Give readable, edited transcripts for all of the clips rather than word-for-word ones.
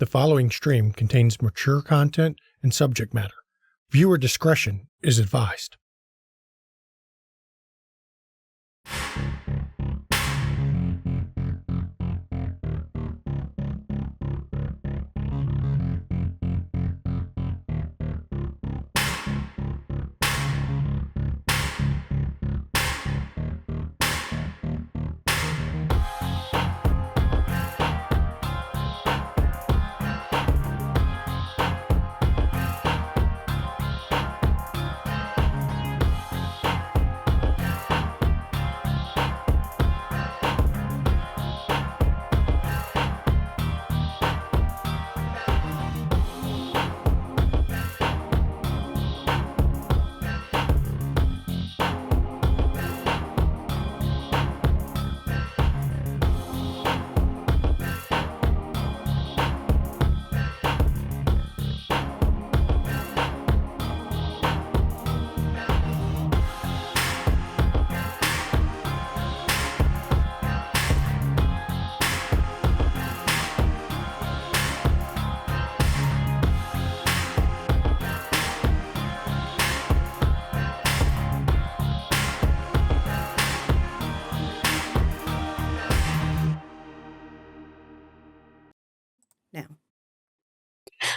The following stream contains mature content and subject matter. Viewer discretion is advised.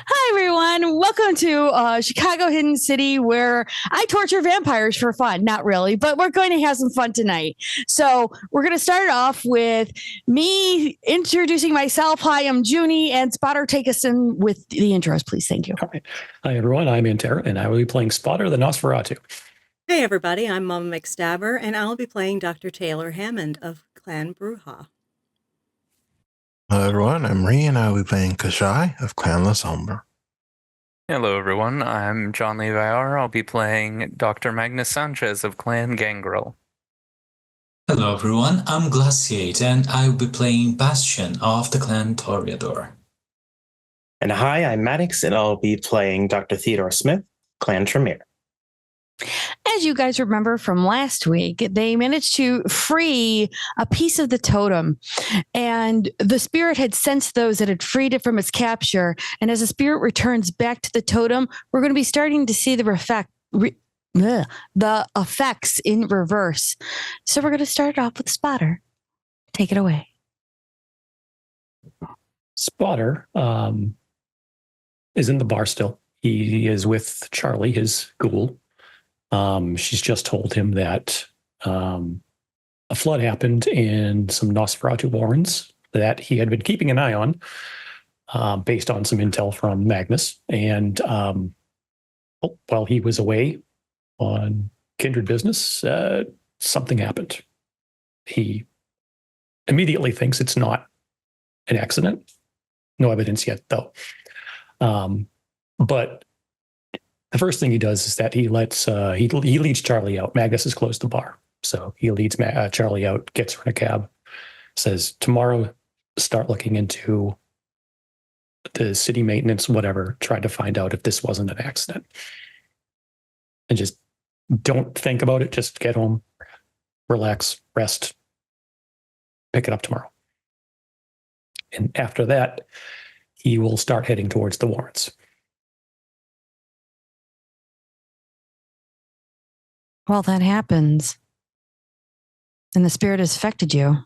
Hi, everyone. Welcome to Chicago Hidden City, where I torture vampires for fun. Not really, but we're going to have some fun tonight. So we're going to start off with me introducing myself. Hi, I'm Junie, and Spotter, take us in with the intros, please. Thank you. All right. Hi, everyone. I'm Antera, and I will be playing Spotter the Nosferatu. Hey, everybody. I'm Mama McStabber, and I'll be playing Dr. Taylor Hammond of Clan Bruja. Hello, everyone. I'm Ree, and I will be playing Kashai of Clan La Sombra. Hello, everyone. I'm John Levi R. I'll be playing Dr. Magnus Sanchez of Clan Gangrel. Hello, everyone. I'm Glaciate, and I will be playing Bastion of the Clan Toreador. And hi, I'm Maddox, and I'll be playing Dr. Theodore Smith, Clan Tremere. As you guys remember from last week, they managed to free a piece of the totem, and the spirit had sensed those that had freed it from its capture. And as the spirit returns back to the totem, we're going to be starting to see the effects in reverse. So we're going to start off with Spotter. Take it away. Spotter is in the bar still. He is with Charlie, his ghoul. She's just told him that a flood happened in some Nosferatu warrens that he had been keeping an eye on based on some intel from Magnus. And while he was away on kindred business, something happened. He immediately thinks it's not an accident. No evidence yet, though. But the first thing he does is that he lets he leads Charlie out. Magnus has closed the bar, so he leads Charlie out, gets her in a cab, says, tomorrow start looking into the city maintenance, whatever, try to find out if this wasn't an accident. And just don't think about it. Just get home, relax, rest, pick it up tomorrow. And after that, he will start heading towards the warrants. Well, that happens, and the spirit has affected you,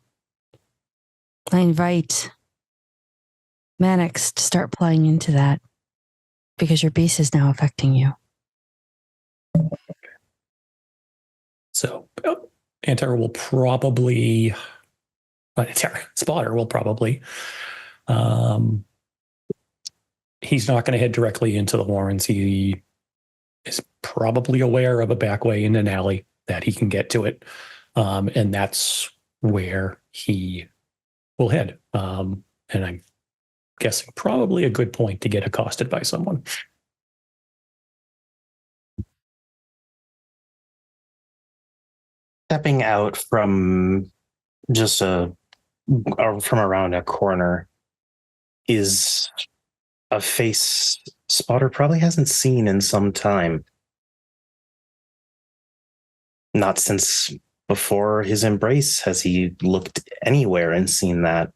I invite Maddox to start playing into that, because your beast is now affecting you. So Spotter will probably he's not going to head directly into the warrens. He is probably aware of a back way in an alley that he can get to it. And that's where he will head. And I'm guessing probably a good point to get accosted by someone. Stepping out from from around a corner is a face Spotter probably hasn't seen in some time. Not since before his embrace has he looked anywhere and seen that.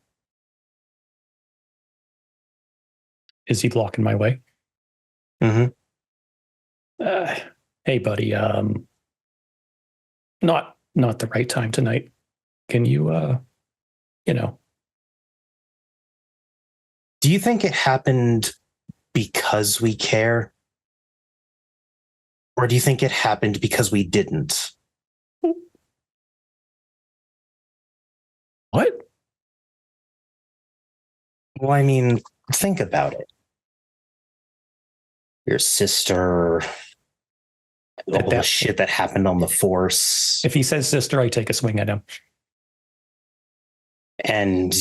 Is he blocking my way? Mm-hmm. Hey, buddy. Not the right time tonight. Can you, Do you think it happened because we care? Or do you think it happened because we didn't? What? Well, I mean, think about it. Your sister, all the shit that happened on the force. If he says sister, I take a swing at him. And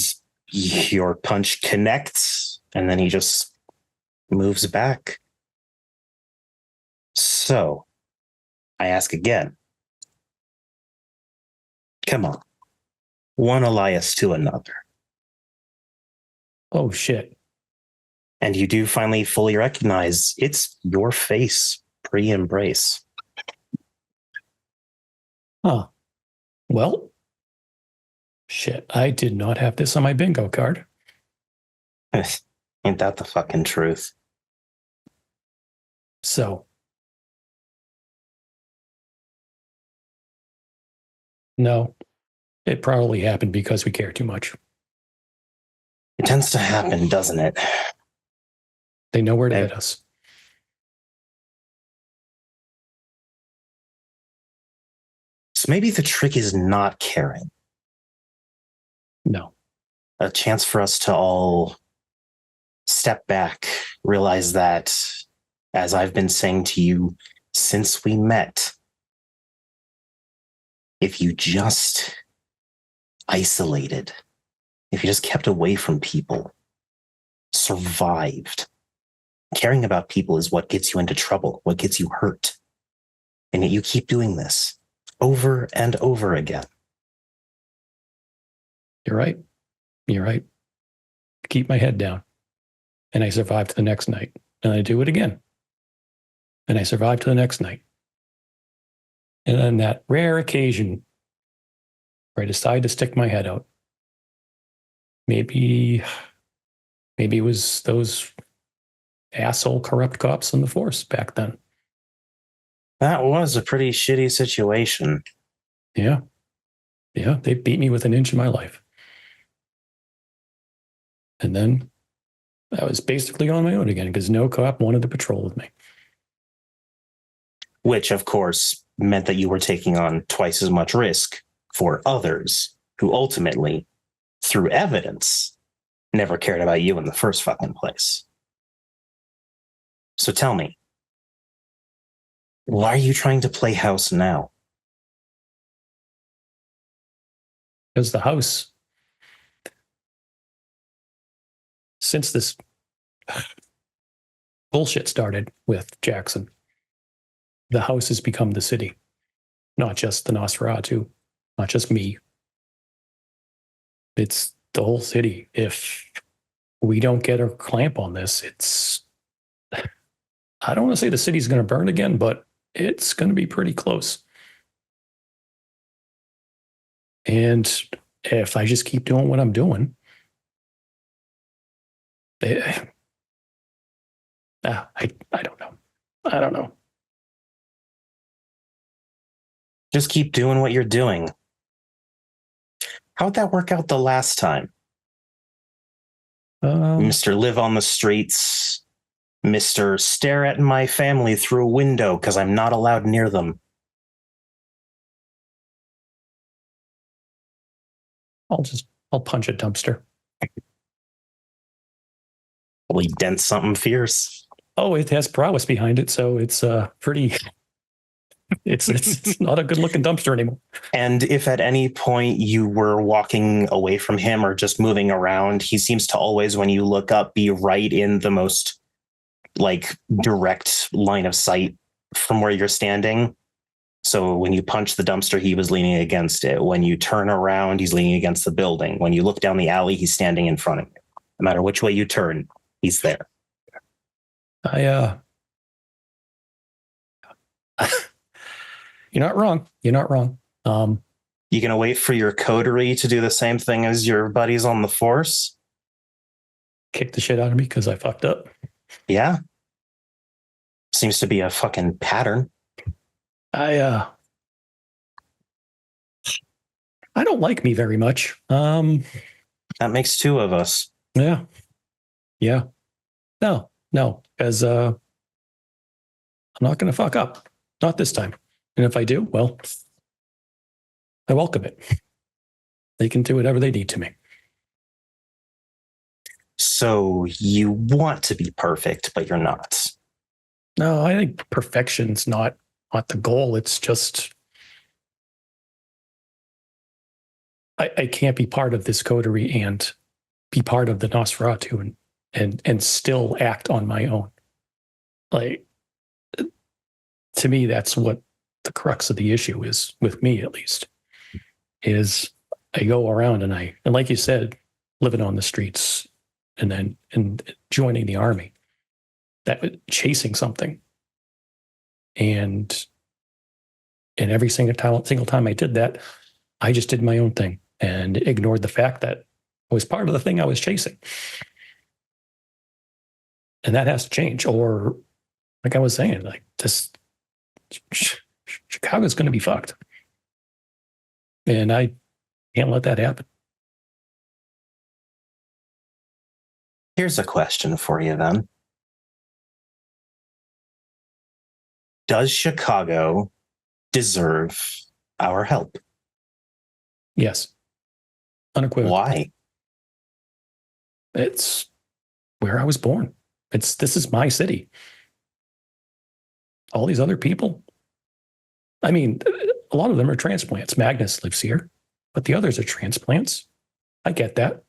your punch connects, and then he just moves back. So, I ask again. Come on. One Elias to another. Oh, shit. And you do finally fully recognize it's your face pre-embrace. Huh. Well, shit, I did not have this on my bingo card. Ain't that the fucking truth? So, no, it probably happened because we care too much. It tends to happen, doesn't it? They know where to hit us. So maybe the trick is not caring. No. A chance for us to all step back, realize that, as I've been saying to you since we met, if you just isolated, if you just kept away from people, survived, caring about people is what gets you into trouble, what gets you hurt. And yet you keep doing this over and over again. You're right. You're right. Keep my head down. And I survive to the next night. And I do it again. And I survive to the next night. And on that rare occasion where I decide to stick my head out, maybe it was those asshole corrupt cops in the force back then. That was a pretty shitty situation. Yeah. Yeah, they beat me with an inch of my life. And then I was basically on my own again because no cop wanted to patrol with me. Which, of course, meant that you were taking on twice as much risk for others who ultimately, through evidence, never cared about you in the first fucking place. So tell me, why are you trying to play house now? Because the house, since this bullshit started with Jackson, the house has become the city, not just the Nosferatu, not just me. It's the whole city. If we don't get a clamp on this, I don't want to say the city's going to burn again, but it's going to be pretty close. And if I just keep doing what I'm doing, I don't know. I don't know. Just keep doing what you're doing. How'd that work out the last time? Mr. Live on the streets, Mr. Stare at my family through a window because I'm not allowed near them. I'll punch a dumpster. Probably dent something fierce. Oh, it has prowess behind it, so it's pretty. It's not a good looking dumpster anymore. And if at any point you were walking away from him or just moving around, he seems to always, when you look up, be right in the most direct line of sight from where you're standing. So when you punch the dumpster, he was leaning against it. When you turn around, he's leaning against the building. When you look down the alley, he's standing in front of you. No matter which way you turn, he's there. You're not wrong. You're not wrong. You gonna wait for your coterie to do the same thing as your buddies on the force? kick the shit out of me because I fucked up. Yeah. Seems to be a fucking pattern. I don't like me very much. That makes two of us. Yeah. No, because I'm not going to fuck up. Not this time. And if I do, well, I welcome it. They can do whatever they need to me. So you want to be perfect, but you're not. No, I think perfection's not the goal. It's just I can't be part of this coterie and be part of the Nosferatu and still act on my own. Like, to me, that's what the crux of the issue is, with me at least, is I go around and like you said, living on the streets and joining the army, that chasing something. And every single time I did that, I just did my own thing and ignored the fact that I was part of the thing I was chasing. And that has to change. Or, like I was saying, like, this Chicago's going to be fucked. And I can't let that happen. Here's a question for you then. Does Chicago deserve our help? Yes. Unequivocally. Why? It's where I was born. This is my city. All these other people, I mean, a lot of them are transplants. Magnus lives here, but the others are transplants. I get that.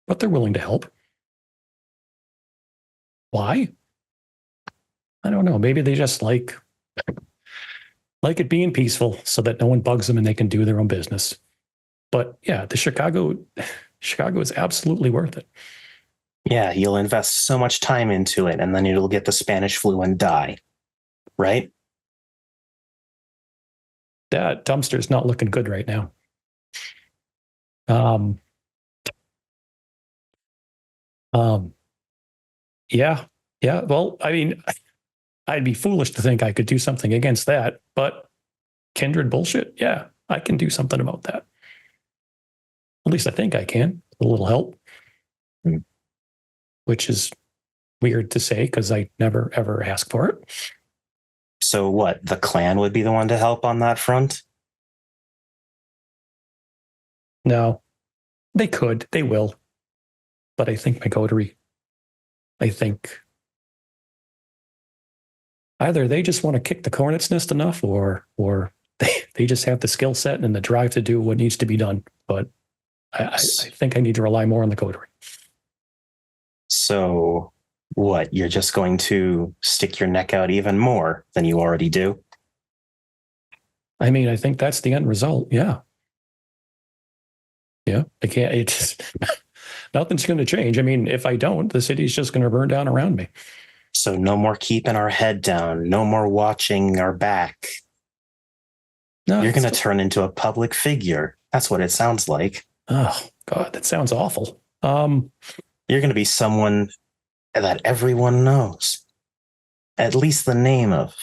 But they're willing to help. Why? I don't know. Maybe they just like it being peaceful so that no one bugs them and they can do their own business. But yeah, the Chicago is absolutely worth it. Yeah, you'll invest so much time into it and then it'll get the Spanish flu and die. Right? That dumpster's not looking good right now. Yeah. Well, I mean, I'd be foolish to think I could do something against that, but kindred bullshit. Yeah, I can do something about that. At least I think I can. A little help, which is weird to say because I never ever ask for it. So what? The clan would be the one to help on that front? No, they could, they will, but I think my coterie. I think either they just want to kick the hornet's nest enough, or they just have the skill set and the drive to do what needs to be done. But I think I need to rely more on the coterie. So what? You're just going to stick your neck out even more than you already do? I mean, I think that's the end result. Yeah. I can't. It's nothing's going to change. I mean, if I don't, the city's just going to burn down around me. So no more keeping our head down. No more watching our back. No, you're going to turn into a public figure. That's what it sounds like. Oh God, that sounds awful. You're going to be someone that everyone knows, at least the name of.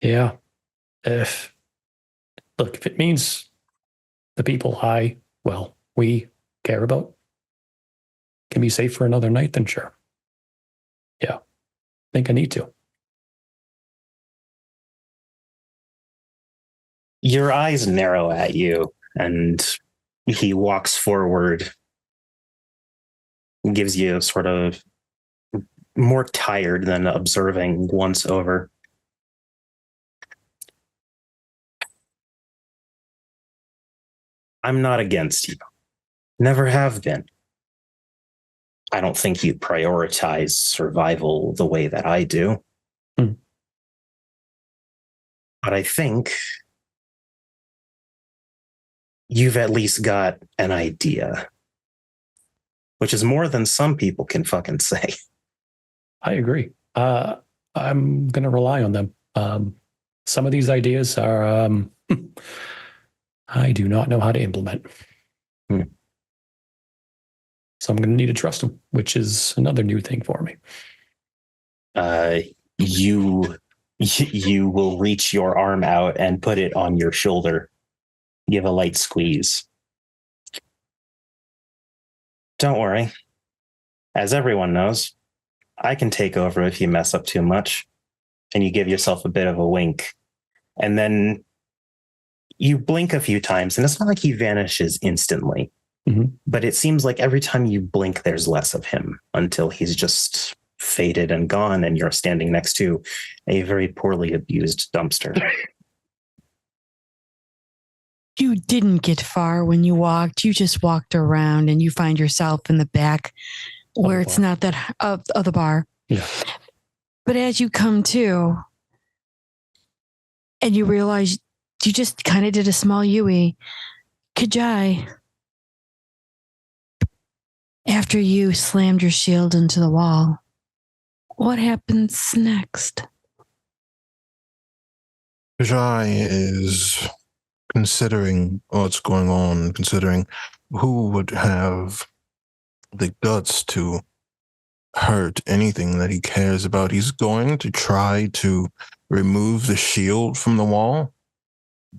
Yeah. If it means the people we care about can be safe for another night, then sure. Yeah. I think I need to. Your eyes narrow at you, and he walks forward, gives you sort of more tired than observing once over. I'm not against you. Never have been. I don't think you prioritize survival the way that I do. But I think you've at least got an idea, which is more than some people can fucking say. I agree. I'm going to rely on them. Some of these ideas are, I do not know how to implement. So I'm going to need to trust him, which is another new thing for me. You will reach your arm out and put it on your shoulder. Give a light squeeze. Don't worry. As everyone knows, I can take over if you mess up too much. And you give yourself a bit of a wink. And then you blink a few times, and it's not like he vanishes instantly. Mm-hmm. But it seems like every time you blink, there's less of him until he's just faded and gone, and you're standing next to a very poorly abused dumpster. You didn't get far when you walked. You just walked around and you find yourself in the back where it's not that of the bar. Yeah. But as you come to and you realize you just kind of did a small Yui, Kajai, after you slammed your shield into the wall, what happens next? Kajai is considering what's going on, considering who would have the guts to hurt anything that he cares about. He's going to try to remove the shield from the wall,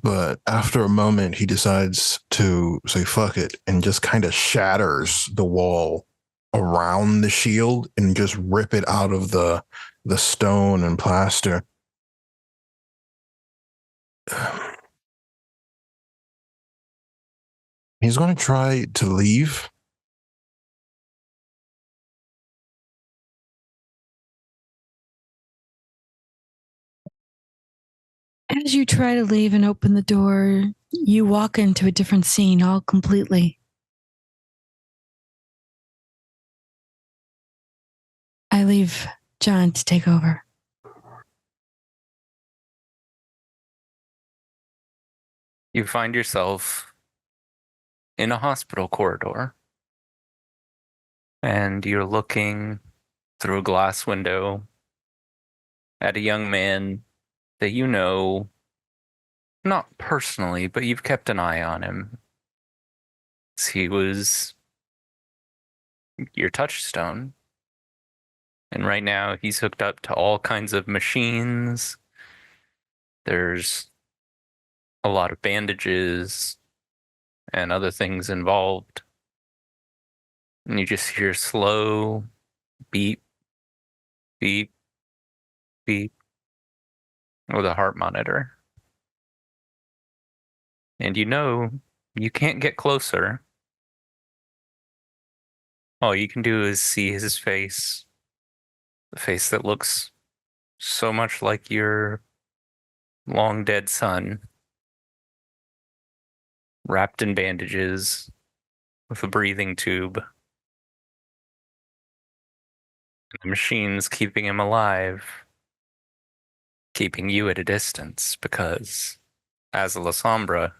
but after a moment, he decides to say, fuck it, and just kind of shatters the wall around the shield and just rip it out of the stone and plaster. He's going to try to leave. As you try to leave and open the door, you walk into a different scene all completely. I leave John to take over. You find yourself in a hospital corridor, and you're looking through a glass window at a young man that you know, not personally, but you've kept an eye on him. He was your touchstone. And right now he's hooked up to all kinds of machines. There's a lot of bandages and other things involved. And you just hear slow beep, beep, beep with a heart monitor. And you know you can't get closer. All you can do is see his face. The face that looks so much like your long dead son, wrapped in bandages with a breathing tube. And the machine's keeping him alive, keeping you at a distance because, as a La Sombra,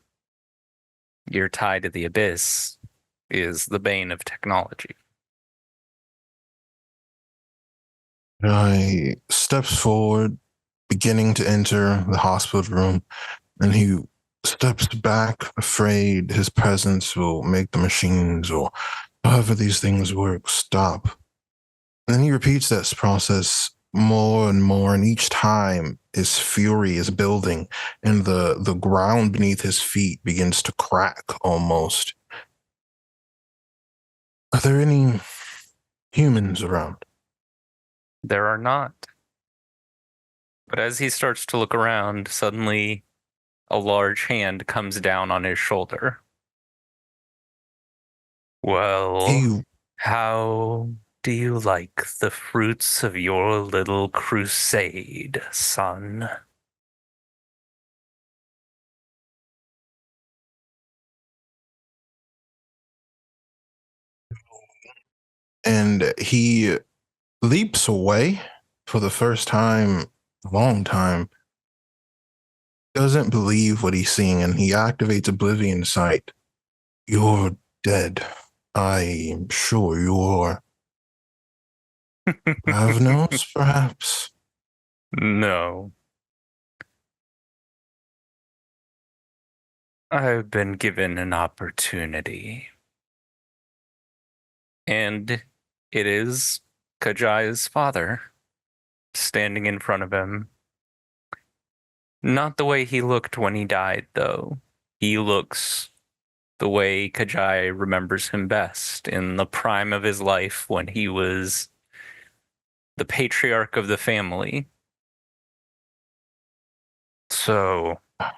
your tie to the abyss is the bane of technology. He steps forward, beginning to enter the hospital room, and he steps back, afraid his presence will make the machines, or however these things work, stop. And then he repeats this process more and more, and each time his fury is building, and the ground beneath his feet begins to crack almost. Are there any humans around? There are not. But as he starts to look around, suddenly a large hand comes down on his shoulder. Well, how do you like the fruits of your little crusade, son? And he leaps away for the first time, a long time. Doesn't believe what he's seeing, and he activates Oblivion Sight. You're dead. I'm sure you are. Have knows, perhaps? No. I've been given an opportunity. And it is Kajai's father standing in front of him. Not the way he looked when he died, though. He looks the way Kajai remembers him best, in the prime of his life when he was the patriarch of the family. So, I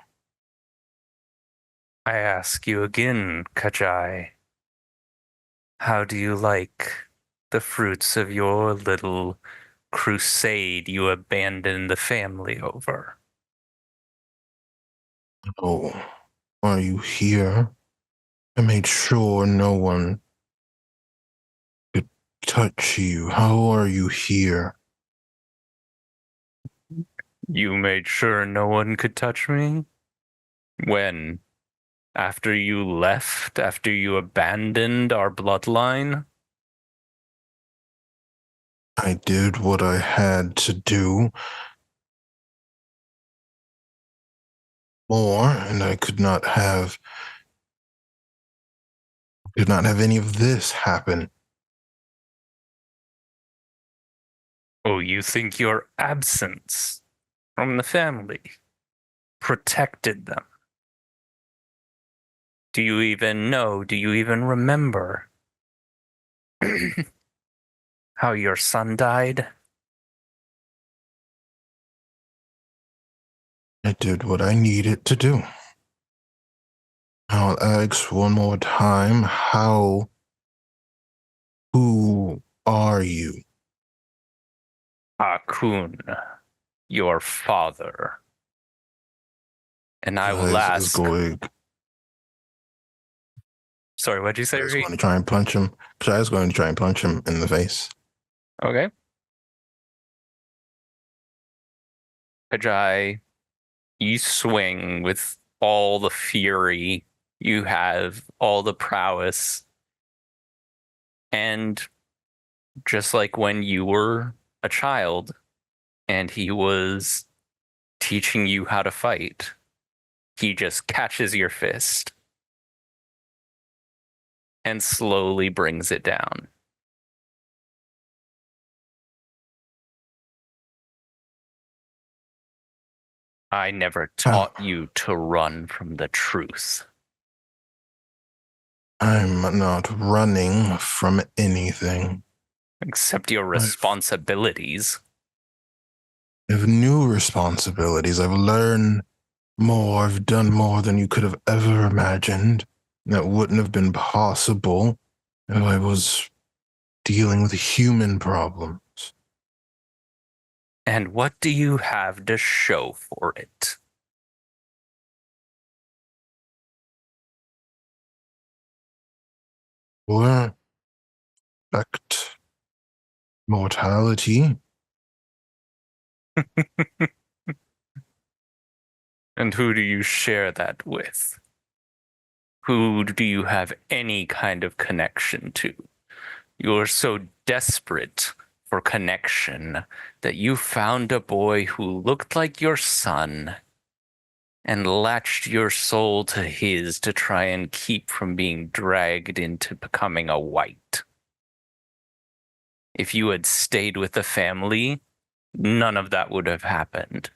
ask you again, Kajai, how do you like the fruits of your little crusade you abandoned the family over? Oh, are you here? I made sure no one could touch you. How are you here? You made sure no one could touch me? When? After you left? After you abandoned our bloodline? I did what I had to do. More, and I could not have any of this happen. Oh, you think your absence from the family protected them? Do you even know? Do you even remember how your son died? I did what I needed to do. I'll ask one more time, who are you? Hakun, your father. And I will Guys is ask. going. Sorry, what'd you say? I was going to try and punch him. I was going to try and punch him in the face. Okay. Kajai, you swing with all the fury you have, all the prowess. And just like when you were a child and he was teaching you how to fight, he just catches your fist and slowly brings it down. I never taught you to run from the truth. I'm not running from anything. Except your responsibilities. I have new responsibilities. I've learned more. I've done more than you could have ever imagined. That wouldn't have been possible if I was dealing with human problems. And what do you have to show for it? Or respect mortality. And who do you share that with? Who do you have any kind of connection to? You're so desperate for connection that you found a boy who looked like your son and latched your soul to his to try and keep from being dragged into becoming a white. If you had stayed with the family, none of that would have happened.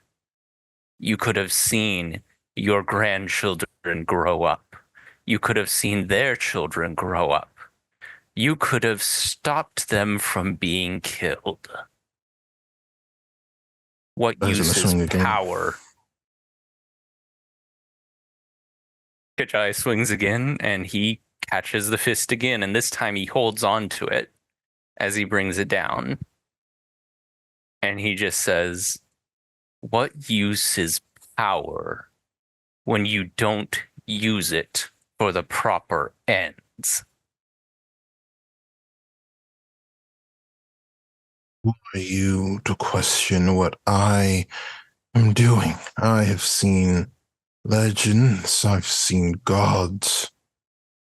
You could have seen your grandchildren grow up. You could have seen their children grow up. You could have stopped them from being killed. What use is power? Kajai swings again, and he catches the fist again, and this time he holds on to it as he brings it down. And he just says, what use is power when you don't use it for the proper ends? Who are you to question what I am doing? I have seen legends. I've seen gods.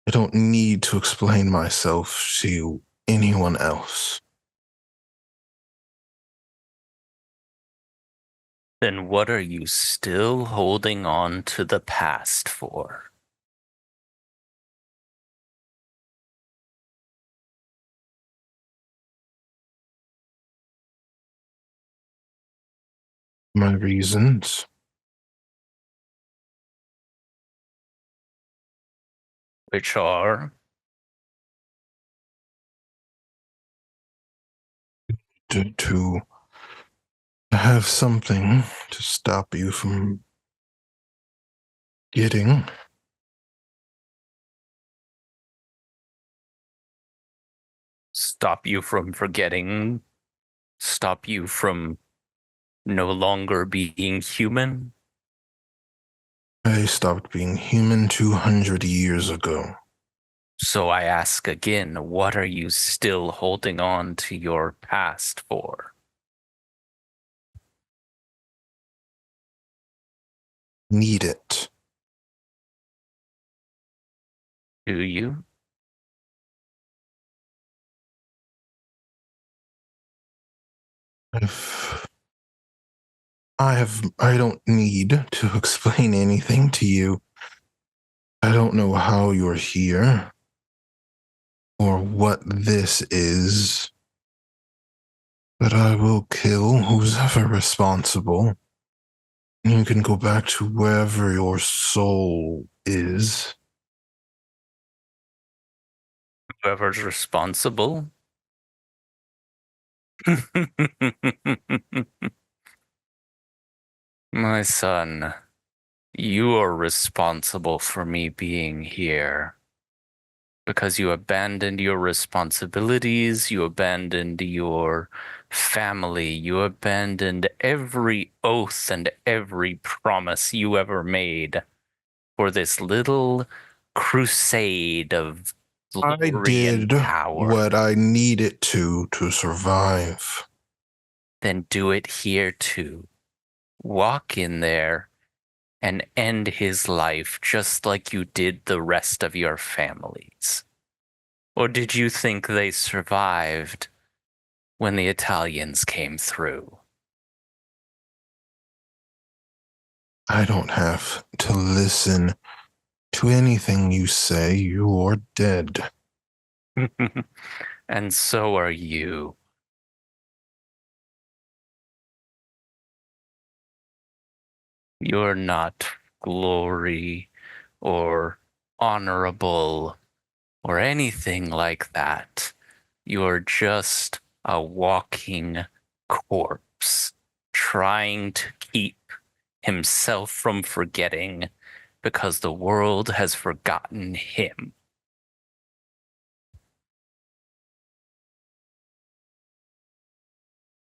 I don't need to explain myself to anyone else. Then what are you still holding on to the past for? My reasons. Which are To have something to stop you from getting. stop you from forgetting, stop you from no longer being human. I stopped being human 200 years ago. So I ask again, what are you still holding on to your past for? Need it. Do you? If I don't need to explain anything to you. I don't know how you're here or what this is, but I will kill who's ever responsible. You can go back to wherever your soul is. Whoever's responsible? My son, you are responsible for me being here. Because you abandoned your responsibilities, you abandoned your family, you abandoned every oath and every promise you ever made for this little crusade of I glory and did power. what I needed to survive. Then do it here too. Walk in there and end his life just like you did the rest of your families. Or did you think they survived when the Italians came through? I don't have to listen to anything you say. You're dead. And so are you. You're not glory or honorable or anything like that. You're just a walking corpse trying to keep himself from forgetting because the world has forgotten him.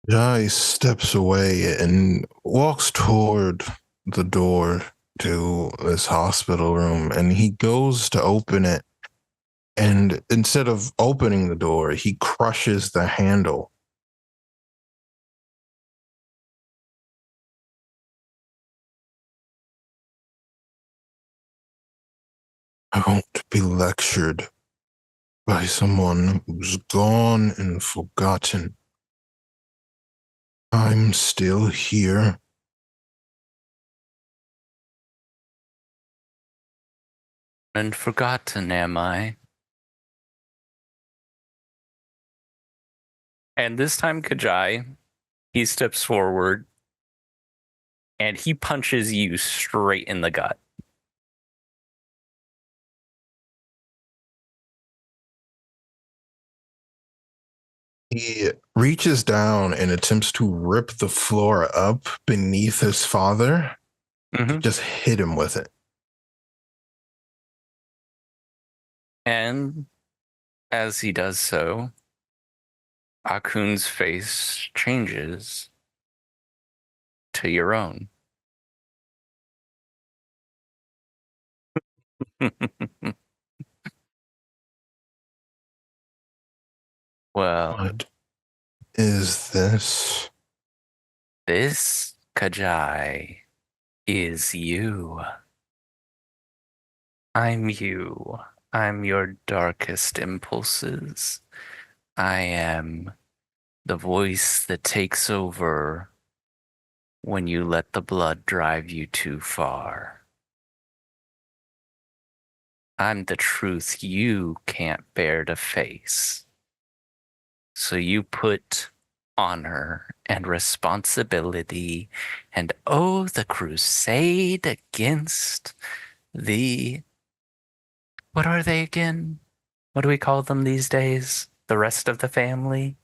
Jai steps away and walks toward the door to this hospital room, and he goes to open it. And instead of opening the door, he crushes the handle. I won't be lectured by someone who's gone and forgotten. I'm still here. And forgotten, am I? And this time, Kajai, he steps forward and he punches you straight in the gut. He reaches down and attempts to rip the floor up beneath his father. Mm-hmm. Just hit him with it. And as he does so, Akun's face changes to your own. Well, What is this? this, Kajai, is you. I'm you. I'm your darkest impulses. I am the voice that takes over when you let the blood drive you too far. I'm the truth you can't bear to face. So you put honor and responsibility, and oh, the crusade against the... What are they again? What do we call them these days? The rest of the family?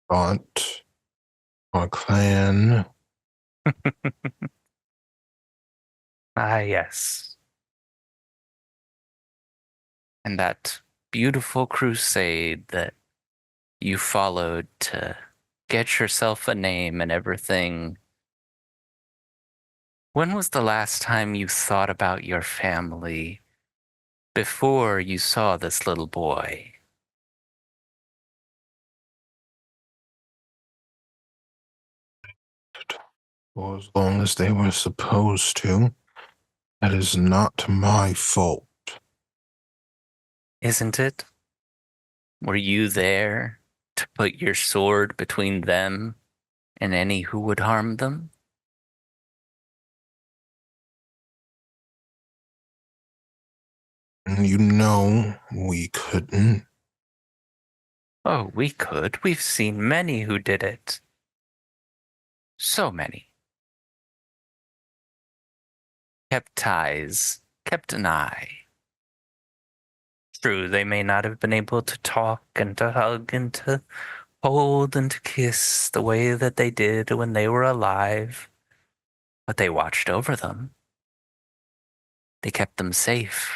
Aunt, our clan. Ah, yes. And that beautiful crusade that you followed to get yourself a name and everything. When was the last time you thought about your family before you saw this little boy? For as long as they were supposed to. That is not my fault. Isn't it? Were you there to put your sword between them and any who would harm them? And you know we couldn't. Oh, we could. We've seen many who did it. So many. Kept ties, kept an eye. True, they may not have been able to talk and to hug and to hold and to kiss the way that they did when they were alive, but they watched over them. They kept them safe.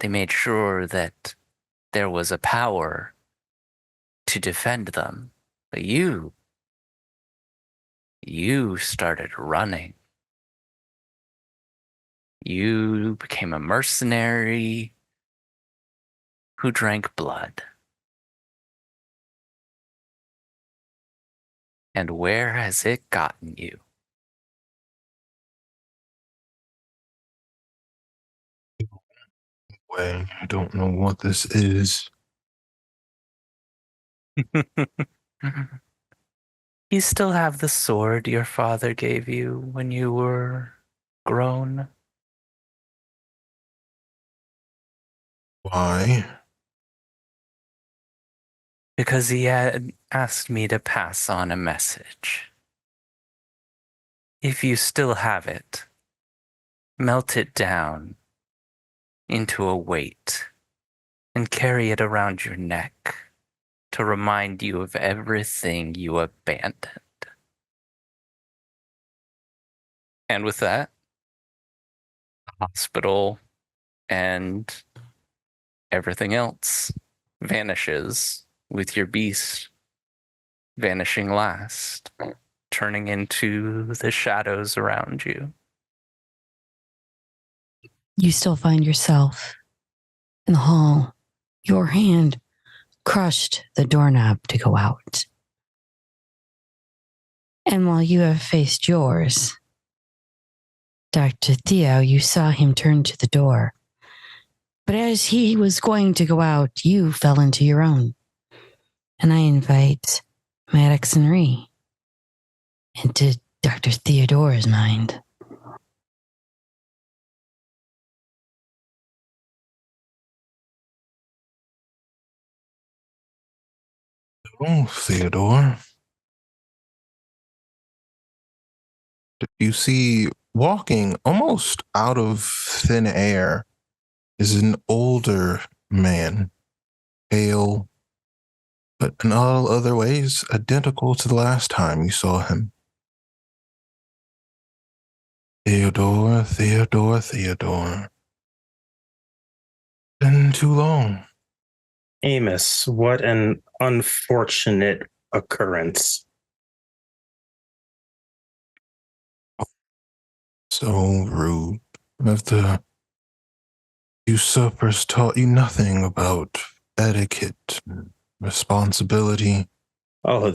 They made sure that there was a power to defend them. But you started running. You became a mercenary who drank blood. And where has it gotten you? Way, I don't know what this is. You still have the sword your father gave you when you were grown? Why? Because he had asked me to pass on a message. If you still have it, melt it down into a weight and carry it around your neck to remind you of everything you abandoned. And with that, hospital and everything else vanishes with your beast vanishing last, turning into the shadows around you. You still find yourself in the hall. Your hand crushed the doorknob to go out. And while you have faced yours, Dr. Theo, you saw him turn to the door. But as he was going to go out, you fell into your own. And I invite Maddox and Ree into Dr. Theodore's mind. Oh, Theodore. You see, walking almost out of thin air is an older man, pale, but in all other ways identical to the last time you saw him. Theodore, Theodore, Theodore. Been too long. Amos, what an unfortunate occurrence. So rude. Have the usurpers taught you nothing about etiquette, responsibility? Oh,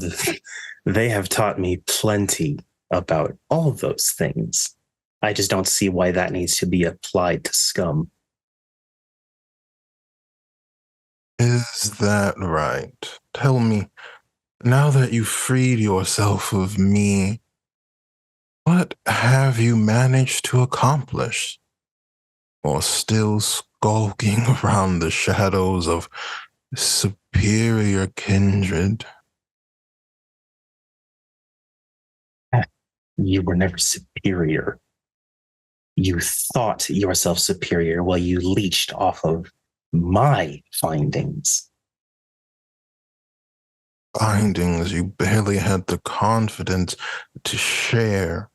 they have taught me plenty about all those things. I just don't see why that needs to be applied to scum. Is that right? Tell me, now that you've freed yourself of me, what have you managed to accomplish? Or still skulking around the shadows of superior kindred? You were never superior. You thought yourself superior while you leached off of my findings. Findings you barely had the confidence to share.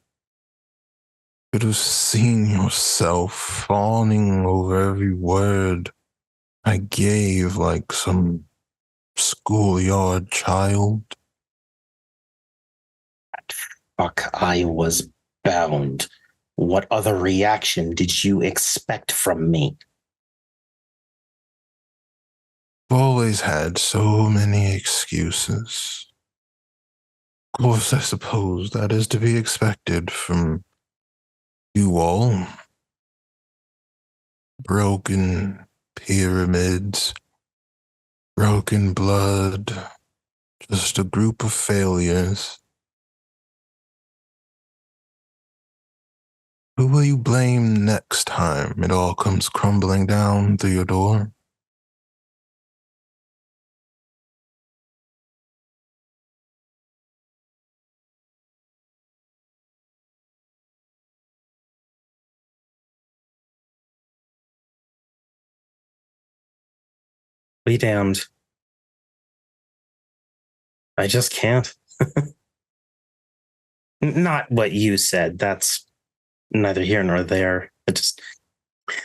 Could have seen yourself fawning over every word I gave like some schoolyard child. Fuck, I was bound. What other reaction did you expect from me? I've always had so many excuses. Of course, I suppose that is to be expected from you all. Broken pyramids, broken blood, just a group of failures. Who will you blame next time it all comes crumbling down, Theodore? Be damned. I just can't. Not what you said. That's neither here nor there. But just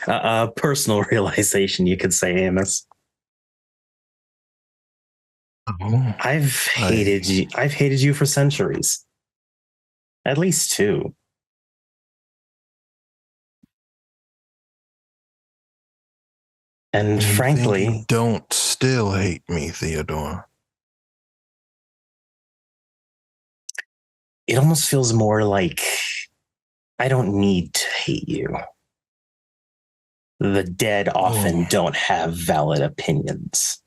a personal realization, you could say, Amos. Oh, I've hated you. I've hated you for centuries. At least two. And you frankly, think you don't still hate me, Theodore. it almost feels more like I don't need to hate you. The dead often don't have valid opinions.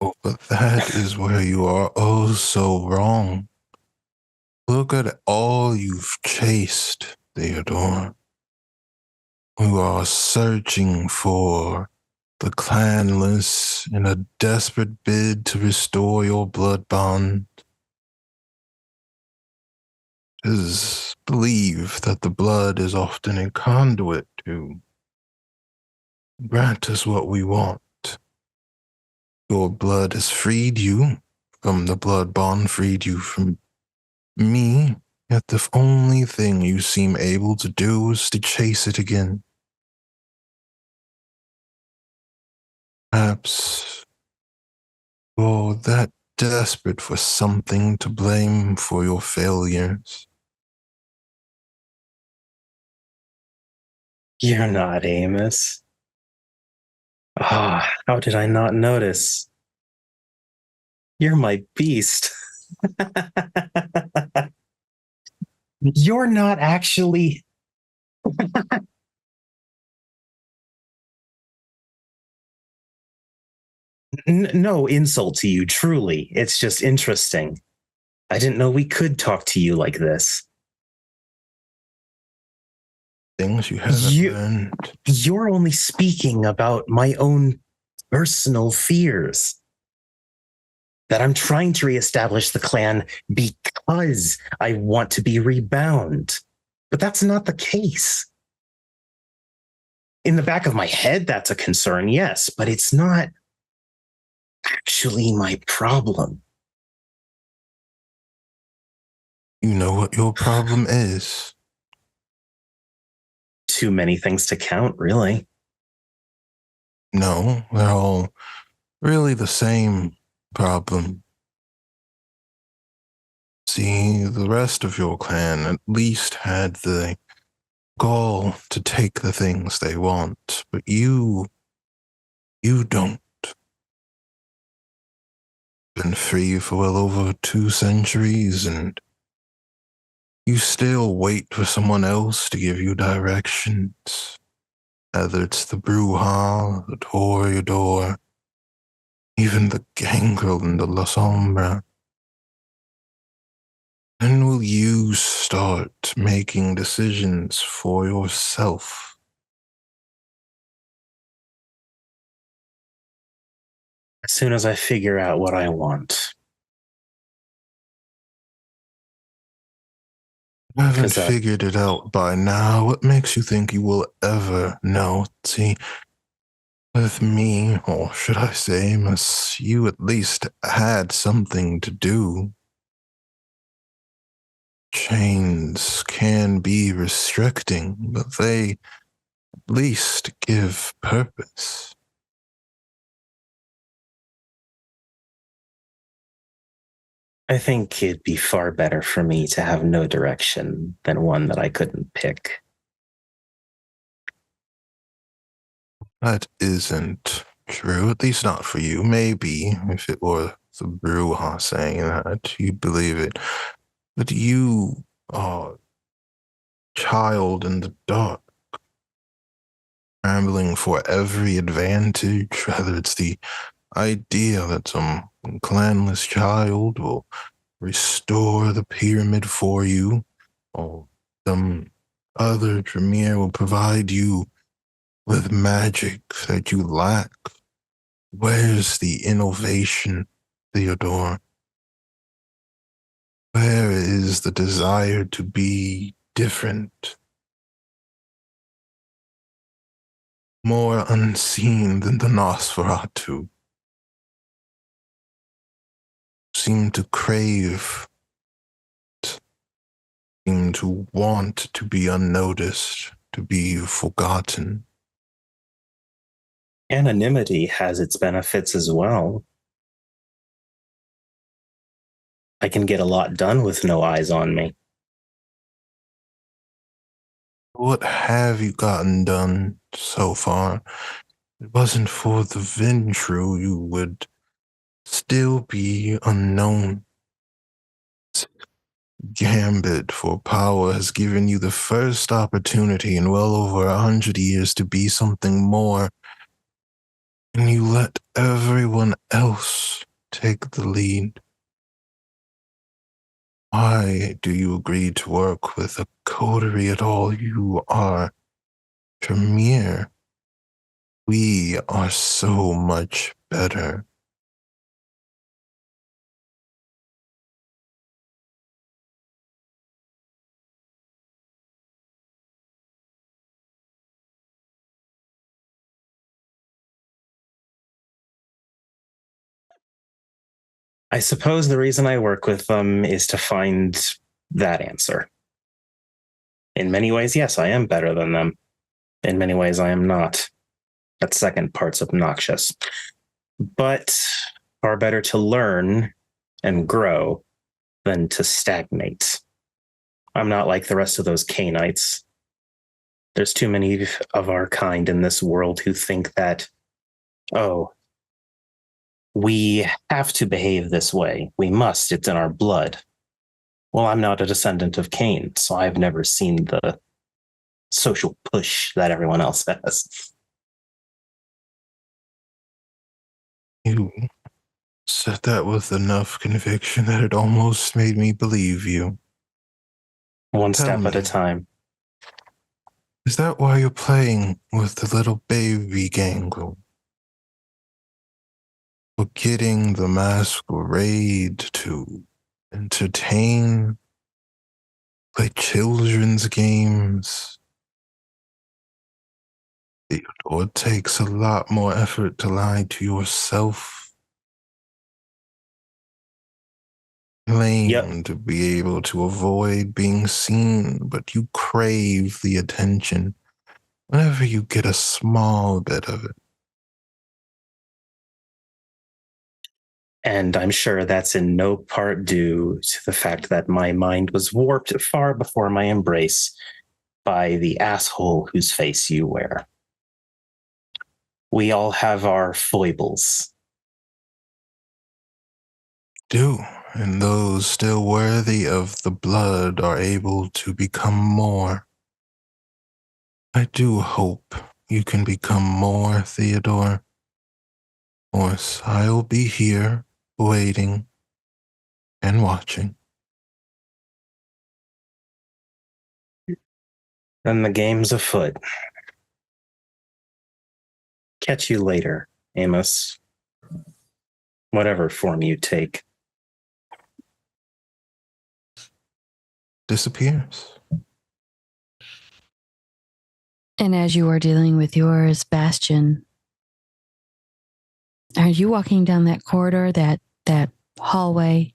Oh, but that is where you are oh so wrong. Look at all you've chased, Theodore. You are searching for the clanless in a desperate bid to restore your blood bond. It is believed that the blood is often a conduit to grant us what we want. Your blood has freed you from the blood bond, freed you from me, yet the only thing you seem able to do is to chase it again. Perhaps you're that desperate for something to blame for your failures. You're not, Amos. Ah, how did I not notice? You're my beast. You're not actually. No insult to you, truly. It's just interesting. I didn't know we could talk to you like this. Things you haven't learned. You're only speaking about my own personal fears. That I'm trying to reestablish the clan because I want to be rebound. But that's not the case. In the back of my head, that's a concern, yes, but it's not actually my problem. You know what your problem is. Too many things to count, really. No, they're all really the same problem. See, the rest of your clan at least had the gall to take the things they want, but you don't. Been free for well over 2 centuries, and you still wait for someone else to give you directions. Whether it's the Bruja, the Toreador, even the Gangrel and the La Sombra. When will you start making decisions for yourself? As soon as I figure out what I want. You haven't 'Cause, figured it out by now. What makes you think you will ever know? See, with me, or should I say, must you at least had something to do. Chains can be restricting, but they at least give purpose. I think it'd be far better for me to have no direction than one that I couldn't pick. That isn't true, at least not for you. Maybe if it were the Bruja saying that, you'd believe it. But you are a child in the dark, scrambling for every advantage, whether it's the idea that some clanless child will restore the pyramid for you, or some other Tremere will provide you with magic that you lack. Where's the innovation, Theodore? Where is the desire to be different? More unseen than the Nosferatu. Seem to crave, seem to want to be unnoticed, to be forgotten. Anonymity has its benefits as well. I can get a lot done with no eyes on me. What have you gotten done so far? If it wasn't for the Ventru, you would still be unknown. Gambit for power has given you the first opportunity in well over 100 years to be something more, and you let everyone else take the lead. Why do you agree to work with a coterie at all? You are Tremere. We are so much better. I suppose the reason I work with them is to find that answer. In many ways, yes, I am better than them. In many ways, I am not. That second part's obnoxious. But far better to learn and grow than to stagnate. I'm not like the rest of those Cainites. There's too many of our kind in this world who think that, oh, we have to behave this way. We must. It's in our blood. Well, I'm not a descendant of Cain, so I've never seen the social push that everyone else has. You said that with enough conviction that it almost made me believe you. One Tell step at a me. time. Is that why you're playing with the little baby gangle? Forgetting the masquerade to entertain, play children's games. Theodore, it takes a lot more effort to lie to yourself. Claim to be able to avoid being seen, but you crave the attention whenever you get a small bit of it. And I'm sure that's in no part due to the fact that my mind was warped far before my embrace by the asshole whose face you wear. We all have our foibles. Do, and those still worthy of the blood are able to become more. I do hope you can become more, Theodore. Of course, I'll be here, waiting and watching. Then the game's afoot. Catch you later, Amos. Whatever form you take. Disappears. And as you are dealing with yours, Bastion, are you walking down that corridor, that hallway?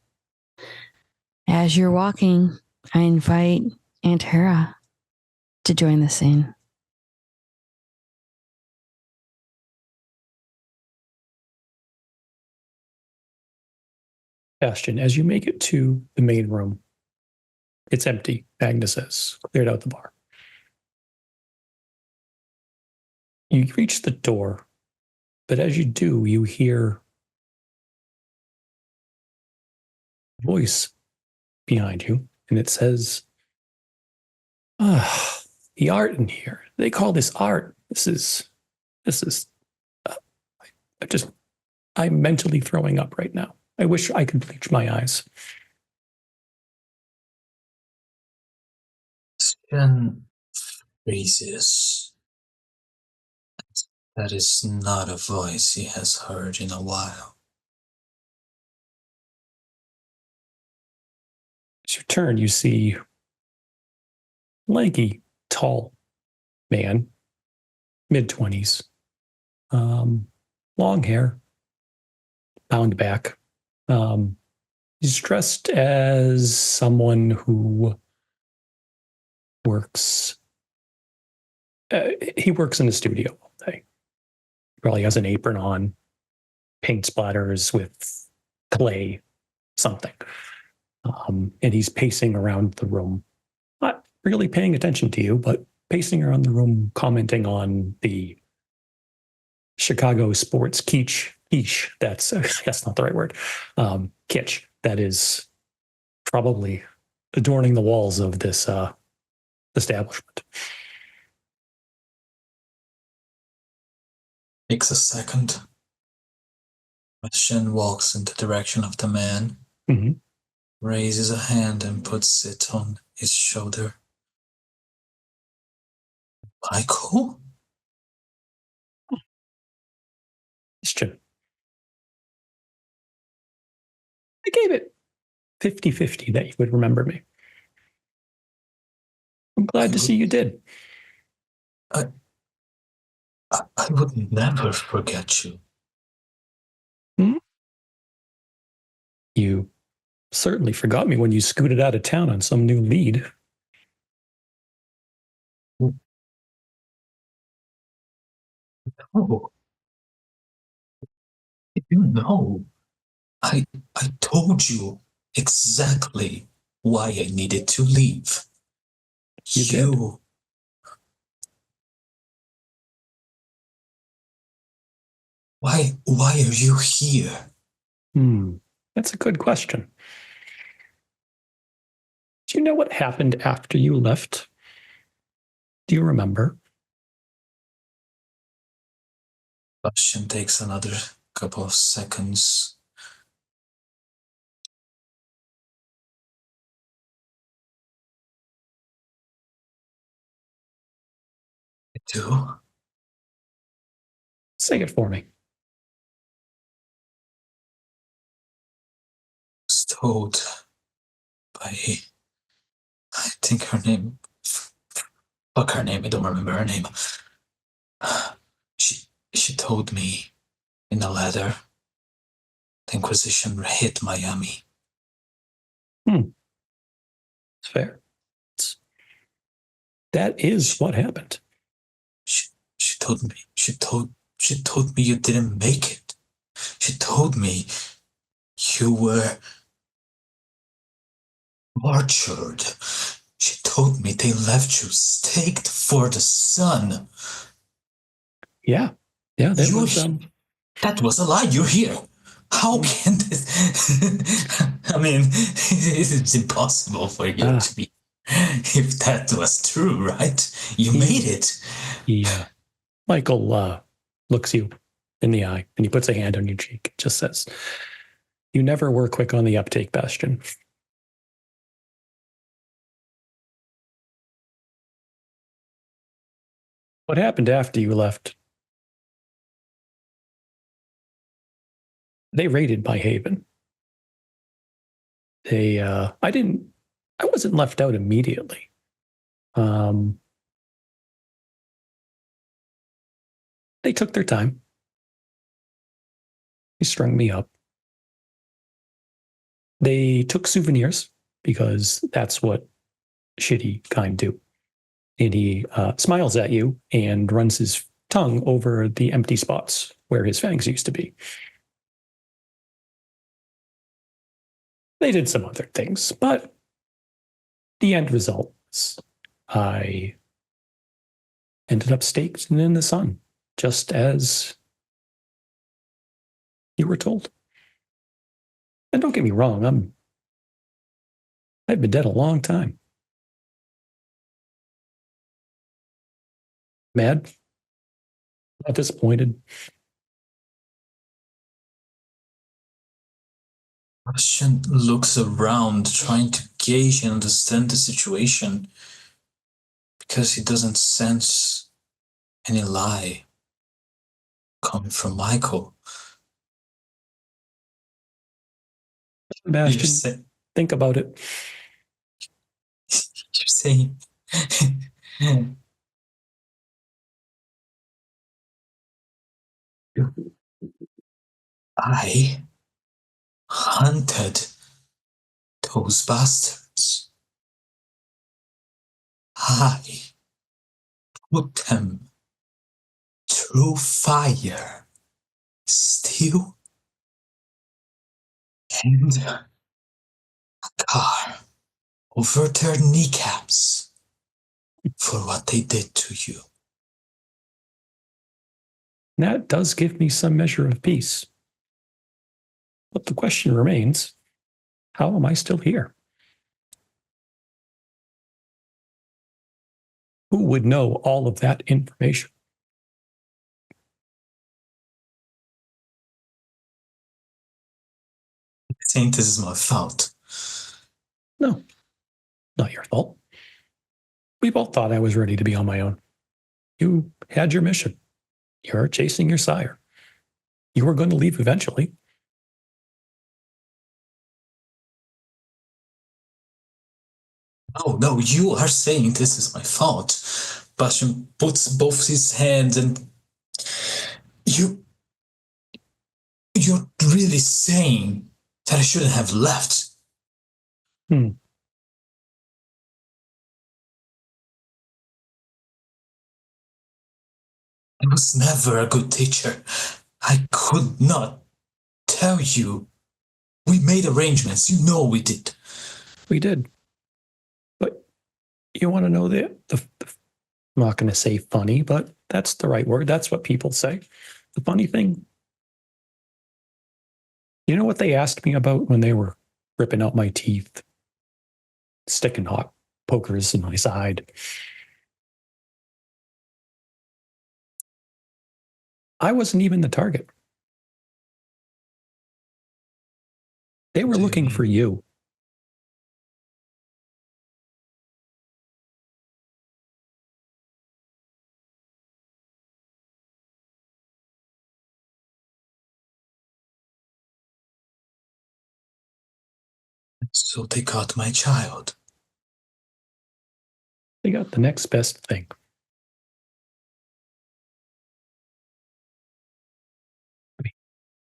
As you're walking, I invite Aunt Hera to join the scene. Bastion, as you make it to the main room, it's empty. Magnus has cleared out the bar. You reach the door, but as you do, you hear a voice behind you, and it says, the art in here. They call this art. This is, I'm mentally throwing up right now. I wish I could bleach my eyes. Bastion freezes. That is not a voice he has heard in a while. As you turn, you see lanky, tall man, mid-20s, long hair, bound back. He's dressed as someone who works. He works in a studio all day. Probably has an apron on, paint splatters with clay, something. And he's pacing around the room, not really paying attention to you, but pacing around the room, commenting on the Chicago sports quiche. That's not the right word. Kitsch. That is probably adorning the walls of this establishment. Takes a second. Bastion walks in the direction of the man, raises a hand and puts it on his shoulder. Michael? Question. I gave it 50-50 that you would remember me. I'm glad to see you did. I would never forget you. You certainly forgot me when you scooted out of town on some new lead. Oh. You know, I told you exactly why I needed to leave. You did. Why are you here? That's a good question. Do you know what happened after you left? Do you remember? Bastion takes another couple of seconds. I do. Say it for me. Was told by, I think her name, fuck her name, I don't remember her name. She told me in a letter the Inquisition hit Miami. It's fair. That is what happened. She told me you didn't make it. She told me you were tortured. She told me they left you staked for the sun. Yeah, that was a lie. You're here. How can this? I mean, it's impossible for you to be. If that was true, right? You made it. Yeah. Michael looks you in the eye and he puts a hand on your cheek and just says, "You never were quick on the uptake, Bastion." What happened after you left? They raided my haven. I wasn't left out immediately. They took their time. They strung me up. They took souvenirs because that's what shitty kind do. And he smiles at you and runs his tongue over the empty spots where his fangs used to be. They did some other things, but the end result was I ended up staked in the sun, just as you were told. And don't get me wrong, I've been dead a long time. Mad, not disappointed. Bastion looks around, trying to gauge and understand the situation, because he doesn't sense any lie coming from Michael. Bastion, think about it. You're saying I hunted those bastards. I put them through fire, steel, and a car over their kneecaps for what they did to you. That does give me some measure of peace. But the question remains, how am I still here? Who would know all of that information? I think this is my fault. No, not your fault. We both thought I was ready to be on my own. You had your mission. You're chasing your sire. You were going to leave eventually. No, you are saying this is my fault. Bastion puts both his hands and you're really saying that I shouldn't have left. I was never a good teacher. I could not tell you. We made arrangements. You know we did. We did. But you want to know the I'm not going to say funny, but that's the right word. That's what people say. The funny thing, you know what they asked me about when they were ripping out my teeth, sticking hot pokers in my side? I wasn't even the target. They were looking for you. So they got my child. They got the next best thing.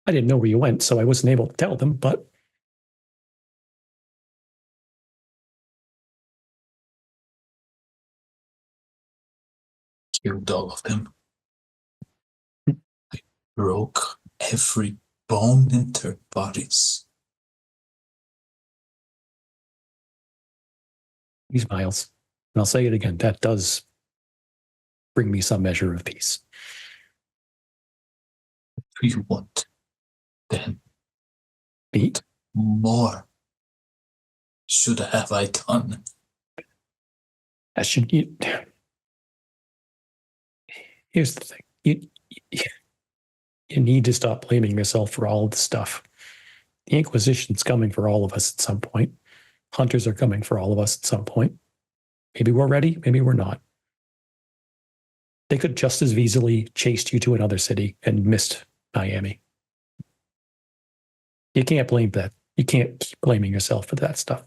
I didn't know where you went, so I wasn't able to tell them, but Killed all of them. I broke every bone in their bodies. he smiles. And I'll say it again, that does bring me some measure of peace. What do you want then? Eat? More should have I done? I should. Here's the thing. You need to stop blaming yourself for all of the stuff. The Inquisition's coming for all of us at some point. Hunters are coming for all of us at some point. Maybe we're ready, maybe we're not. They could just as easily chased you to another city and missed Miami. You can't blame that. You can't keep blaming yourself for that stuff.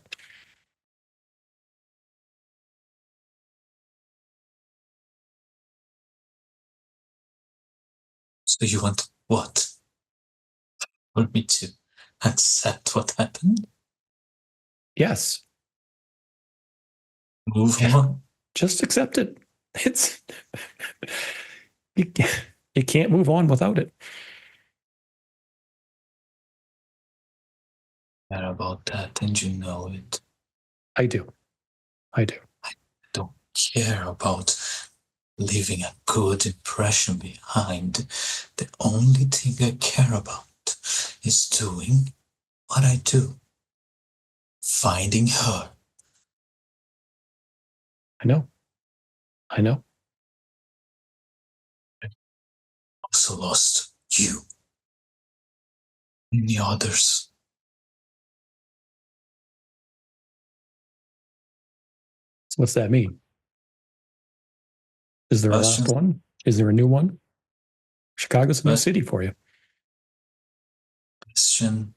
So you want what? Want me to accept what happened? Yes. Move on? Just accept it. It's you can't move on without it. Care about that, and you know it. I do. I don't care about leaving a good impression behind. The only thing I care about is doing what I do. Finding her. I know. Also lost you. And the others. So what's that mean? Is there a last one? Is there a new one? Chicago's a new city for you. Bastion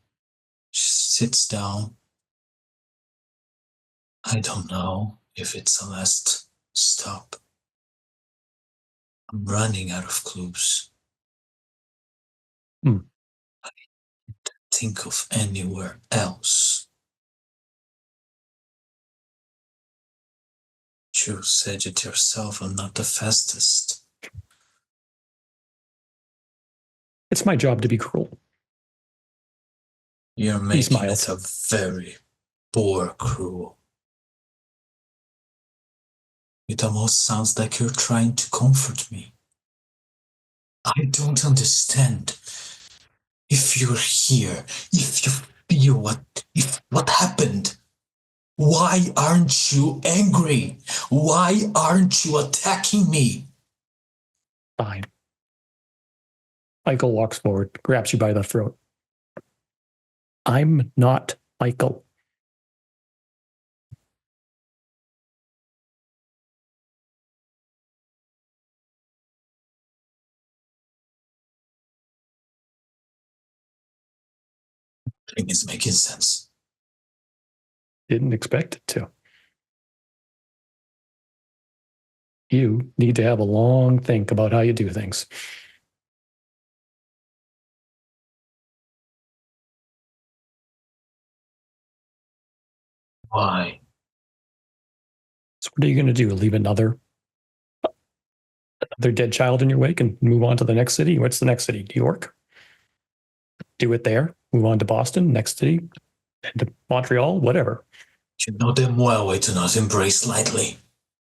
sits down. I don't know if it's the last stop. I'm running out of clues. I can't think of anywhere else. You said it yourself, I'm not the fastest. It's my job to be cruel. You're making it a very poor cruel. It almost sounds like you're trying to comfort me. I don't understand. If you're here, if you feel what happened, why aren't you angry? Why aren't you attacking me? Fine. Michael walks forward, grabs you by the throat. I'm not Michael. Nothing is making sense. Didn't expect it to. You need to have a long think about how you do things. Why? So what are you going to do? Leave another dead child in your wake and move on to the next city? What's the next city? New York? Do it there. Move on to Boston, next city, and to Montreal, whatever. You know damn well I do not embrace lightly.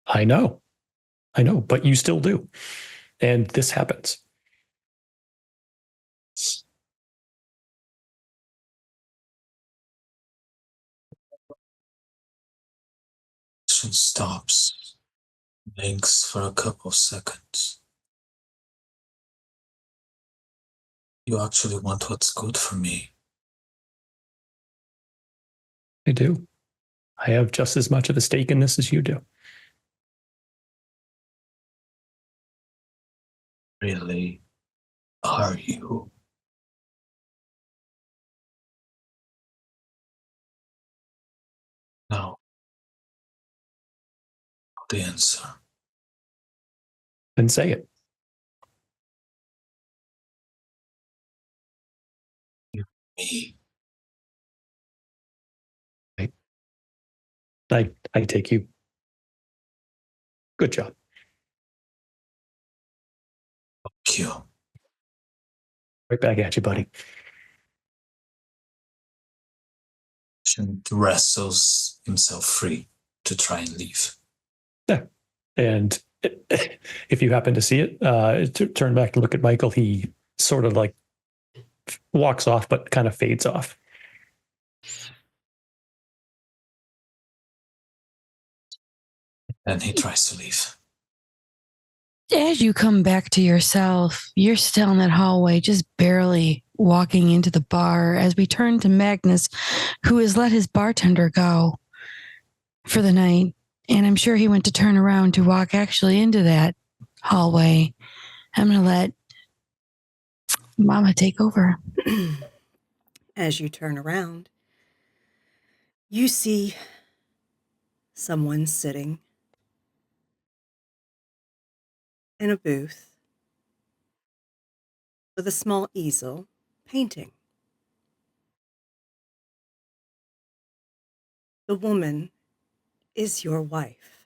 I know, but you still do. And this happens. She stops, blinks for a couple seconds. You actually want what's good for me. I do. I have just as much of a stake in this as you do. Really? Are you? No. The answer. Then say it. Me. I take you. Good job. Thank you. Right back at you, buddy. She wrestles himself free to try and leave. Yeah. And if you happen to see it, turn back and look at Michael. He sort of like walks off, but kind of fades off. And he tries to leave. As you come back to yourself, you're still in that hallway, just barely walking into the bar as we turn to Magnus, who has let his bartender go for the night. And I'm sure he went to turn around to walk actually into that hallway. I'm going to let Mama take over. As you turn around, you see someone sitting in a booth with a small easel painting. The woman is your wife.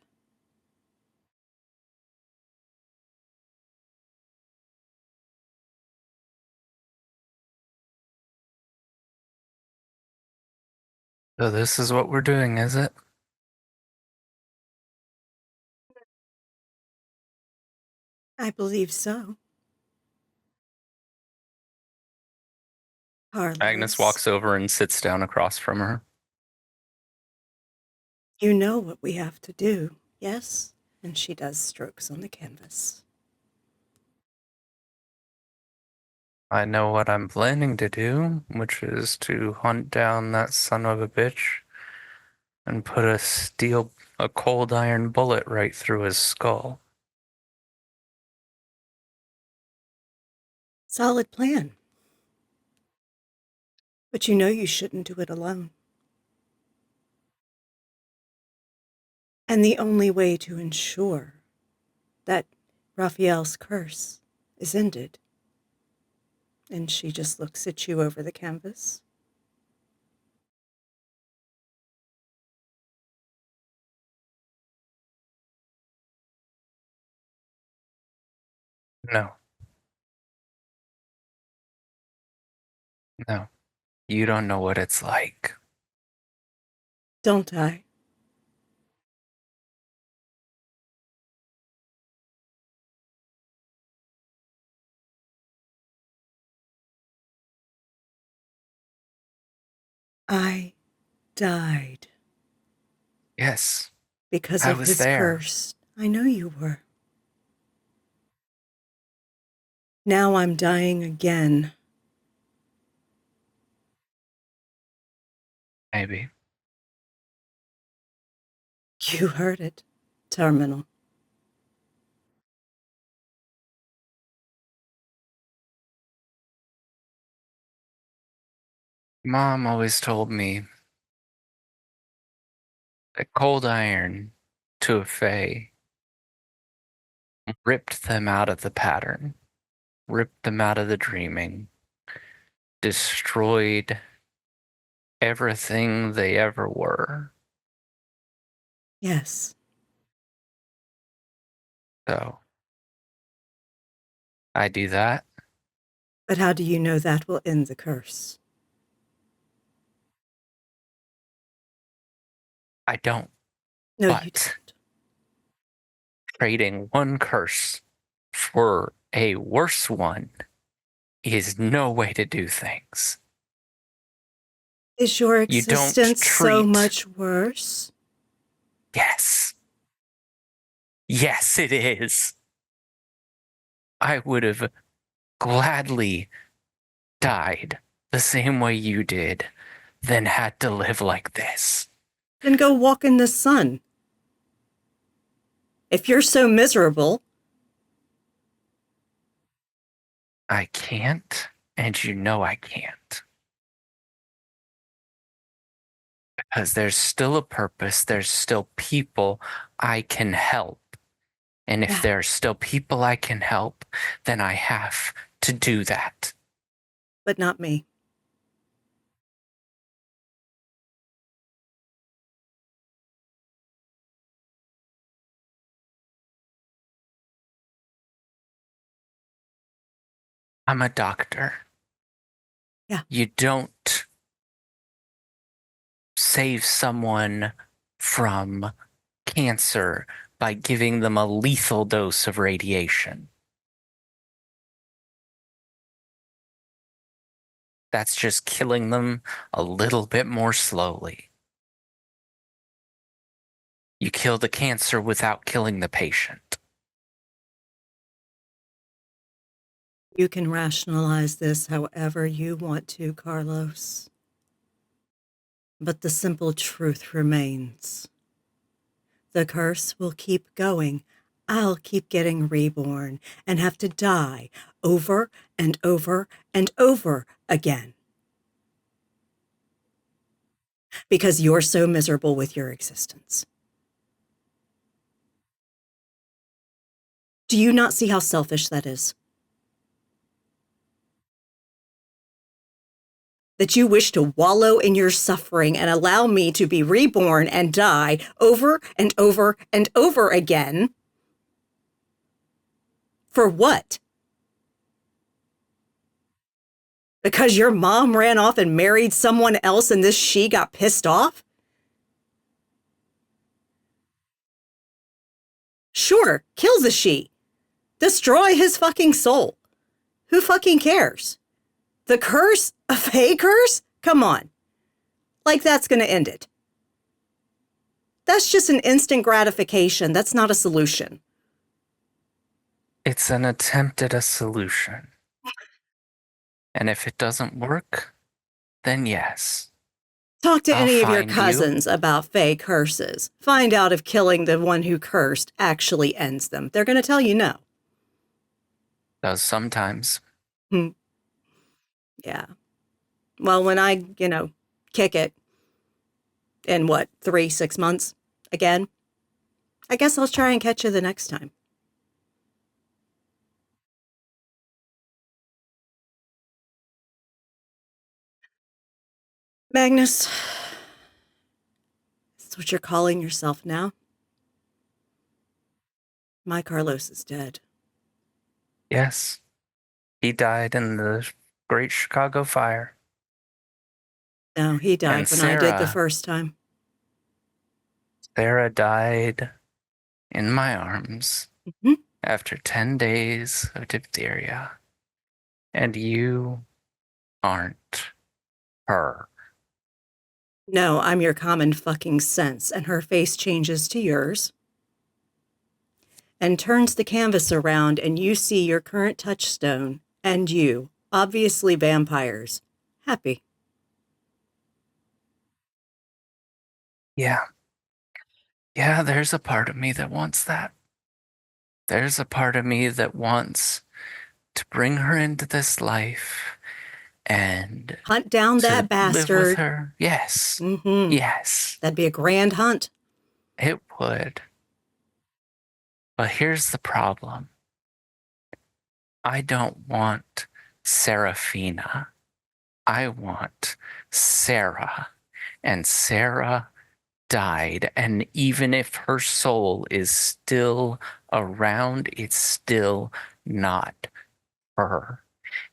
So this is what we're doing, is it? I believe so. Carlos, Magnus walks over and sits down across from her. you know what we have to do, yes? And she does strokes on the canvas. I know what I'm planning to do, which is to hunt down that son of a bitch and put a cold iron bullet right through his skull. Solid plan. But you know you shouldn't do it alone. And the only way to ensure that Raphael's curse is ended. And she just looks at you over the canvas. No. No. You don't know what it's like. Don't I? I died Yes. because I of was his there. curse. I know you were. Now I'm dying again. Maybe. You heard it. Terminal. Mom always told me that cold iron to a fae ripped them out of the pattern, ripped them out of the dreaming, destroyed everything they ever were. Yes. So I do that. But how do you know that will end the curse? I don't. No, you But don't. trading one curse for a worse one is no way to do things. Is your You don't existence so treat- much worse? Yes. Yes, it is. I would have gladly died the same way you did than had to live like this. Then go walk in the sun. If you're so miserable, I can't, and you know I can't. Because there's still a purpose, there's still people I can help. And if Yeah. there are still people I can help, then I have to do that. but not me. I'm a doctor. Yeah. You don't save someone from cancer by giving them a lethal dose of radiation. That's just killing them a little bit more slowly. You kill the cancer without killing the patient. You can rationalize this however you want to, Carlos. But the simple truth remains. The curse will keep going I'll keep getting reborn and have to die over and over and over again. Because you're so miserable with your existence. Do you not see how selfish that is? That you wish to wallow in your suffering and allow me to be reborn and die over and over and over again? For what? Because your mom ran off and married someone else and this she got pissed off? Sure, kill the she. Destroy his fucking soul. Who fucking cares? The curse? A fake curse? Come on. Like that's going to end it. That's just an instant gratification. That's not a solution. It's an attempt at a solution. And if it doesn't work, then yes. Talk to I'll any of your find you. cousins about fake curses. Find out if killing the one who cursed actually ends them. They're going to tell you no. Does sometimes. Yeah. Well, when I, kick it in 3-6 months again, I guess I'll try and catch you the next time. Magnus, that's what you're calling yourself now? My Carlos is dead. Yes. He died in the Great Chicago Fire. No, he died And when I did the Sarah- first time. Sarah died in my arms Mhm. after 10 days of diphtheria. And you aren't her. No, I'm your common fucking sense. And her face changes to yours and turns the canvas around, and you see your current touchstone and you, obviously vampires, happy. Yeah. Yeah, there's a part of me that wants that. There's a part of me that wants to bring her into this life and Hunt down to that live with bastard. her. Yes. Mm-hmm. Yes, That'd be a grand hunt. it would. But here's the problem. I don't want Serafina. I want Sarah. And Sarah died. And even if her soul is still around, it's still not her.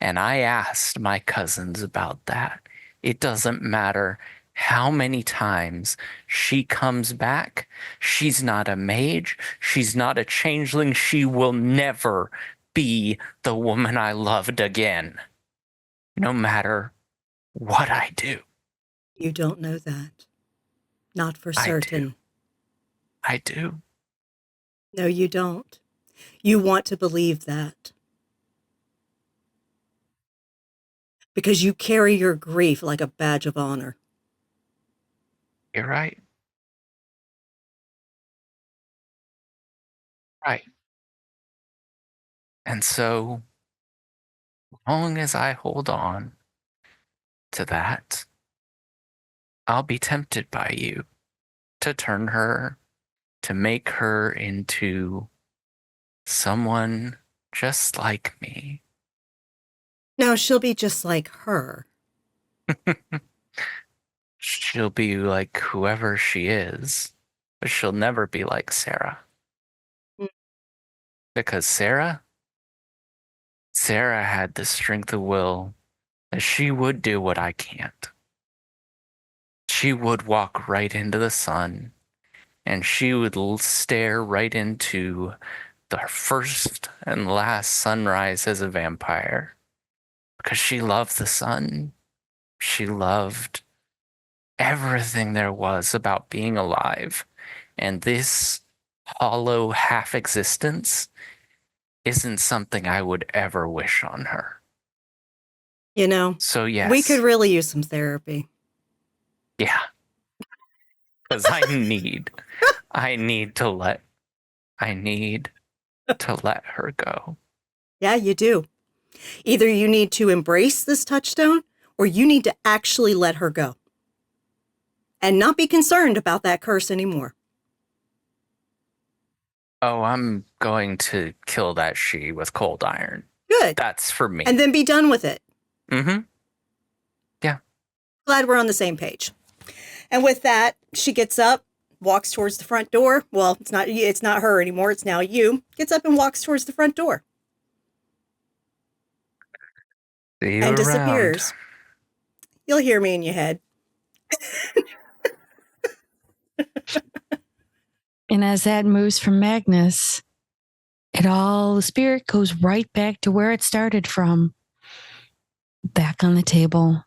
And I asked my cousins about that. It doesn't matter how many times she comes back. She's not a mage. She's not a changeling. She will never be the woman I loved again, no matter what I do. You don't know that. Not for I do. certain. I do. No, you don't. You want to believe that. Because you carry your grief like a badge of honor. You're right. Right. And so, long as I hold on to that, I'll be tempted by you to turn her, to make her into someone just like me. No, she'll be just like her. She'll be like whoever she is, but she'll never be like Sarah. Mm. Because Sarah had the strength of will that she would do what I can't. She would walk right into the sun, and she would stare right into the first and last sunrise as a vampire. Because she loved the sun. She loved everything there was about being alive. And this hollow half existence isn't something I would ever wish on her. You know, So yes. we could really use some therapy. Yeah. Because I need to let her go. Yeah, you do. Either you need to embrace this touchstone or you need to actually let her go and not be concerned about that curse anymore. Oh, I'm going to kill that she with cold iron. Good. That's for me. And then be done with it. Mm-hmm. Yeah. Glad we're on the same page. And with that, she gets up, walks towards the front door. Well, it's not her anymore. It's now you. Gets up and walks towards the front door. See you And around. disappears. You'll hear me in your head. And as that moves from Magnus, the spirit goes right back to where it started from. Back on the table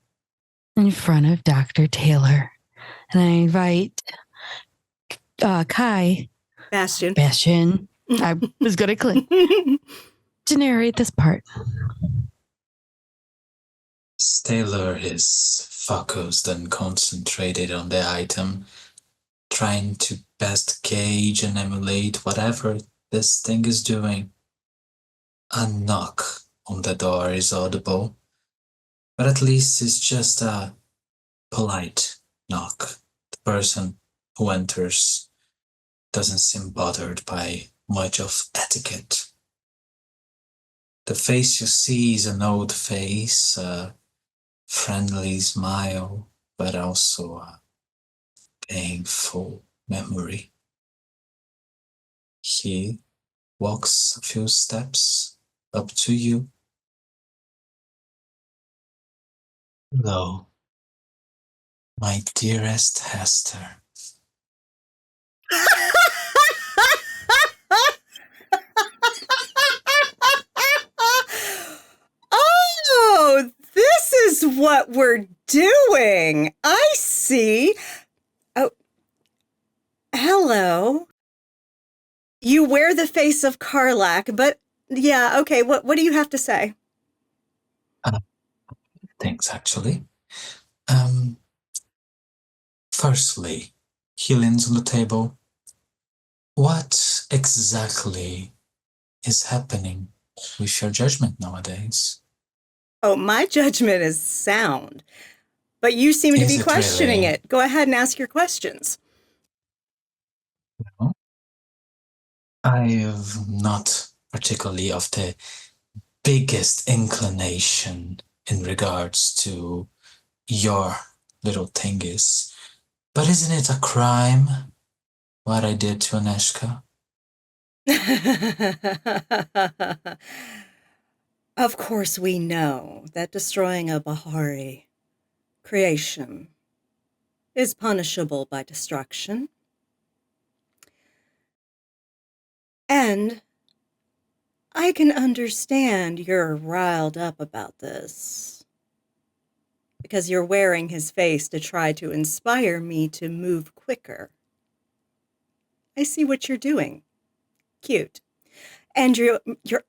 in front of Dr. Taylor. And I invite Bastion. I was going to click, to narrate this part. Taylor is focused and concentrated on the item, trying to best gauge and emulate whatever this thing is doing. A knock on the door is audible, but at least it's just a polite knock. The person who enters doesn't seem bothered by much of etiquette. The face you see is an old face, a friendly smile, but also a painful memory. He walks a few steps up to you. Hello, my dearest Hester. Oh, this is what we're doing. I see. Oh, hello. You wear the face of Karlak, but yeah, okay. What do you have to say? Thanks, actually. Firstly, he leans on the table. What exactly is happening with your judgment nowadays? Oh, my judgment is sound, but you seem to Is be it questioning really? it. Go ahead and ask your questions. No, I've not particularly of the biggest inclination in regards to your little thingies. But isn't it a crime what I did to Aneshka? Of course, we know that destroying a Bahari creation is punishable by destruction. And I can understand you're riled up about this because you're wearing his face to try to inspire me to move quicker. I see what you're doing. Cute. And you're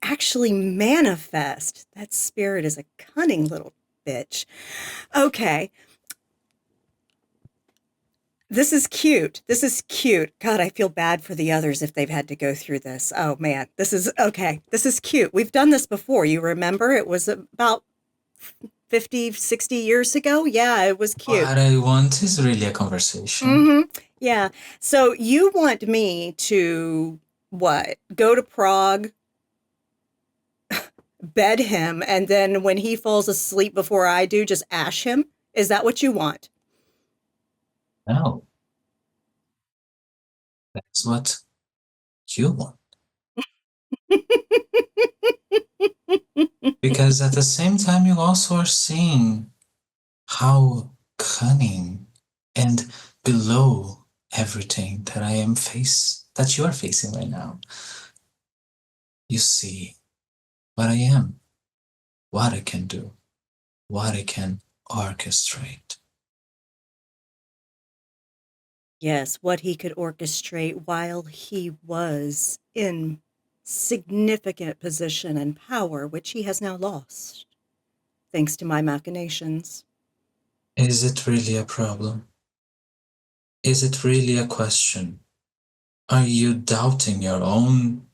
actually manifest. That spirit is a cunning little bitch. Okay. This is cute. This is cute. God, I feel bad for the others if they've had to go through this. Oh, man. This is okay. This is cute. We've done this before. You remember? It was about 50, 60 years ago. Yeah, it was cute. What I want is really a conversation. Mm-hmm. Yeah. So you want me to, what? Go to Prague, bed him, and then when he falls asleep before I do, just ash him? Is that what you want? No. That's what you want. Because at the same time, you also are seeing how cunning and below everything that that you are facing right now. You see what I am, what I can do, what I can orchestrate. Yes, what he could orchestrate while he was in significant position and power, which he has now lost, thanks to my machinations. Is it really a problem? Is it really a question? Are you doubting your own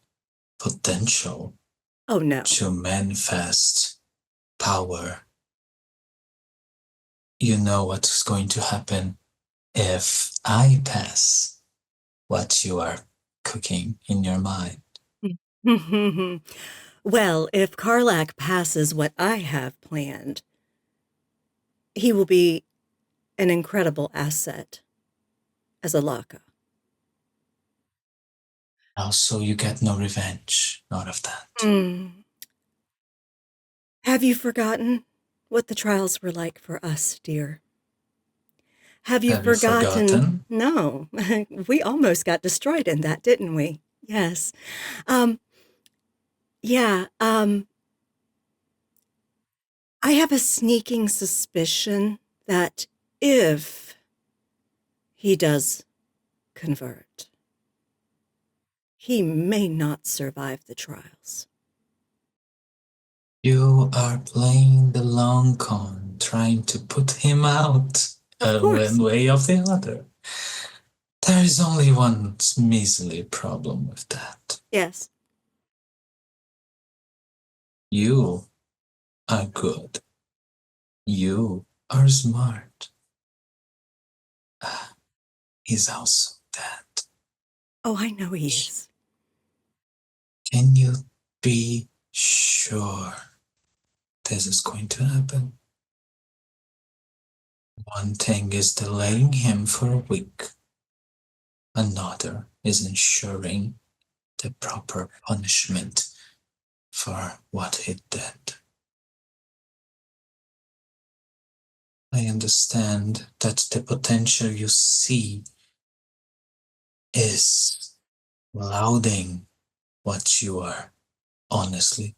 potential Oh, no. to manifest power. You know what's going to happen if I pass what you are cooking in your mind. Well, if Karlak passes what I have planned, he will be an incredible asset as a Laka. Also, you get no revenge out of that. Have you forgotten what the trials were like for us, dear? Have you forgotten? No, we almost got destroyed in that, didn't we? Yes. Yeah, I have a sneaking suspicion that if he does convert, he may not survive the trials. You are playing the long con, trying to put him out one way or the other. There is only one measly problem with that. Yes. You are good. You are smart. He's also dead. Oh, I know he is. Can you be sure this is going to happen? One thing is delaying him for a week. Another is ensuring the proper punishment for what he did. I understand that the potential you see is clouding what you are honestly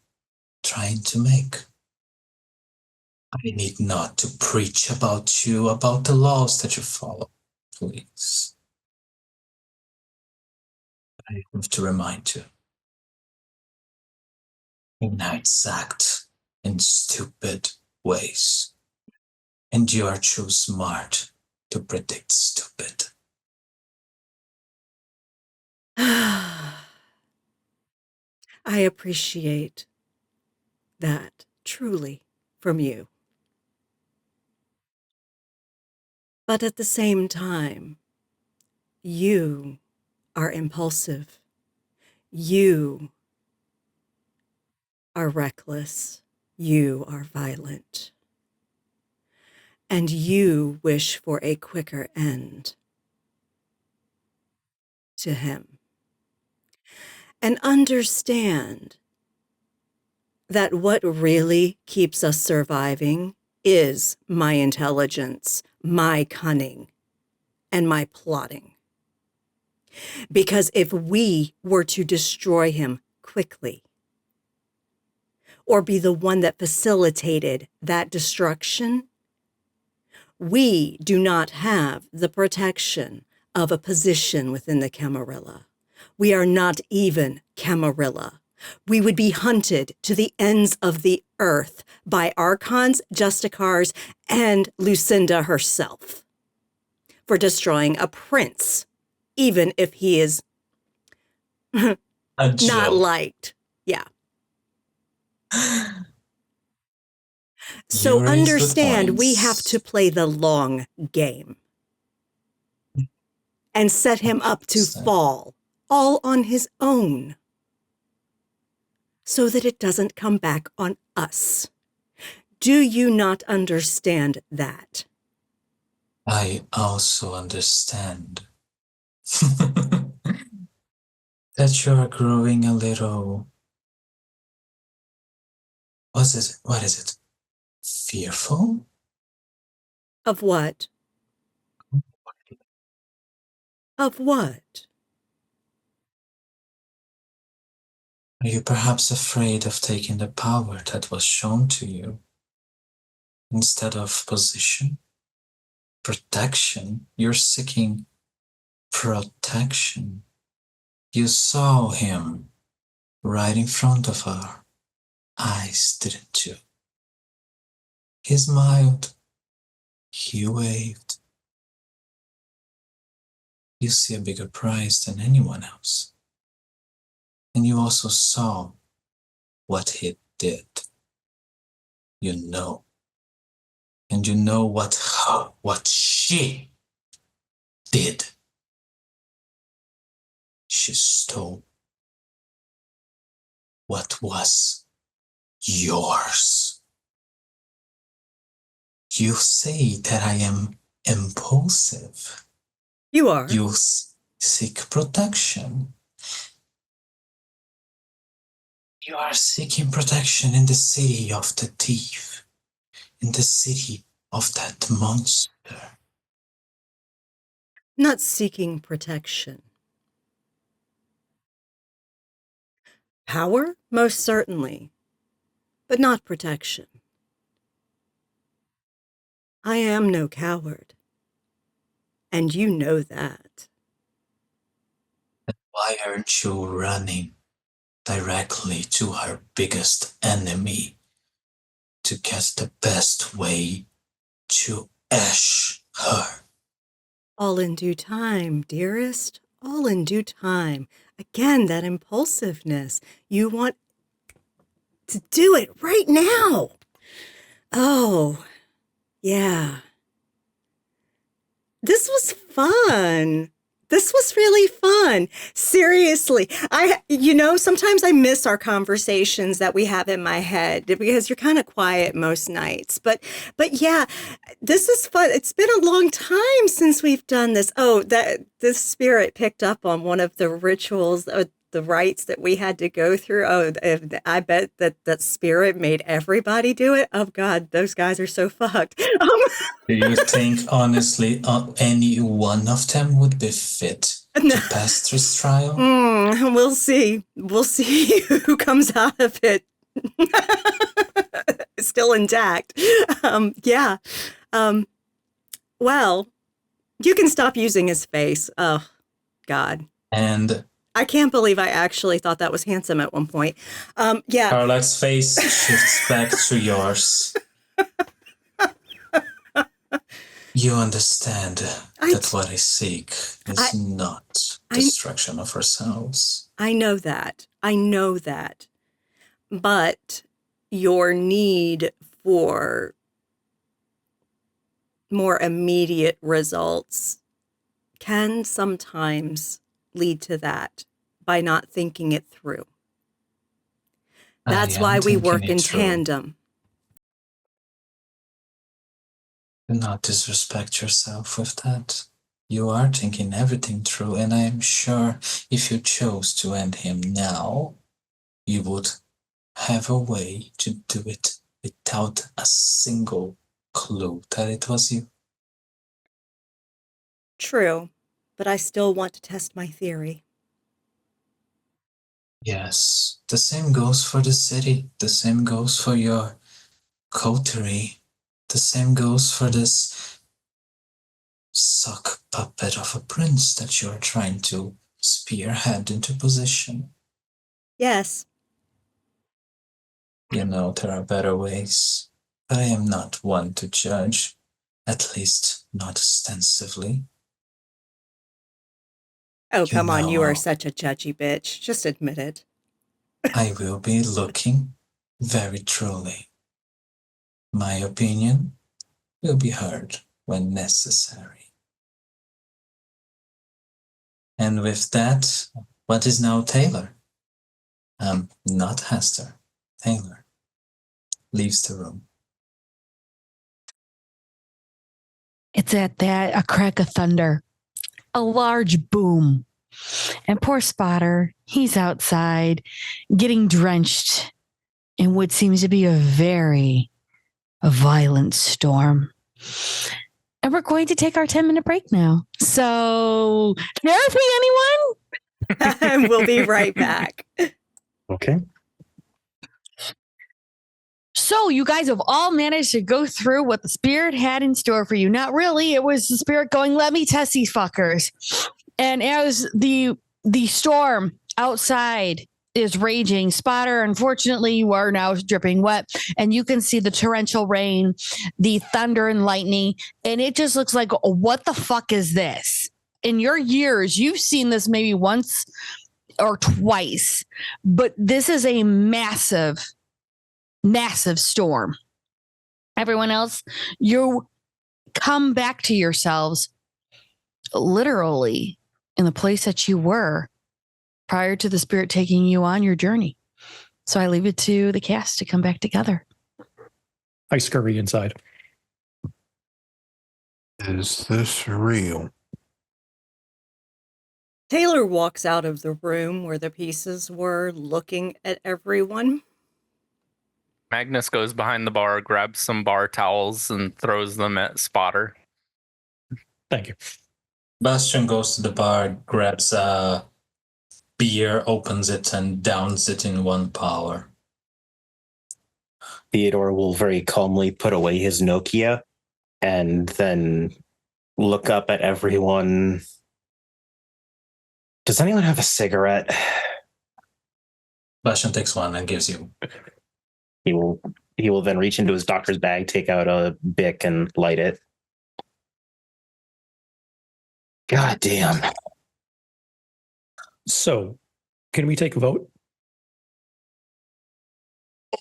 trying to make. I need not to preach about you, about the laws that you follow, please. I have to remind you. Knights act in stupid ways, and you are too smart to predict stupid. I appreciate that, truly, from you. But at the same time, you are impulsive. You are reckless. You are violent. And you wish for a quicker end to him. And understand that what really keeps us surviving is my intelligence, my cunning, and my plotting. Because if we were to destroy him quickly, or be the one that facilitated that destruction, we do not have the protection of a position within the Camarilla. We are not even Camarilla. We would be hunted to the ends of the earth by Archons, Justicars, and Lucinda herself for destroying a prince, even if he is not liked. Yeah. So understand, we have to play the long game and set him up to fall all on his own so that it doesn't come back on us. Do you not understand that? I also understand that you're growing a little. What is it? Fearful? Of what? Of what? Are you perhaps afraid of taking the power that was shown to you? Instead of position, protection, you're seeking protection. You saw him right in front of our eyes, didn't you? He smiled. He waved. You see a bigger prize than anyone else. and you also saw what he did. You know. And you know what she did. She stole what was yours. You say that I am impulsive. You are. You seek protection. You are seeking protection in the city of the thief, in the city of that monster. Not seeking protection. Power? Most certainly. But not protection. I am no coward. And you know that. Why aren't you running directly to her biggest enemy to get the best way to ash her? All in due time, dearest. All in due time. Again, that impulsiveness. You want to do it right now. Oh, yeah. This was fun. This was really fun. Seriously. Sometimes I miss our conversations that we have in my head because you're kind of quiet most nights. But yeah, this is fun. It's been a long time since we've done this. Oh, this spirit picked up on one of the rituals, the rites that we had to go through. Oh, I bet that spirit made everybody do it. Oh God, those guys are so fucked. Do you think, honestly, any one of them would be fit to pass this trial? We'll see. We'll see who comes out of it still intact. Yeah. Well, you can stop using his face. Oh, God. And I can't believe I actually thought that was handsome at one point. Yeah. Carla's face shifts back to yours. You understand that what I seek is not destruction of ourselves. I know that. I know that. But your need for more immediate results can sometimes lead to that by not thinking it through. That's why we work in tandem. Do not disrespect yourself with that. You are thinking everything through, and I am sure if you chose to end him now, you would have a way to do it without a single clue that it was you. True, but I still want to test my theory. Yes, the same goes for the city. The same goes for your coterie. The same goes for this sock puppet of a prince that you're trying to spearhead into position. Yes. You know, there are better ways, but I am not one to judge, at least not extensively. Oh, come on, you are such a judgy bitch. Just admit it. I will be looking very truly. My opinion will be heard when necessary. And with that, what is now Taylor? Not Hester. Taylor leaves the room. It's at that, a crack of thunder, a large boom. And poor Spotter, he's outside getting drenched in what seems to be a very violent storm. And we're going to take our 10-minute break now. So, therapy, anyone? And we'll be right back. Okay. So you guys have all managed to go through what the spirit had in store for you. Not really. It was the spirit going, let me test these fuckers. And as the storm outside is raging, Spotter, unfortunately, you are now dripping wet. And you can see the torrential rain, the thunder and lightning. And it just looks like, what the fuck is this? In your years, you've seen this maybe once or twice, but this is a massive, massive storm. Everyone else, you come back to yourselves literally in the place that you were prior to the spirit taking you on your journey. So I leave it to the cast to come back together. I scurry inside. Is this real? Taylor walks out of the room where the pieces were, looking at everyone. Magnus goes behind the bar, grabs some bar towels, and throws them at Spotter. Thank you. Bastion goes to the bar, grabs a beer, opens it, and downs it in one power. Theodore will very calmly put away his Nokia and then look up at everyone. Does anyone have a cigarette? Bastion takes one and gives you. He will then reach into his doctor's bag, take out a Bic, and light it. God damn. So, can we take a vote?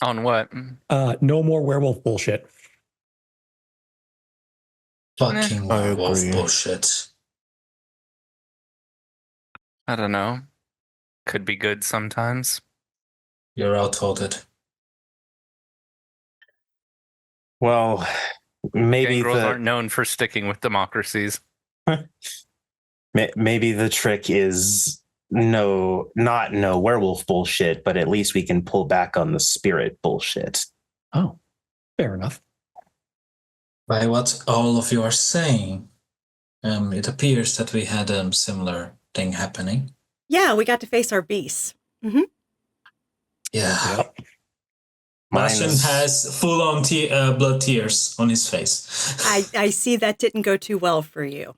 On what? No more werewolf bullshit. Fucking I werewolf agree. bullshit. I don't know. Could be good sometimes. You're outvoted. Well, maybe Gangrels aren't known for sticking with democracies. maybe the trick is not werewolf bullshit, but at least we can pull back on the spirit bullshit. Oh, fair enough. By what all of you are saying, it appears that we had a similar thing happening. Yeah, we got to face our beasts. Yeah. Yep. Bastion Mine's- has full-on blood tears on his face. I see that didn't go too well for you.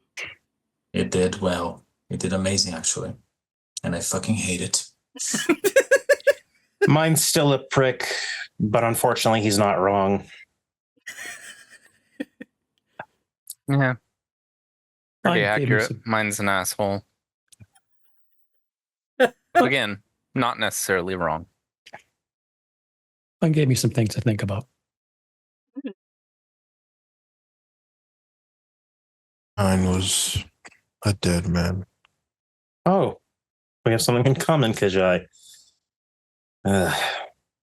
It did well. It did amazing, actually. And I fucking hate it. Mine's still a prick, but unfortunately he's not wrong. Yeah. Pretty Mine gave me accurate. some- Mine's an asshole. Again, not necessarily wrong. Mine gave me some things to think about. Mine was a dead man. Oh, we have something in common, Kajai.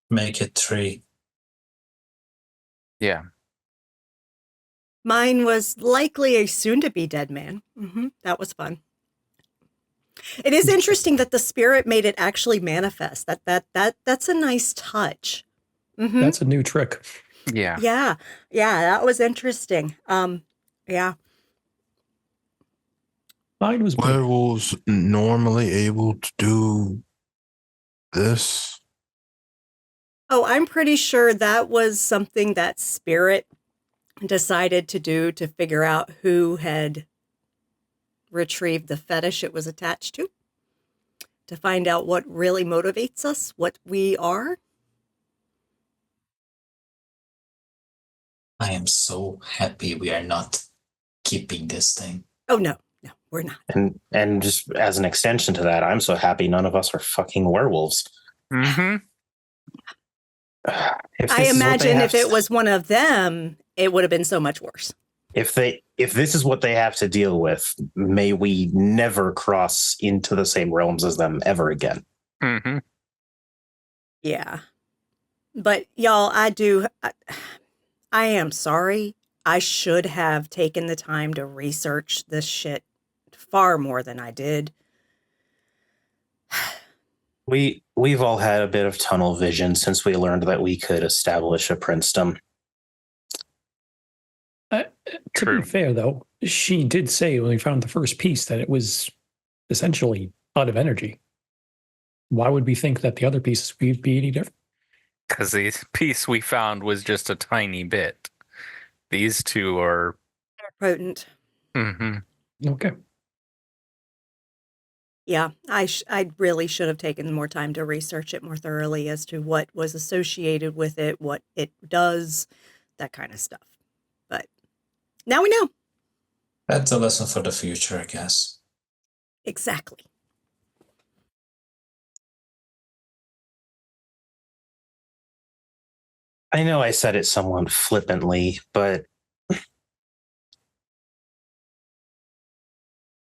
Make it 3. Yeah. Mine was likely a soon-to-be dead man. That was fun. It is interesting that the spirit made it actually manifest. That's a nice touch. That's a new trick. Yeah. Yeah, that was interesting. Yeah. Mine was Werewolves normally able to do this? Oh, I'm pretty sure that was something that spirit decided to do to figure out who had retrieved the fetish it was attached to find out what really motivates us, what we are. I am so happy we are not keeping this thing. Oh, no, we're not. and just as an extension to that, I'm so happy none of us are fucking werewolves. Mm-hmm. I imagine if it was one of them, it would have been so much worse. If this is what they have to deal with, may we never cross into the same realms as them ever again. Mm-hmm. Yeah. But y'all, I am sorry. I should have taken the time to research this shit far more than I did. We've all had a bit of tunnel vision since we learned that we could establish a princedom. To True. be fair, though, she did say when we found the first piece that it was essentially out of energy. Why would we think that the other pieces would be any different? Because the piece we found was just a tiny bit. These two are. Potent. Mm-hmm. Okay. Yeah, I really should have taken more time to research it more thoroughly as to what was associated with it, what it does, that kind of stuff. But now we know. That's a lesson for the future, I guess. Exactly. I know I said it somewhat flippantly, but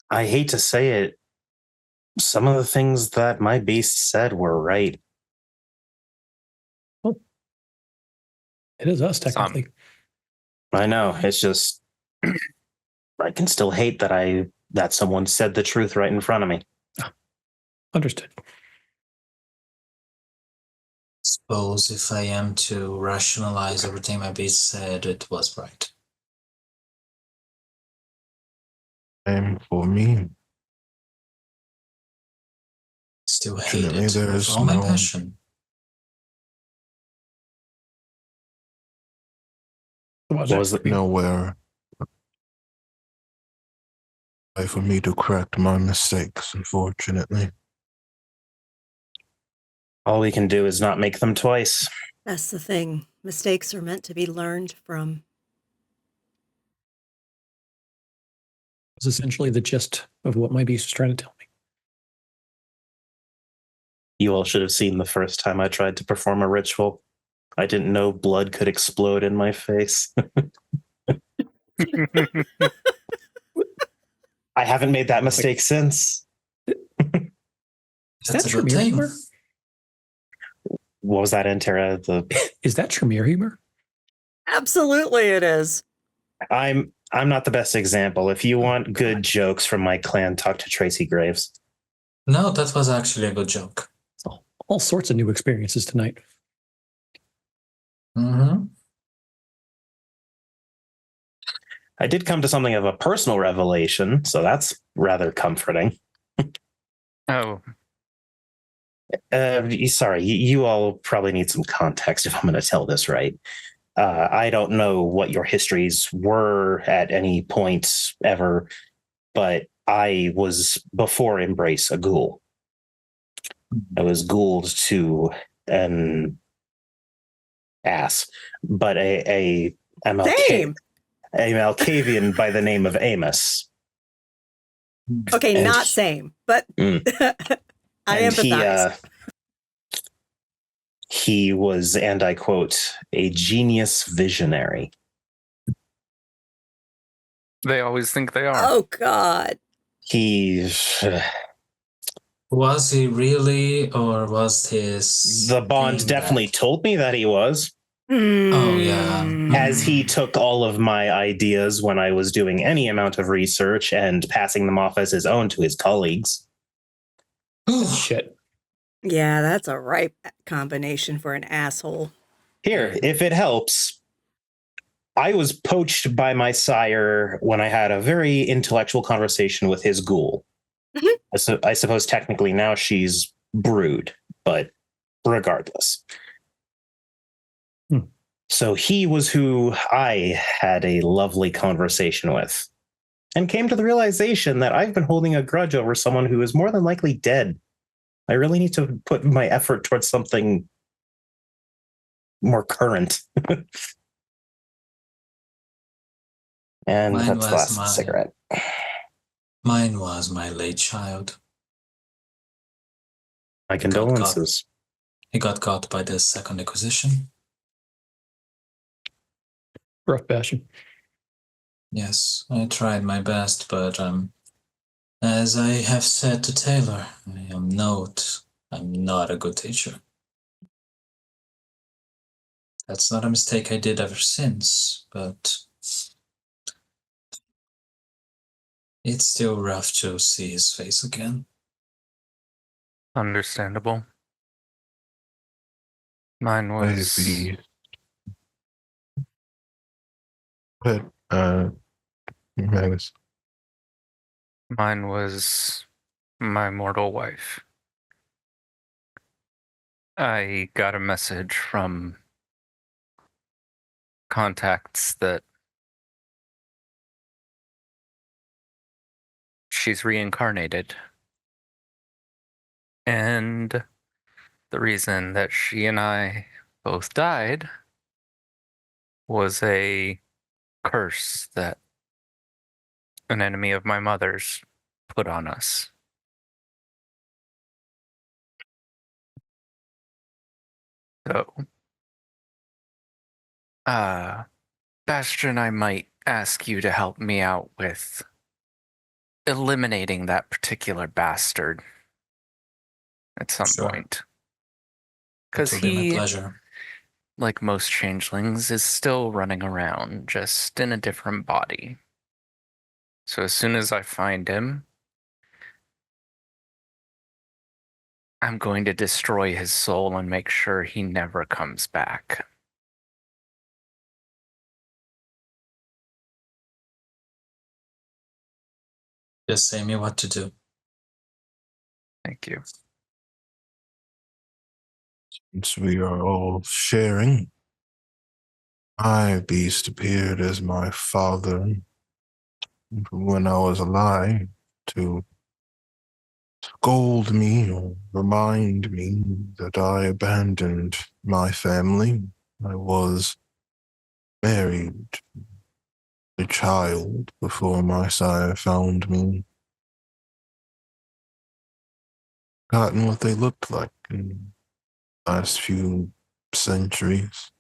I hate to say it. Some of the things that my beast said were right. It is us, technically. I know. It's just I can still hate that someone said the truth right in front of me. Understood. Suppose if I am to rationalize everything my beast said, it was right. Same for me. Still hate Fortunately, it with there's all my no- passion. What was it? Nowhere way for me to correct my mistakes, unfortunately. All we can do is not make them twice. That's the thing. Mistakes are meant to be learned from. was essentially the gist of what my beast was trying to tell me. You all should have seen the first time I tried to perform a ritual. I didn't know blood could explode in my face. I haven't made that mistake since. That's a that good Tremere thing. humor? What was that, Antera? Is that Tremere humor? Absolutely, it is. I'm not the best example. If you want good jokes from my clan, talk to Tracy Graves. No, that was actually a good joke. All sorts of new experiences tonight. Mm-hmm. I did come to something of a personal revelation, so that's rather comforting. Oh, Sorry, you all probably need some context if I'm going to tell this right. I don't know what your histories were at any point ever, but I was before Embrace a ghoul. I was ghouled to an ass, but a Same. Malkavian by the name of Amos. Okay, And not same, but I and empathize. he was, and I quote, a genius visionary. they always think they are. Oh, God. Was he really, or was his The bond thing definitely that- told me that he was, Oh, yeah. as he took all of my ideas when I was doing any amount of research and passing them off as his own to his colleagues. Shit. Yeah, that's a ripe combination for an asshole. Here, if it helps, I was poached by my sire when I had a very intellectual conversation with his ghoul. Mhm. I suppose technically now she's brood, but regardless. So he was who I had a lovely conversation with and came to the realization that I've been holding a grudge over someone who is more than likely dead. I really need to put my effort towards something more current. And Mine that's the was last cigarette. Mine was my late child. My condolences. He got caught by the Second Inquisition. Rough Bastion. Yes, I tried my best, but as I have said to Taylor, I'm not a good teacher. That's not a mistake I did ever since, but it's still rough to see his face again. Understandable. Mine was Maybe. But, Magnus. mine was my mortal wife. I got a message from contacts that she's reincarnated. And the reason that she and I both died was a curse that an enemy of my mother's put on us. So Bastion, I might ask you to help me out with eliminating that particular bastard at some Sure. point. That Because will be my he, pleasure. like most changelings, is still running around, just in a different body. So as soon as I find him, I'm going to destroy his soul and make sure he never comes back. Just say me what to do. Thank you. Since we are all sharing, my beast appeared as my father when I was alive to scold me or remind me that I abandoned my family. I was married, a child, before my sire found me. Gotten what they looked like in the last few centuries.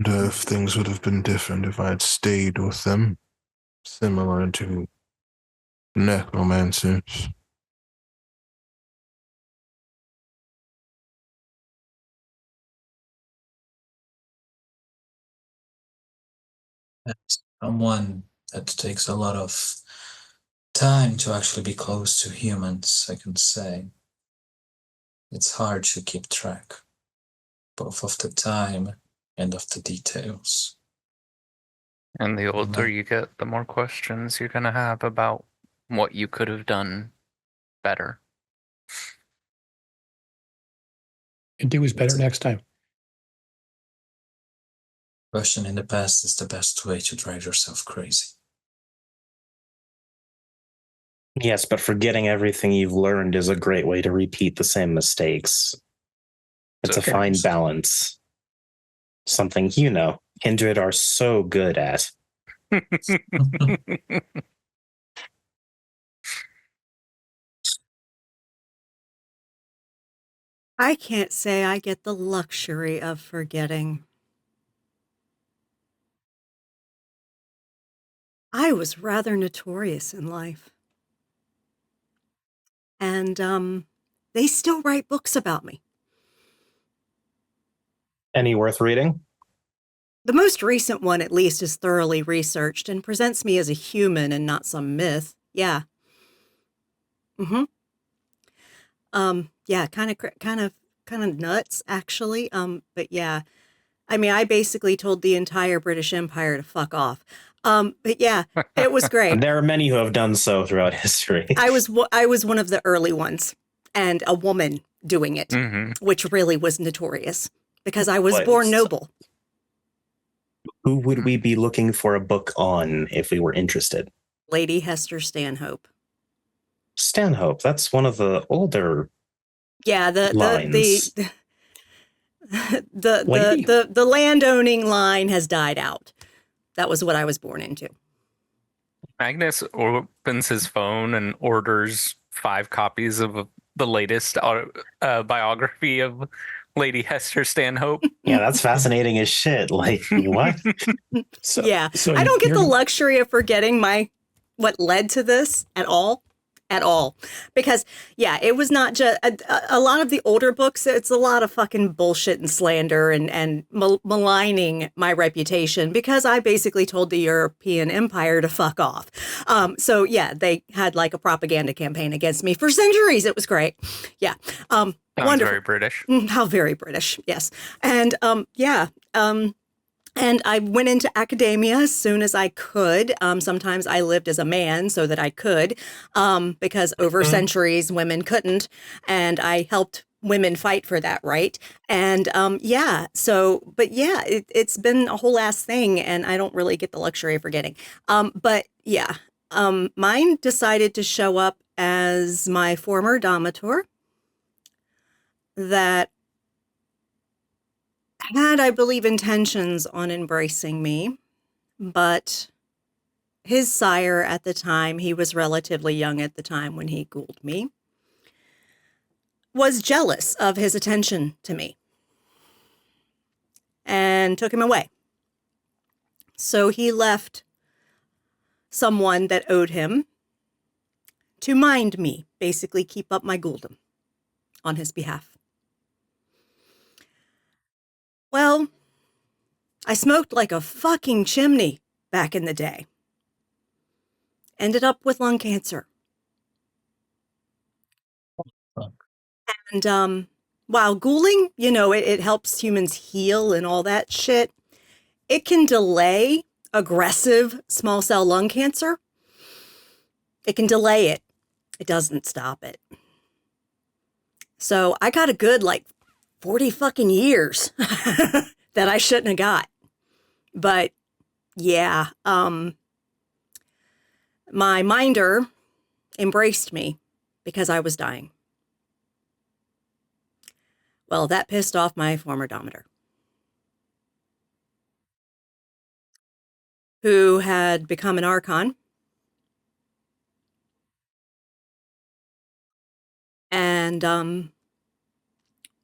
And if things would have been different if I had stayed with them, similar to necromancers. As someone that takes a lot of time to actually be close to humans, I can say it's hard to keep track, both of the time and of the details. And the older Right. you get, the more questions you're going to have about what you could have done better. And do is better next time. Question in the past is the best way to drive yourself crazy. Yes, but forgetting everything you've learned is a great way to repeat the same mistakes. It's a So- fine balance. Something, Kindred are so good at. I can't say I get the luxury of forgetting. I was rather notorious in life. And they still write books about me. Any worth reading? The most recent one, at least, is thoroughly researched and presents me as a human and not some myth. Yeah. Mm-hmm. Yeah, kind of nuts, actually. But yeah, I mean, I basically told the entire British Empire to fuck off. But yeah, it was great. There are many who have done so throughout history. I was one of the early ones, and a woman doing it, which really was notorious because I was born noble. Who would we be looking for a book on if we were interested? Lady Hester Stanhope. Stanhope, that's one of the older Yeah, lines. the landowning line has died out. That was what I was born into. Magnus opens his phone and orders 5 copies of the latest biography of Lady Hester Stanhope. Yeah, that's fascinating as shit. Like, what? So I don't get the luxury of forgetting what led to this at all. Because yeah, it was not just a lot of the older books. It's a lot of fucking bullshit and slander and maligning my reputation because I basically told the European Empire to fuck off. So yeah, they had like a propaganda campaign against me for centuries. It was great. Yeah. Wonderful. Very British. How very British. Yes. And and I went into academia as soon as I could. Sometimes I lived as a man so that I could, because over centuries women couldn't, and I helped women fight for that right. And it's been a whole ass thing, and I don't really get the luxury of forgetting. Mine decided to show up as my former domator that had, I believe, intentions on embracing me, but his sire at the time, he was relatively young at the time when he ghouled me, was jealous of his attention to me and took him away. So he left someone that owed him to mind me, basically keep up my ghouldom on his behalf. Well, I smoked like a fucking chimney back in the day. Ended up with lung cancer. And while ghouling, it helps humans heal and all that shit, it can delay aggressive small cell lung cancer. It can delay it. It doesn't stop it. So I got a good 40 fucking years that I shouldn't have got. But yeah, my minder embraced me because I was dying. Well, that pissed off my former dominator, who had become an archon. And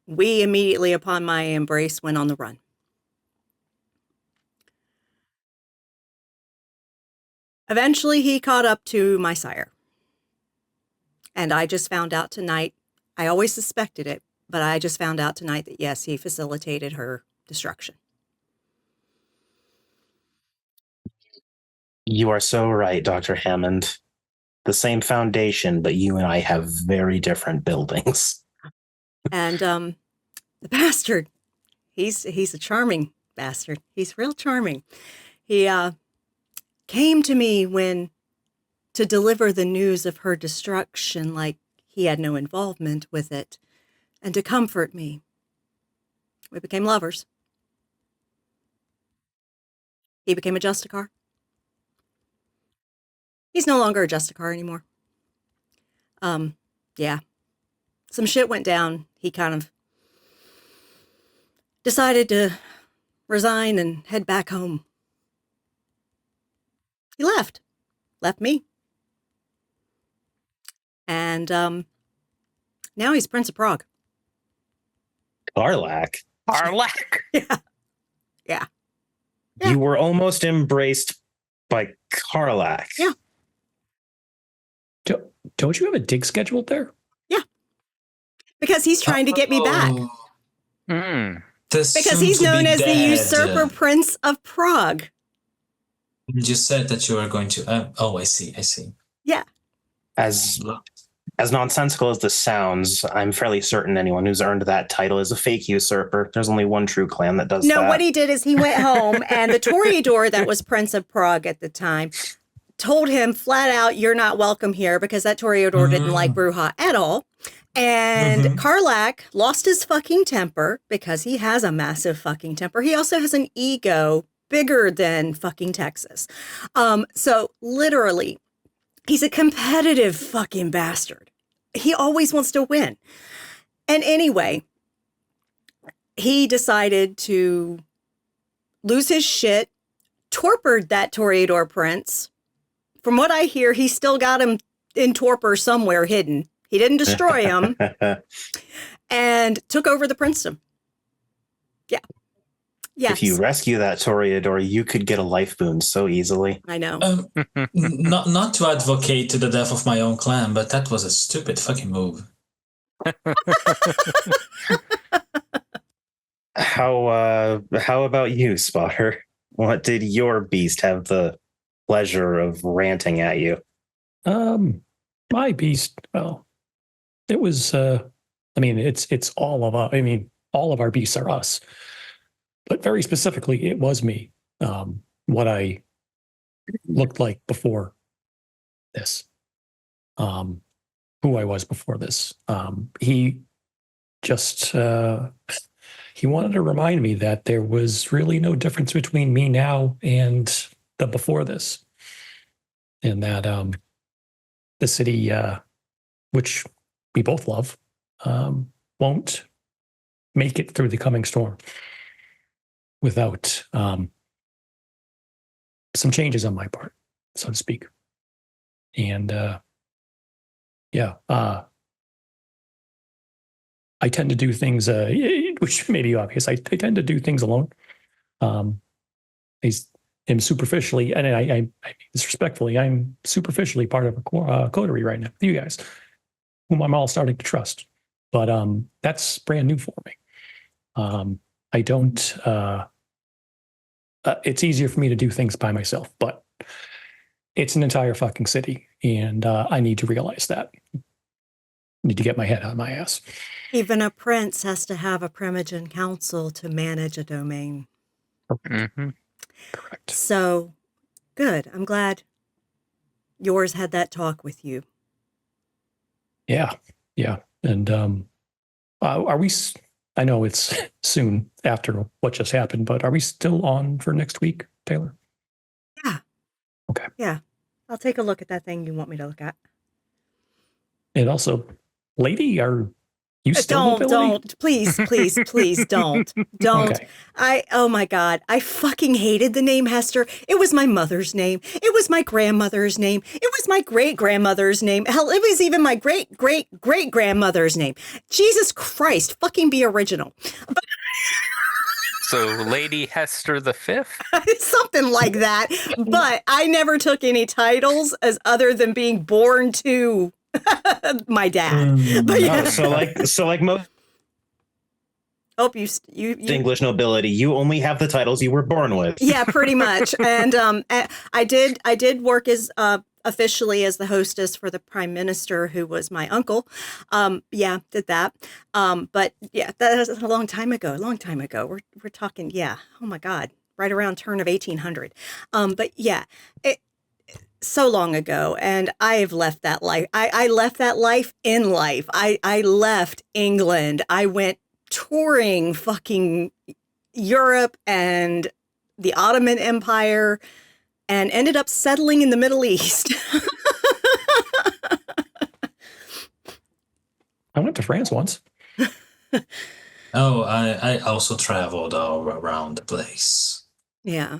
we immediately upon my embrace went on the run. Eventually, he caught up to my sire. And I just found out tonight, I always suspected it, but I just found out tonight that yes, he facilitated her destruction. You are so right, Dr. Hammond. The same foundation, but you and I have very different buildings. And the bastard, he's a charming bastard. He's real charming. He came to me to deliver the news of her destruction, like he had no involvement with it, and to comfort me. We became lovers. He became a Justicar. He's no longer a Justicar anymore. Yeah. Some shit went down. He kind of decided to resign and head back home. He left me. And now he's Prince of Prague. Karlak? Arlak. Yeah. You were almost embraced by Karlak. Yeah. Don't you have a dig scheduled there? Yeah. Because he's trying to get me back. Because he's known as the usurper Prince of Prague. You said that you were going to... I see. Yeah. As nonsensical as this sounds, I'm fairly certain anyone who's earned that title is a fake usurper. There's only one true clan that does that. No, what he did is he went home, and the Theodore that was Prince of Prague at the time told him flat out, you're not welcome here, because that Theodore didn't like Bruja at all. And Karlak lost his fucking temper because he has a massive fucking temper. He also has an ego bigger than fucking Texas. So literally, he's a competitive fucking bastard. He always wants to win. And anyway, he decided to lose his shit, torpoured that Theodore prince. From what I hear, he still got him in torpor somewhere hidden. He didn't destroy him. And took over the princedom. Yeah. Yes. If you rescue that Toreador, you could get a life boon so easily. I know. Not to advocate to the death of my own clan, but that was a stupid fucking move. How about you, Spotter? What did your beast have the pleasure of ranting at you? My beast, well, it was it's all of all of our beasts are us. But very specifically, it was me. What I looked like before this. Who I was before this. He just he wanted to remind me that there was really no difference between me now and the before this. And that the city, which we both love, won't make it through the coming storm without some changes on my part, so to speak. And I tend to do things, which may be obvious. I tend to do things alone. I'm superficially, and I mean this respectfully, I'm superficially part of a coterie right now. You guys, whom I'm all starting to trust, but that's brand new for me. I don't. It's easier for me to do things by myself, but it's an entire fucking city, and I need to realize that. I need to get my head out of my ass. Even a prince has to have a Primogen council to manage a domain. Mm-hmm. Correct. So, good. I'm glad yours had that talk with you. Yeah. And are we? I know it's soon after what just happened, but are we still on for next week, Taylor? Yeah. Okay. Yeah. I'll take a look at that thing you want me to look at. And also, lady, are you still don't, please, don't. Okay. Oh my God, I fucking hated the name Hester. It was my mother's name. It was my grandmother's name. It was my great-grandmother's name. Hell, it was even my great-great-great-grandmother's name. Jesus Christ, fucking be original. So, Lady Hester the Fifth? Something like that. But I never took any titles as other than being born to my dad. But yeah. So like most you English nobility, you only have the titles you were born with. Yeah, pretty much. And I did work as officially as the hostess for the prime minister, who was my uncle. Yeah, did that. But yeah, that was a long time ago. We're talking, yeah. Oh my God, right around turn of 1800. But yeah, so long ago, and I have left that life. I left that life in life. I left England. I went touring fucking Europe and the Ottoman Empire and ended up settling in the Middle East. I went to France once. Oh, I also traveled all around the place. Yeah.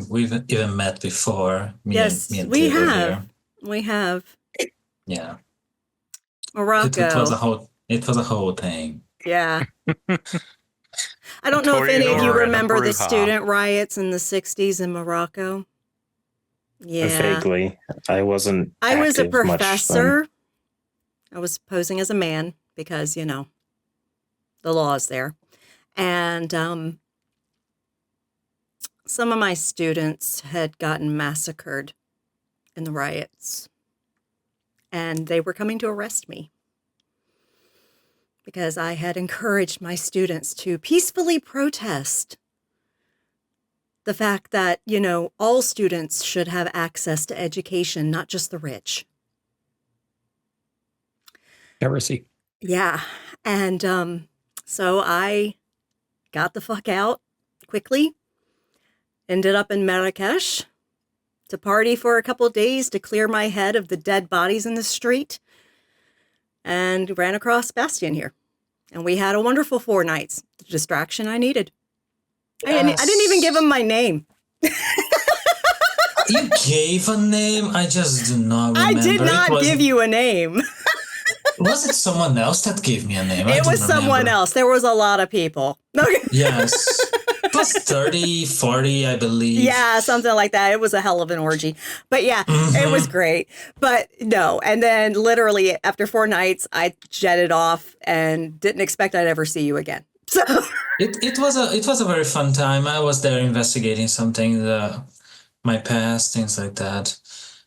We've even met before. Yes, me and we Theodore have. here. We have. Yeah. Morocco. It was a whole thing. Yeah. I don't know if any of you Theodore and a remember the brouhaha. student riots in the 60s in Morocco. Yeah. Vaguely. I wasn't. I was a active much then. professor. I was posing as a man because, you know, the law is there. And some of my students had gotten massacred in the riots. And they were coming to arrest me because I had encouraged my students to peacefully protest the fact that, you know, all students should have access to education, not just the rich. Heresy. Yeah. And so I got the fuck out quickly, ended up in Marrakesh to party for a couple of days to clear my head of the dead bodies in the street, and ran across Bastion here. And we had a wonderful 4 nights, the distraction I needed. I didn't even give him my name. You gave a name? I just do not remember. I did not give you a name. Was it someone else that gave me a name? It was someone else. There was a lot of people. Yes. It was 30, 40, I believe. Yeah, something like that. It was a hell of an orgy. But yeah, It was great. But no. And then literally after 4 nights, I jetted off and didn't expect I'd ever see you again. So It was a very fun time. I was there investigating something, my past, things like that.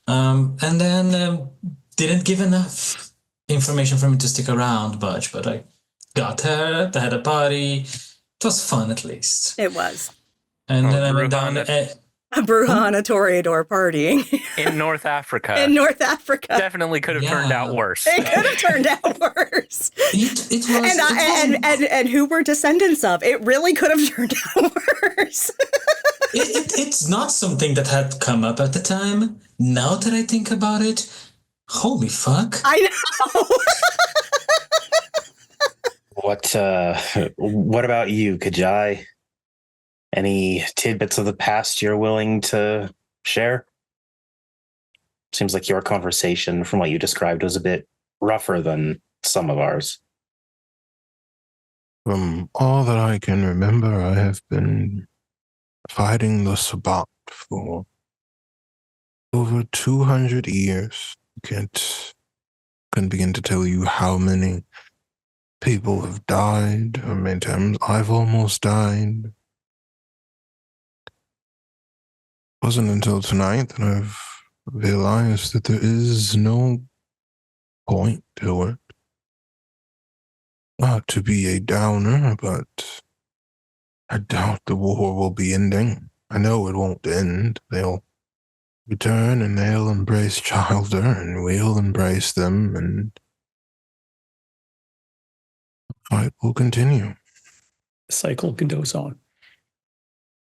And then didn't give enough information for me to stick around much, but I got there, I had a party. It was fun, at least. it was And then I went down Bruhana. to... a Bruhana Toreador partying In North Africa. in North Africa. Definitely could have turned out worse. It could have turned out worse. It was... And who we're descendants of. It really could have turned out worse. It's not something that had come up at the time. Now that I think about it, holy fuck. I know. What about you, Kajai? Any tidbits of the past you're willing to share? Seems like your conversation, from what you described, was a bit rougher than some of ours. From all that I can remember, I have been fighting the Sabbat for over 200 years. Couldn't begin to tell you how many people have died, how many times I've almost died. It wasn't until tonight that I've realized that there is no point to it. Not to be a downer, but I doubt the war will be ending. I know it won't end. They'll return and they'll embrace Childer and we'll embrace them and the fight will continue. The cycle goes on.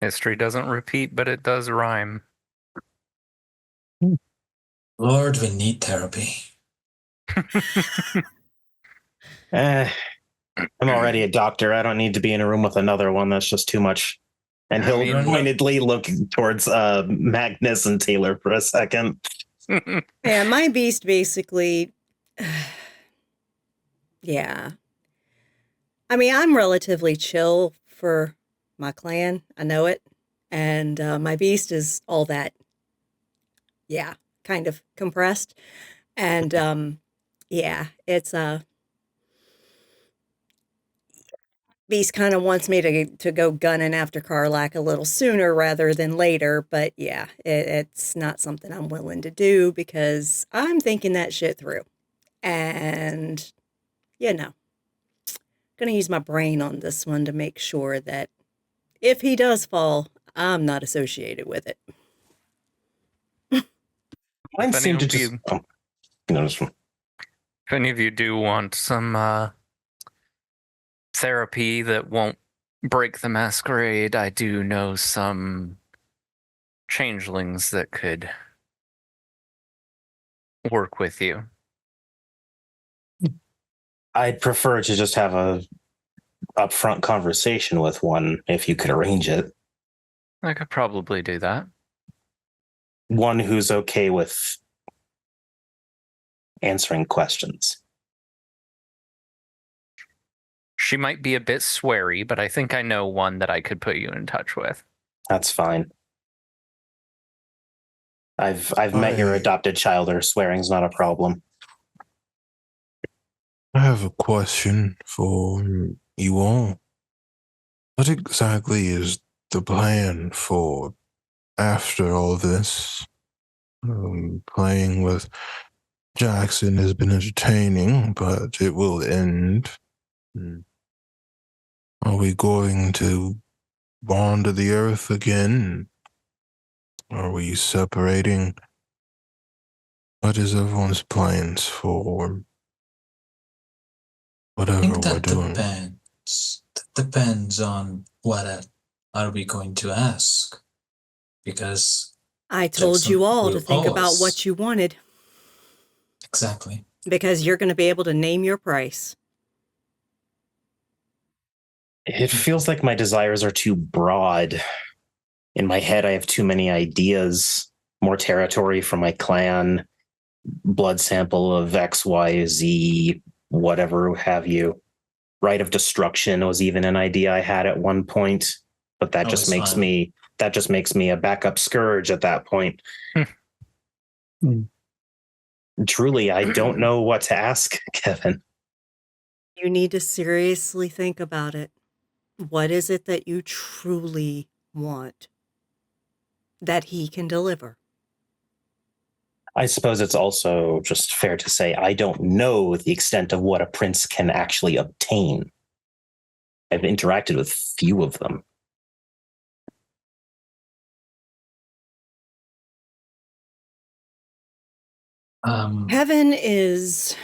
History doesn't repeat, but it does rhyme. Lord, we need therapy. I'm already a doctor. I don't need to be in a room with another one. That's just too much. And he'll pointedly look towards Magnus and Taylor for a second. Yeah, my beast basically, yeah. I mean, I'm relatively chill for my clan. I know it. And my beast is all that, yeah, kind of compressed. And yeah, it's Beast kind of wants me to go gunning after Karlak a little sooner rather than later, but yeah, it's not something I'm willing to do because I'm thinking that shit through. And, gonna use my brain on this one to make sure that if he does fall, I'm not associated with it. Mine seem to just... If any of you do want some therapy that won't break the masquerade, I do know some changelings that could work with you. I'd prefer to just have a upfront conversation with one if you could arrange it. I could probably do that. One who's okay with answering questions. She might be a bit sweary, but I think I know one that I could put you in touch with. That's fine. I've met your adopted child. Or swearing's not a problem. I have a question for you all. What exactly is the plan for after all this? Playing with Jackson has been entertaining, but it will end. Are we going to wander the earth again? Are we separating? What is everyone's plans for whatever I think we're that doing? depends. That depends on what are we going to ask. Because I told Jackson you all will to think owe about us. what you wanted Exactly. because you're going to be able to name your price. It feels like my desires are too broad. In my head, I have too many ideas. More territory for my clan, blood sample of X, Y, Z, whatever have you. Right of destruction was even an idea I had at one point, but that just makes me a backup scourge at that point. Truly, I don't know what to ask, Kevin. You need to seriously think about it. What is it that you truly want that he can deliver? I suppose it's also just fair to say I don't know the extent of what a prince can actually obtain. I've interacted with few of them. Heaven is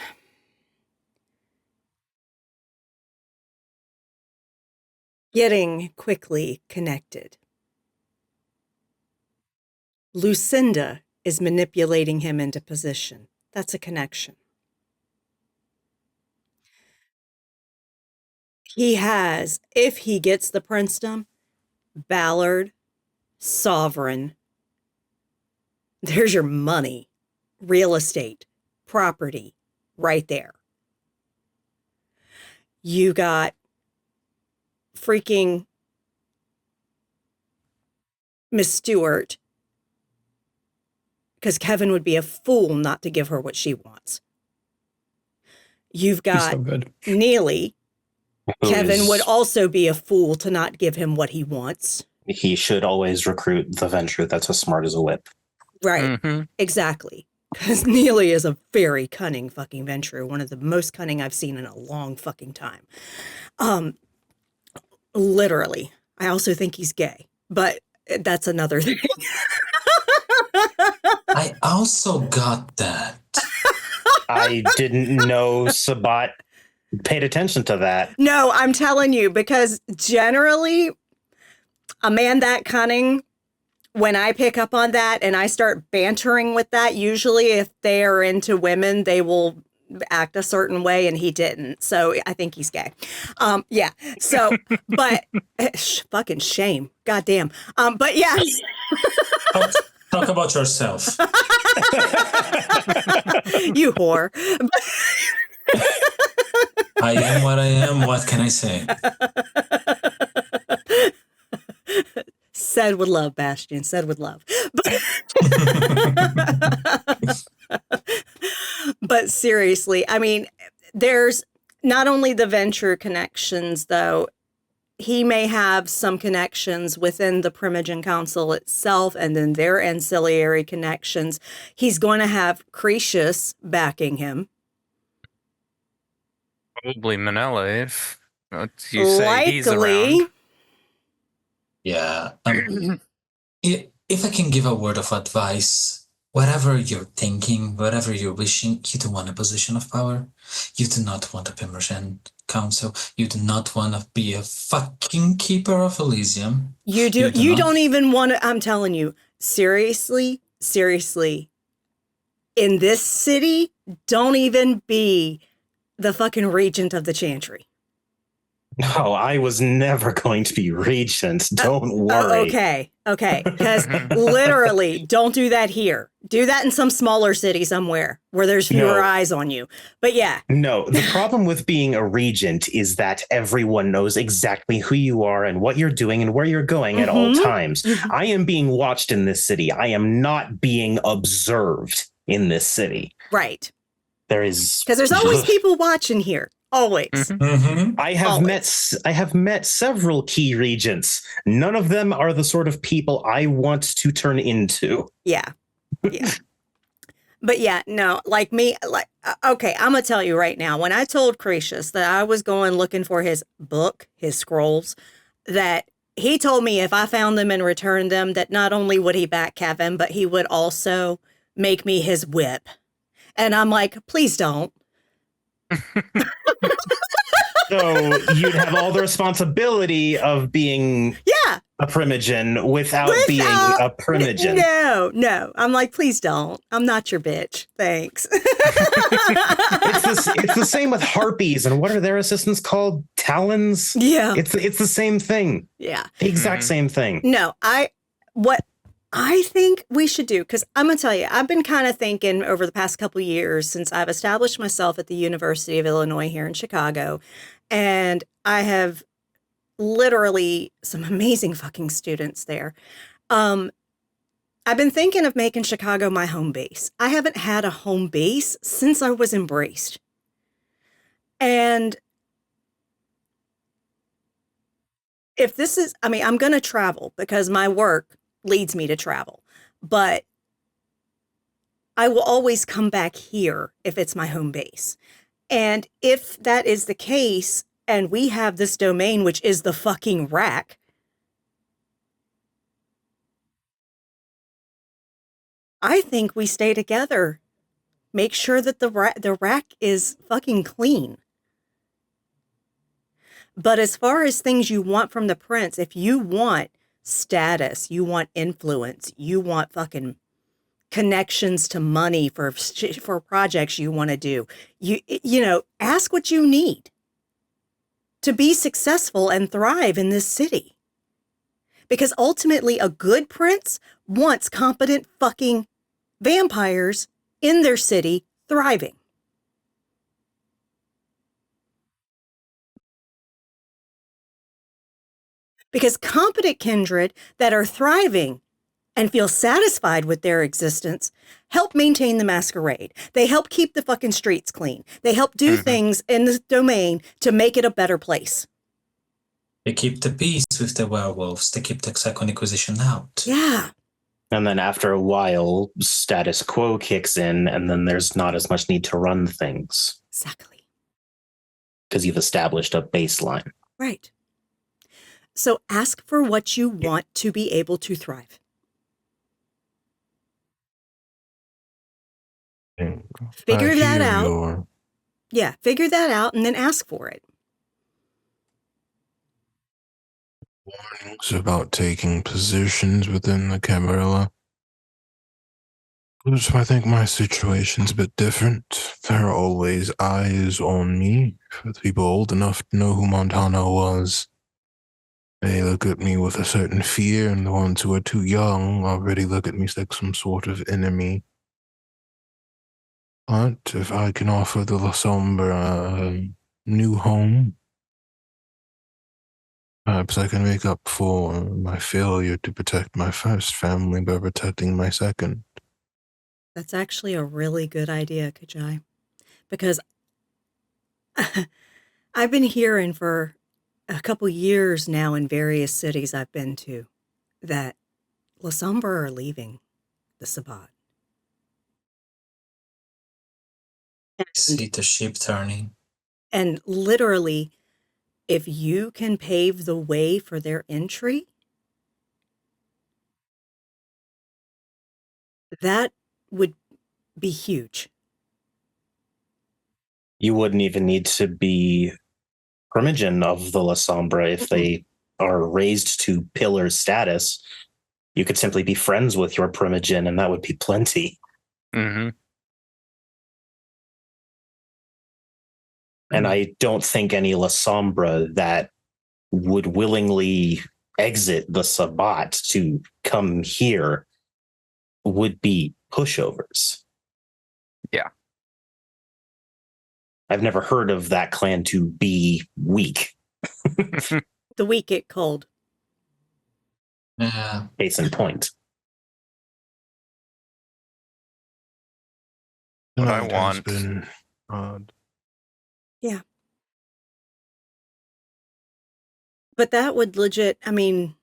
getting quickly connected. Lucinda is manipulating him into position. That's a connection. He has, if he gets the princedom, Ballard, sovereign. There's your money, real estate, property, right there. You got freaking Miss Stewart, because Kevin would be a fool not to give her what she wants. You've He's got so good. Neely. Who Kevin is- would also be a fool to not give him what he wants. He should always recruit the venture that's as smart as a whip. Right. Mm-hmm. Exactly. Because Neely is a very cunning fucking venturer. One of the most cunning I've seen in a long fucking time. Literally. I also think he's gay, but that's another thing. I also got that. I didn't know Sabat paid attention to that. No, I'm telling you, because generally a man that cunning, when I pick up on that and I start bantering with that, usually if they are into women, they will act a certain way, and he didn't. So I think he's gay. Yeah. So, but fucking shame. Goddamn. But yeah. Talk about yourself. You whore. I am what I am. What can I say? Said with love, Bastion. Said with love. But seriously, I mean, there's not only the venture connections, though. He may have some connections within the Primogen Council itself, and then their ancillary connections. He's going to have Cretius backing him. Probably Manila if you say he's around. Yeah. If I can give a word of advice, whatever you're thinking, whatever you're wishing, you don't want a position of power. You do not want a Primogen Council. You do not want to be a fucking keeper of Elysium. You do. You You not. don't even want to. I'm telling you, seriously. In this city, don't even be the fucking regent of the chantry. No, I was never going to be regent. Don't worry. Okay. Because literally, don't do that here. Do that in some smaller city somewhere where there's fewer No. eyes on you. But yeah. No, the problem with being a regent is that everyone knows exactly who you are and what you're doing and where you're going at all times. I am being watched in this city. I am not being observed in this city. Right. There is Because there's always people watching here. Always. Mm-hmm. I have met several key regents. None of them are the sort of people I want to turn into. Yeah. But yeah, no, like me, okay, I'm going to tell you right now, when I told Cretius that I was going looking for his book, his scrolls, that he told me if I found them and returned them, that not only would he back Kevin, but he would also make me his whip. And I'm like, please don't. So you'd have all the responsibility of being a Primogen without being a Primogen. No. I'm like, please don't. I'm not your bitch. Thanks. It's the same with harpies, and what are their assistants called? Talons? Yeah. It's the same thing. Yeah. The exact same thing. No, what I think we should do, because I'm going to tell you, I've been kind of thinking over the past couple of years since I've established myself at the University of Illinois here in Chicago, and I have literally some amazing fucking students there. I've been thinking of making Chicago my home base. I haven't had a home base since I was embraced. And if this is, I mean, I'm going to travel because my work leads me to travel, but I will always come back here if it's my home base. And if that is the case, and we have this domain, which is the fucking rack, I think we stay together. Make sure that the rack is fucking clean. But as far as things you want from the prince, if you want status, you want influence, you want fucking connections to money for projects you want to do, you know, ask what you need to be successful and thrive in this city. Because ultimately a good prince wants competent fucking vampires in their city thriving. Because competent kindred that are thriving and feel satisfied with their existence help maintain the masquerade. They help keep the fucking streets clean. They help do things in the domain to make it a better place. They keep the peace with the werewolves. They keep the Second Inquisition out. Yeah. And then after a while, status quo kicks in, and then there's not as much need to run things. Exactly. Because you've established a baseline. Right. So ask for what you want to be able to thrive. Figure that out. Yeah, figure that out and then ask for it. Warnings about taking positions within the Camarilla. I think my situation's a bit different. There are always eyes on me. For the people old enough to know who Montano was, they look at me with a certain fear, and the ones who are too young already look at me like some sort of enemy. But if I can offer the La Sombra a new home, perhaps I can make up for my failure to protect my first family by protecting my second. That's actually a really good idea, Kajai. Because I've been hearing for a couple years now in various cities I've been to that La Sombra are leaving the Sabbat. I see the ship turning. And literally, if you can pave the way for their entry, that would be huge. You wouldn't even need to be Primogen of the La Sombra if they are raised to pillar status. You could simply be friends with your Primogen, and that would be plenty. Mm-hmm. And I don't think any La Sombra that would willingly exit the Sabbat to come here would be pushovers. Yeah. I've never heard of that clan to be weak. The weak get cold. Yeah. Case in point. What I Tonight has want. been odd. Yeah. But that would legit, I mean,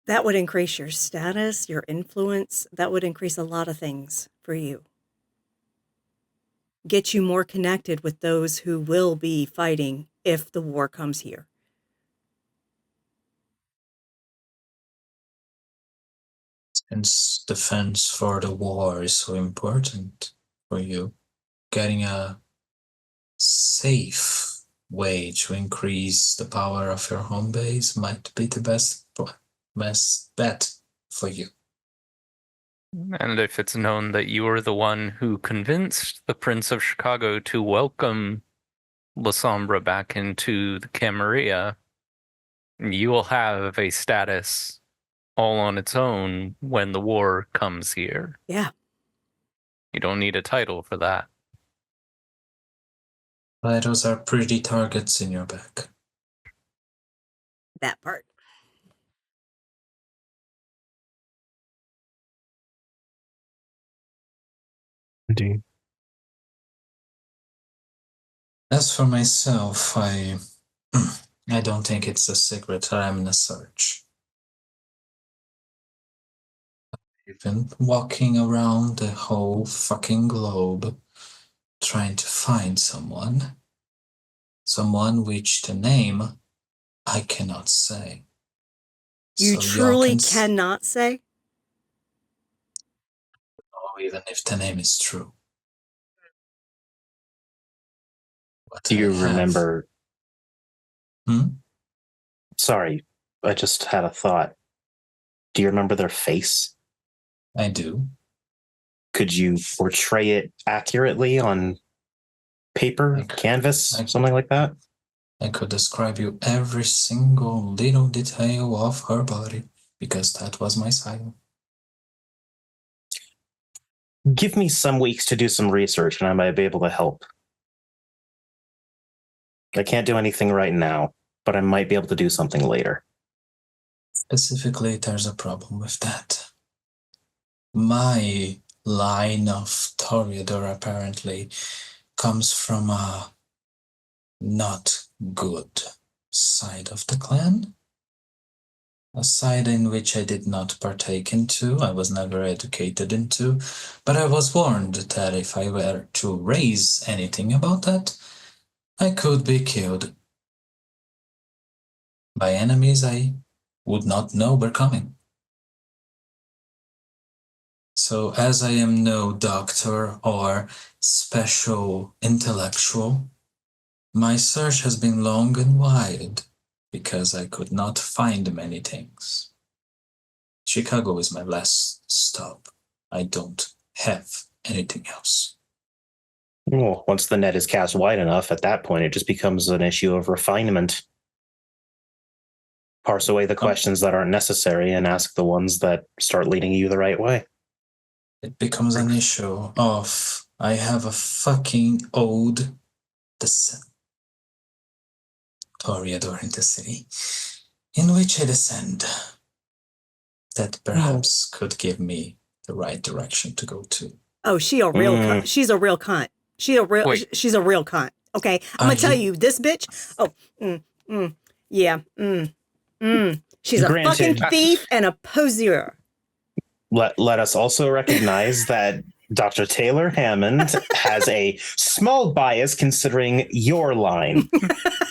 that would increase your status, your influence. That would increase a lot of things for you. Get you more connected with those who will be fighting if the war comes here. Since defense for the war is so important for you, getting a safe way to increase the power of your home base might be the best bet for you. And if it's known that you were the one who convinced the Prince of Chicago to welcome La Sombra back into the Camarilla, you will have a status all on its own when the war comes here. Yeah. You don't need a title for that. Titles are pretty targets in your back. That part. Indeed. As for myself, I don't think it's a secret that I'm in a search. I've been walking around the whole fucking globe trying to find someone which the name I cannot say. You So truly cannot say? know even if the name is true. What Do you I have- remember? Hmm? Sorry, I just had a thought. Do you remember their face? I do. Could you portray it accurately on paper, I- canvas, I- something like that? I could describe you every single little detail of her body because that was my style. Give me some weeks to do some research and I might be able to help. I can't do anything right now. but I might be able to do something later. Specifically, there's a problem with that. My line of Toreador apparently comes from a not good side of the clan. A side in which I did not partake into, I was never educated into, but I was warned that if I were to raise anything about that, I could be killed by enemies I would not know were coming. So as I am no doctor or special intellectual, my search has been long and wide because I could not find many things. Chicago is my last stop. I don't have anything else. Well, once the net is cast wide enough, at that point, it just becomes an issue of refinement. Parse away the questions that aren't necessary and ask the ones that start leading you the right way. It becomes an issue of I have a fucking old Toreador in the city in which I descend that perhaps could give me the right direction to go to. Oh, she a real cunt. She's a real cunt. She's a real cunt. Okay, I'm gonna tell you, this bitch. Oh, she's a Granted. fucking thief and a poseur. Let us also recognize that Dr. Taylor Hammond has a small bias considering your line.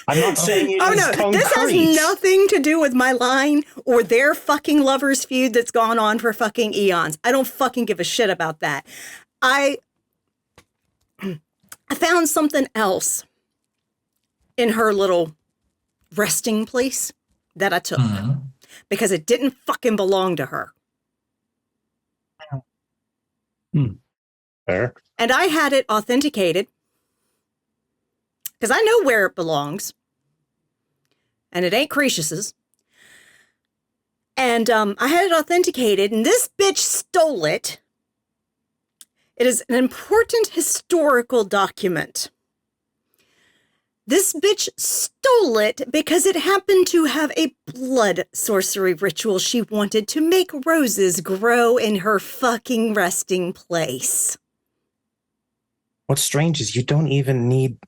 I'm not saying it is concrete. This has nothing to do with my line or their fucking lovers feud that's gone on for fucking eons. I don't fucking give a shit about that. I found something else in her little resting place that I took because it didn't fucking belong to her. Fair. And I had it authenticated because I know where it belongs. And it ain't Cretious's. And I had it authenticated, and this bitch stole it. It is an important historical document. This bitch stole it because it happened to have a blood sorcery ritual she wanted to make roses grow in her fucking resting place. What's strange is you don't even need...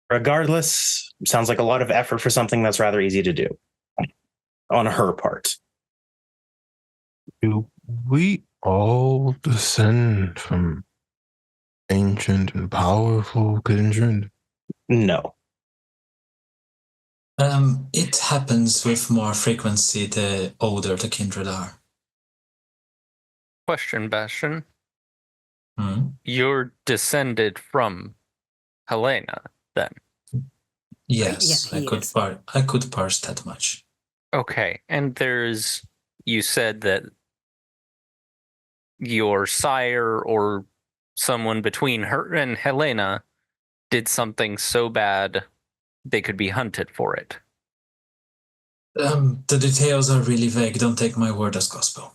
Regardless, sounds like a lot of effort for something that's rather easy to do on her part. Do we all descend from ancient and powerful kindred? No. It happens with more frequency the older the kindred are. Question, Bastion. You're descended from Helena, then? Yes, Yeah, I could parse that much. Okay, and you said that your sire or someone between her and Helena did something so bad they could be hunted for it. The details are really vague. Don't take my word as gospel.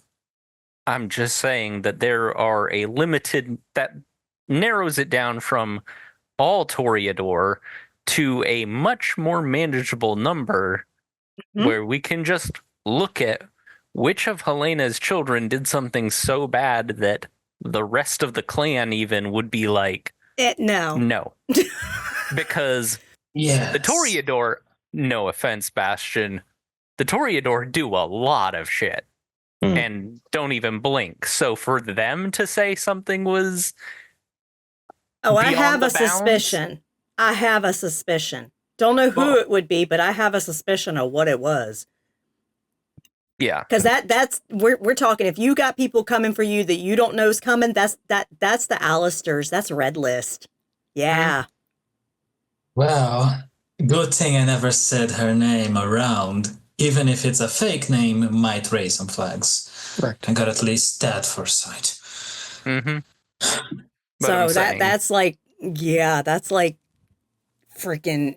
I'm just saying that there are a limited that narrows it down from all Toreador to a much more manageable number where we can just look at which of Helena's children did something so bad that the rest of the clan even would be like, no. Because the Toreador, no offense, Bastion, the Toreador do a lot of shit and don't even blink. So for them to say something was I have a suspicion. I have a suspicion. Don't know who it would be, but I have a suspicion of what it was. Yeah. Because we're talking, if you got people coming for you that you don't know is coming, that's the Alistairs. That's Red List. Yeah. Well, good thing I never said her name around. Even if it's a fake name, it might raise some flags. Correct. I got at least that foresight. So that's like freaking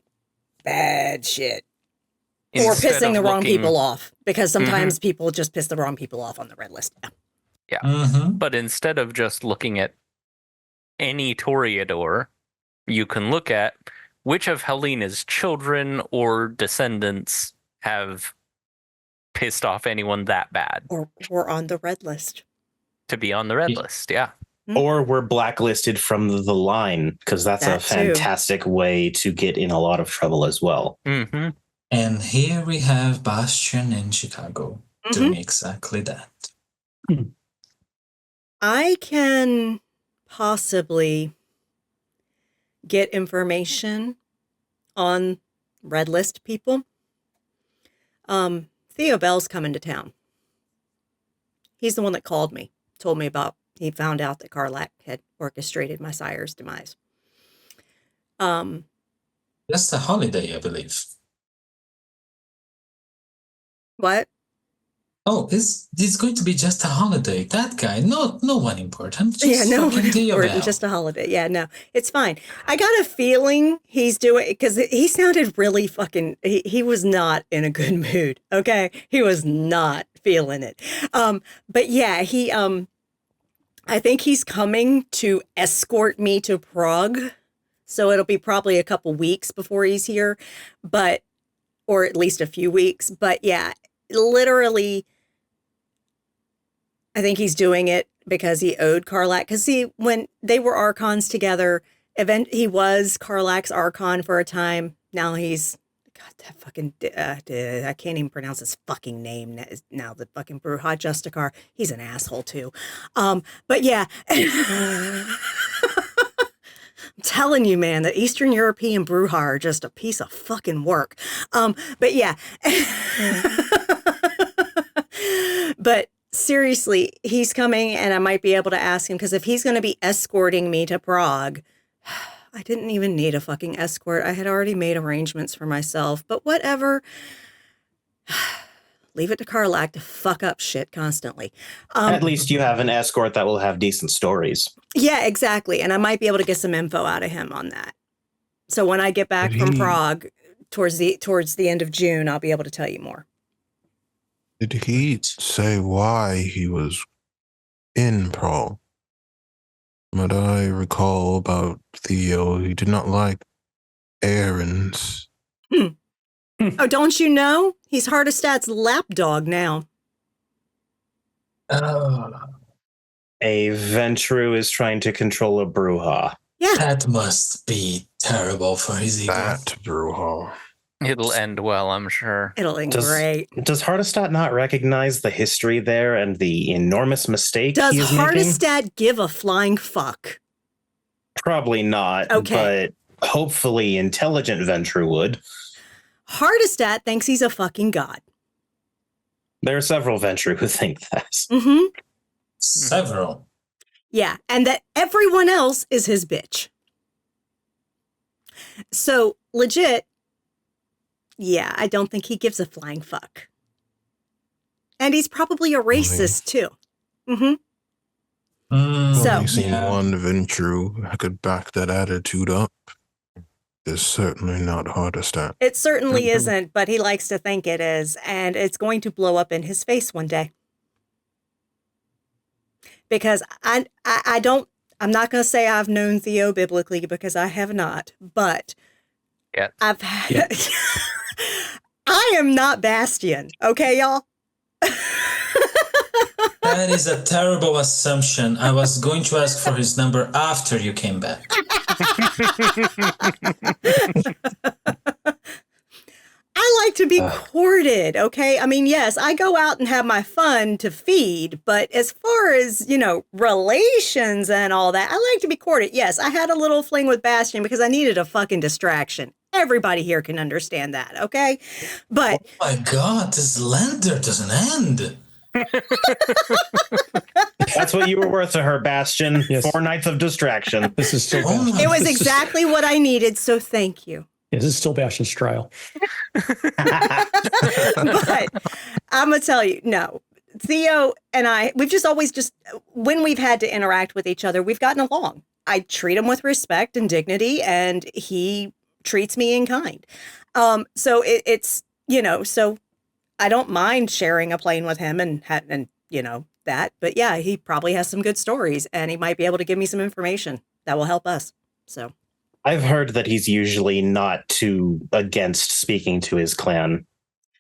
bad shit. Or pissing the wrong people off, because sometimes people just piss the wrong people off on the Red List. Yeah. But instead of just looking at any Toreador you can look at which of Helena's children or descendants have pissed off anyone that bad Or we're on the red list. to be on the red Yeah. list. Yeah. Or we're blacklisted from the line, because that's That a too. fantastic way to get in a lot of trouble as well. Mm-hmm. And here we have Bastion in Chicago doing exactly that. I can possibly get information on red list people. Theo Bell's coming to town. He's the one that called me, told me about, he found out that Karlak had orchestrated my sire's demise. That's a holiday, I believe. What? Oh, it's going to be just a holiday. That guy, no one important. Just No fucking Theo important, Bell. just a holiday. Yeah, no, it's fine. I got a feeling he's doing, because he sounded really fucking, he was not in a good mood, okay? He was not feeling it. But yeah, I think he's coming to escort me to Prague. So it'll be probably a couple weeks before he's here, or at least a few weeks. But yeah, literally, I think he's doing it because he owed Karlak. Because see, when they were Archons together, he was Karlak's Archon for a time. Now he's, God, that fucking, I can't even pronounce his fucking name now, the fucking Bruja Justicar. He's an asshole too. But yeah. I'm telling you, man, the Eastern European Bruja are just a piece of fucking work. But yeah. But seriously, he's coming, and I might be able to ask him, because if he's going to be escorting me to Prague, I didn't even need a fucking escort. I had already made arrangements for myself, but whatever. Leave it to Karlak to fuck up shit constantly. At least you have an escort that will have decent stories. Yeah, exactly. And I might be able to get some info out of him on that. So when I get back from Prague towards the end of June, I'll be able to tell you more. Did he say why he was in Prague? What I recall about Theo, he did not like errands. Oh, don't you know? He's Hardestat's lapdog now. A Ventru is trying to control a Bruja. Yeah. That must be terrible for his ego. That Bruja. It'll end well, I'm sure. It'll end great. Does Hardestat not recognize the history there and the enormous mistake Does he is making? Hardestat give a flying fuck? Probably not, Okay. but hopefully intelligent Ventru would. Hardestat thinks he's a fucking god. There are several Ventru who think that. Mm-hmm. Several. Yeah, and that everyone else is his bitch. So, legit, yeah, I don't think he gives a flying fuck. And he's probably a racist, too. Mm-hmm. I've So- only seen one Ventru I could back that attitude up. It's certainly not Hardestat. It certainly isn't, but he likes to think it is, and it's going to blow up in his face one day. Because I'm not going to say I've known Theo biblically, because I have not, but Yeah. I've had, I am not Bastion, okay, y'all? That is a terrible assumption. I was going to ask for his number after you came back. I like to be courted, okay? I mean, yes, I go out and have my fun to feed, but as far as, relations and all that, I like to be courted. Yes, I had a little fling with Bastion because I needed a fucking distraction. Everybody here can understand that, okay? But Oh my God, this lender doesn't end. That's what you were worth to her, Bastion. Yes. 4 nights of distraction. This is still Oh Bastion. my- it was This is- exactly what I needed, so thank you. Yeah, this is still Bastion's trial. But I'm going to tell you, no. Theo and I, we've just always when we've had to interact with each other, we've gotten along. I treat him with respect and dignity, and he treats me in kind. So it's, so I don't mind sharing a plane with him and that. But yeah, he probably has some good stories, and he might be able to give me some information that will help us. So I've heard that he's usually not too against speaking to his clan.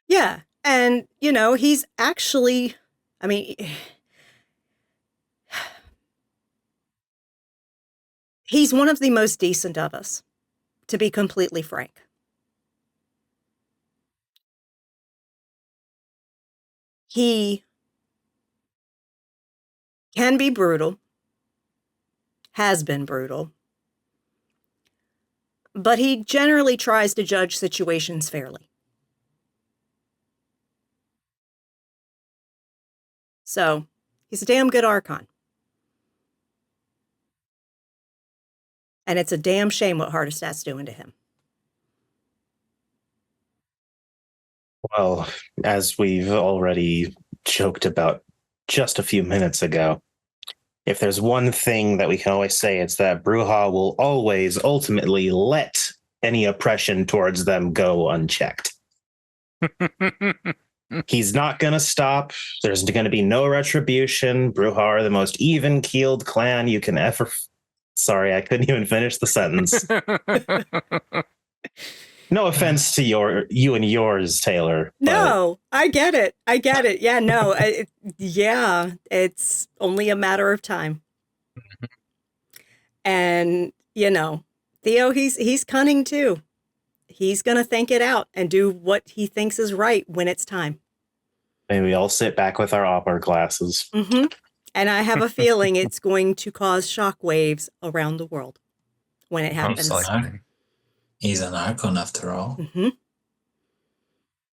Yeah. And, he's actually, I mean, he's one of the most decent of us, to be completely frank. He can be brutal, has been brutal, but he generally tries to judge situations fairly. So, he's a damn good Archon. And it's a damn shame what Hardestat's doing to him. Well, as we've already joked about just a few minutes ago, if there's one thing that we can always say, it's that Bruja will always ultimately let any oppression towards them go unchecked. He's not going to stop. There's going to be no retribution. Bruja are the most even-keeled clan you can ever... Sorry, I couldn't even finish the sentence. No offense to you and yours, Taylor. No, I get it. Yeah, no. It's only a matter of time. And, Theo, he's cunning too. He's going to think it out and do what he thinks is right when it's time. Maybe we all sit back with our opera glasses. Mm-hmm. And I have a feeling it's going to cause shockwaves around the world when it happens. He's an Archon after all. Mm-hmm.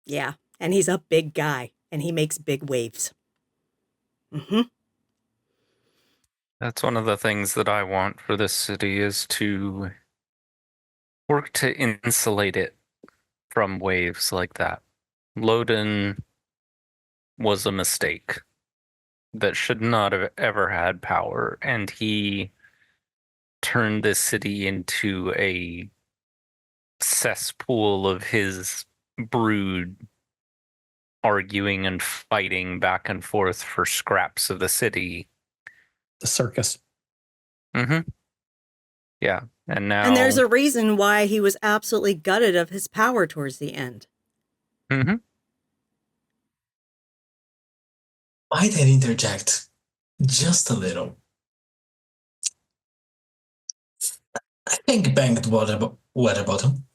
Yeah, and he's a big guy, and he makes big waves. Mm-hmm. That's one of the things that I want for this city is to work to insulate it from waves like that. Loden was a mistake that should not have ever had power, and he turned this city into a cesspool of his brood arguing and fighting back and forth for scraps of the city. The circus. Mm-hmm. Yeah. And now... And there's a reason why he was absolutely gutted of his power towards the end. Mm-hmm. Might I interject just a little? I think banged water bottom.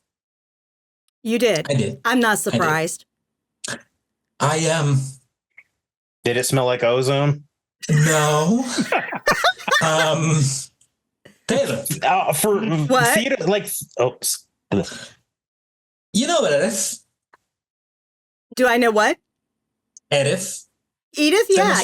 You did. I did. I'm not surprised. I am. Did it smell like ozone? No. Taylor. For what? Theodore, You know Edith? Do I know what? Edith? Edith? Yeah.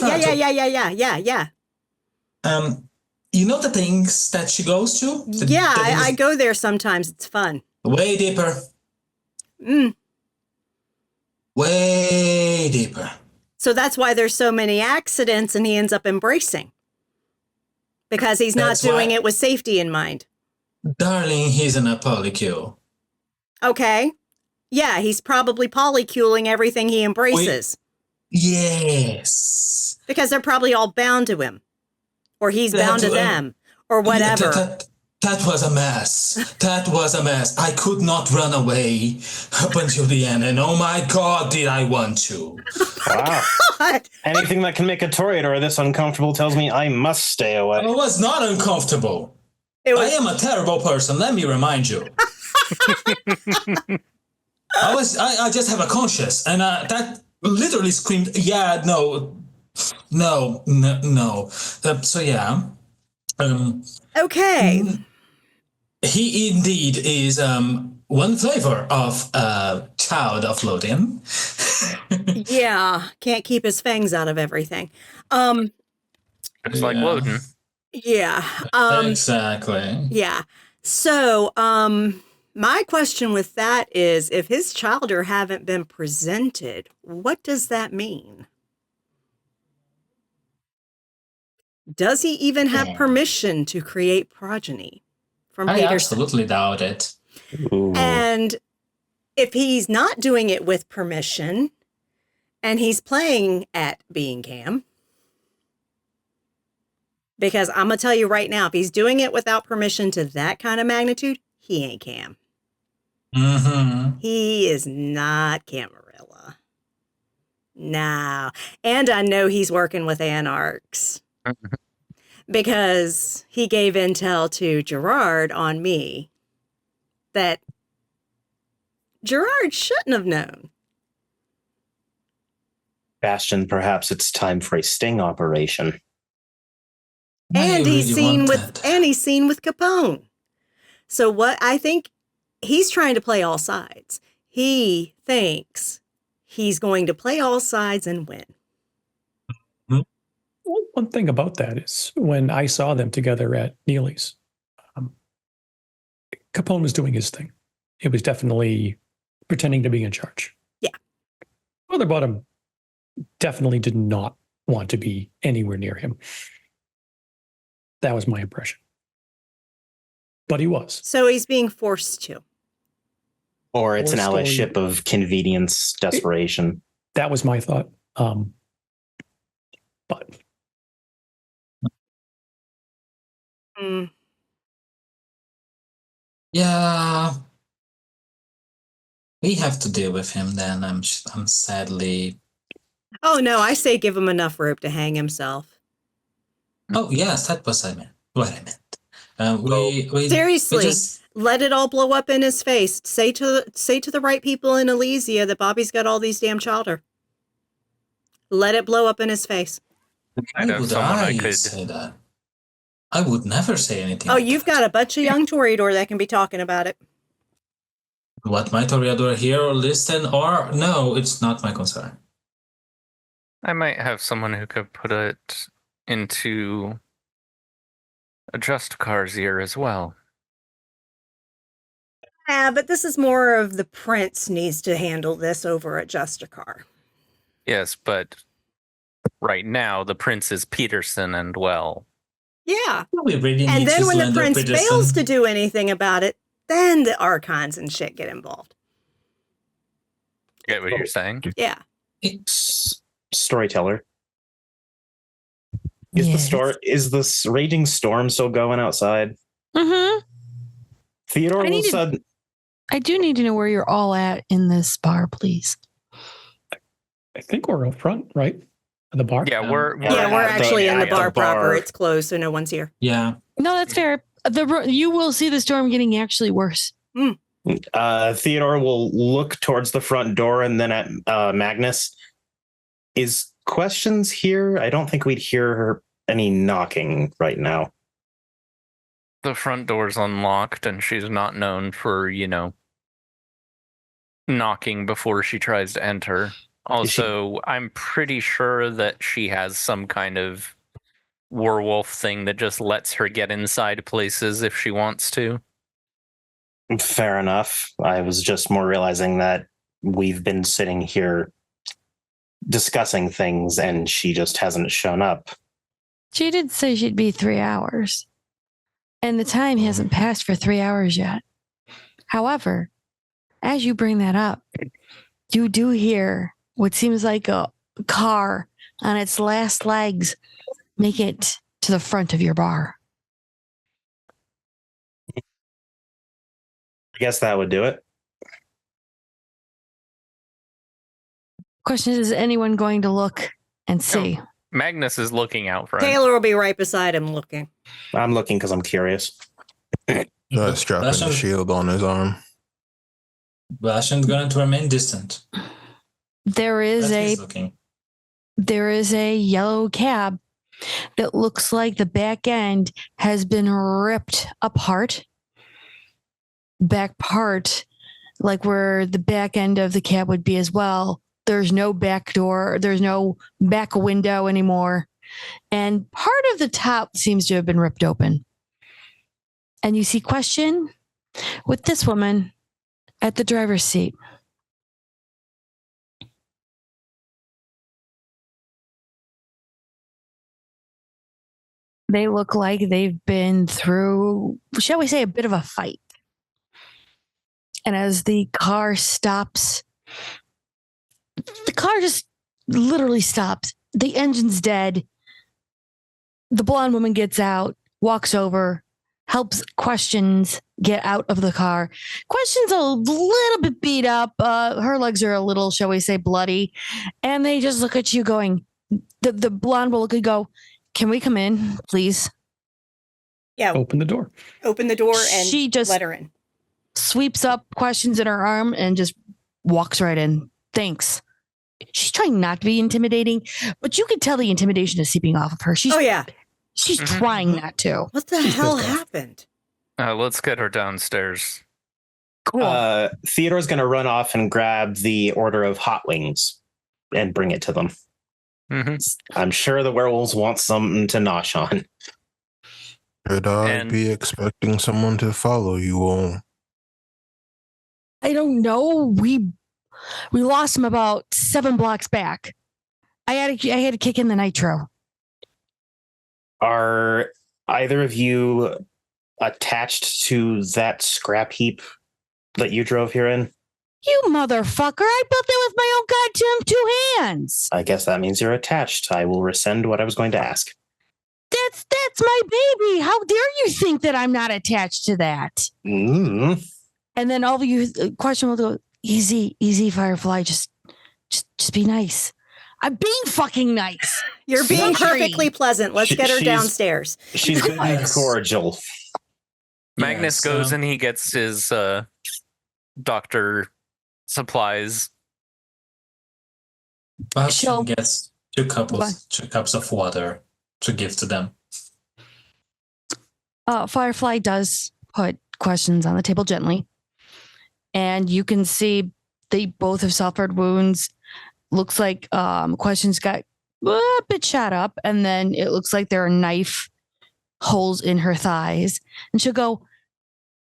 You know the things that she goes to? I go there sometimes. It's fun. Way deeper. Way deeper. So that's why there's so many accidents and he ends up embracing. Because he's not doing it with safety in mind. Darling, he's an polycule. Okay. Yeah, he's probably polyculing everything he embraces. Yes. Because they're probably all bound to him. Or he's bound to them. Or whatever. That was a mess. That was a mess. I could not run away up until the end. And oh my God, did I want to. Wow. God. Anything that can make a Toreador this uncomfortable tells me I must stay away. I was not uncomfortable. I am a terrible person, let me remind you. I just have a conscience. And that literally screamed, yeah, no. So yeah. Okay. He indeed is one flavor of child of Lothian. Yeah, can't keep his fangs out of everything. It's like Loden. Yeah. Exactly. Yeah. So, my question with that is, if his childer haven't been presented, what does that mean? Does he even have permission to create progeny from I Peterson? absolutely doubt it. Ooh. And if he's not doing it with permission and he's playing at being Cam, because I'm going to tell you right now, if he's doing it without permission to that kind of magnitude, he ain't Cam. Mm-hmm. He is not Camarilla. No. And I know he's working with Anarchs because he gave intel to Gerard on me that Gerard shouldn't have known. Bastion, perhaps it's time for a sting operation. And he's seen with Capone. So what I think he's trying to play all sides. He thinks he's going to play all sides and win. One thing about that is when I saw them together at Neely's, Capone was doing his thing. It was definitely pretending to be in charge. Yeah. Mother Bottom definitely did not want to be anywhere near him. That was my impression. But he was. So he's being forced to. Or it's an Or allyship of convenience, desperation. That was my thought. But Yeah. We have to deal with him then. I'm sadly. Oh no, I say give him enough rope to hang himself. Oh yes, that was what I meant. We Seriously, just, let it all blow up in his face. Say to the right people in Elysia that Bobby's got all these damn chowder. Let it blow up in his face. I know someone I could say that? I would never say anything. Oh, like you've that. got a bunch of young Toreador that can be talking about it. What my Toreador hear or listen or no, it's not my concern. I might have someone who could put it into a Justicar's ear as well. Yeah, but this is more of the prince needs to handle this over at Justicar. Yes, but right now the prince is Peterson and well. Yeah. We really And need then to when the slander prince Peterson. fails to do anything about it, then the archons and shit get involved. Get what you're saying? Yeah. Storyteller. Is this raging storm still going outside? Mm-hmm. Theodore all of a sudden. I do need to know where you're all at in this bar, please. I think we're up front, right? The bar? Yeah, we're actually in the bar proper. bar. It's closed, so no one's here. Yeah. No, that's fair. You will see the storm getting actually worse. Theodore will look towards the front door and then at Magnus. Is questions here? I don't think we'd hear any knocking right now. The front door's unlocked and she's not known for, knocking before she tries to enter. Also, I'm pretty sure that she has some kind of werewolf thing that just lets her get inside places if she wants to. Fair enough. I was just more realizing that we've been sitting here discussing things and she just hasn't shown up. She did say she'd be 3 hours. And the time hasn't passed for 3 hours yet. However, as you bring that up, you do hear what seems like a car on its last legs make it to the front of your bar. I guess that would do it. Question is anyone going to look and see? No. Magnus is looking out front. Taylor will be right beside him looking. I'm looking because I'm curious. Strapping the shield on his arm. Bastion's going to remain distant. There is a yellow cab that looks like the back end has been ripped apart. Back part, like where the back end of the cab would be as well. There's no back door. There's no back window anymore. And part of the top seems to have been ripped open. And you see question with this woman at the driver's seat. They look like they've been through, shall we say, a bit of a fight. And as the car stops, the car just literally stops. The engine's dead. The blonde woman gets out, walks over, helps Questions get out of the car. Questions a little bit beat up. Her legs are a little, shall we say, bloody. And they just look at you going, the blonde will look and go, can we come in, please? Yeah. Open the door. Open the door and She just let her in. sweeps up Questions in her arm and just walks right in. Thanks. She's trying not to be intimidating, but you can tell the intimidation is seeping off of her. She's trying not to. What the hell happened? Let's get her downstairs. Cool. Theodore's going to run off and grab the order of hot wings and bring it to them. Mm-hmm. I'm sure the werewolves want something to nosh on. Should I be expecting someone to follow you all? I don't know. We lost him about 7 blocks back. I had to kick in the nitro. Are either of you attached to that scrap heap that you drove here in? You motherfucker. I built that with my own goddamn 2 hands. I guess that means you're attached. I will rescind what I was going to ask. That's my baby. How dare you think that I'm not attached to that? Mm. And then all of you Question will go, easy, Firefly. Just be nice. I'm being fucking nice. You're being Sorry. perfectly pleasant. Let's get her downstairs. She's being cordial. Magnus goes and he gets his doctor supplies. Bastion gets 2 cups of water to give to them. Firefly does put Questions on the table gently. And you can see they both have suffered wounds. Looks like Questions got a bit shot up. And then it looks like there are knife holes in her thighs. And she'll go,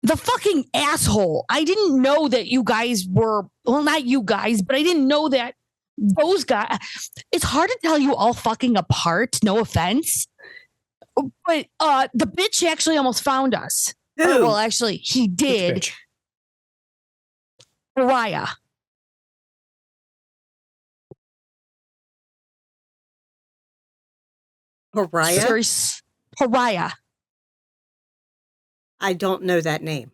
the fucking asshole. I didn't know that you guys were, well, not you guys, but I didn't know that those guys. It's hard to tell you all fucking apart. No offense. But the bitch actually almost found us. Who? Well, actually, he did. Mariah. Pariah? Pariah. I don't know that name.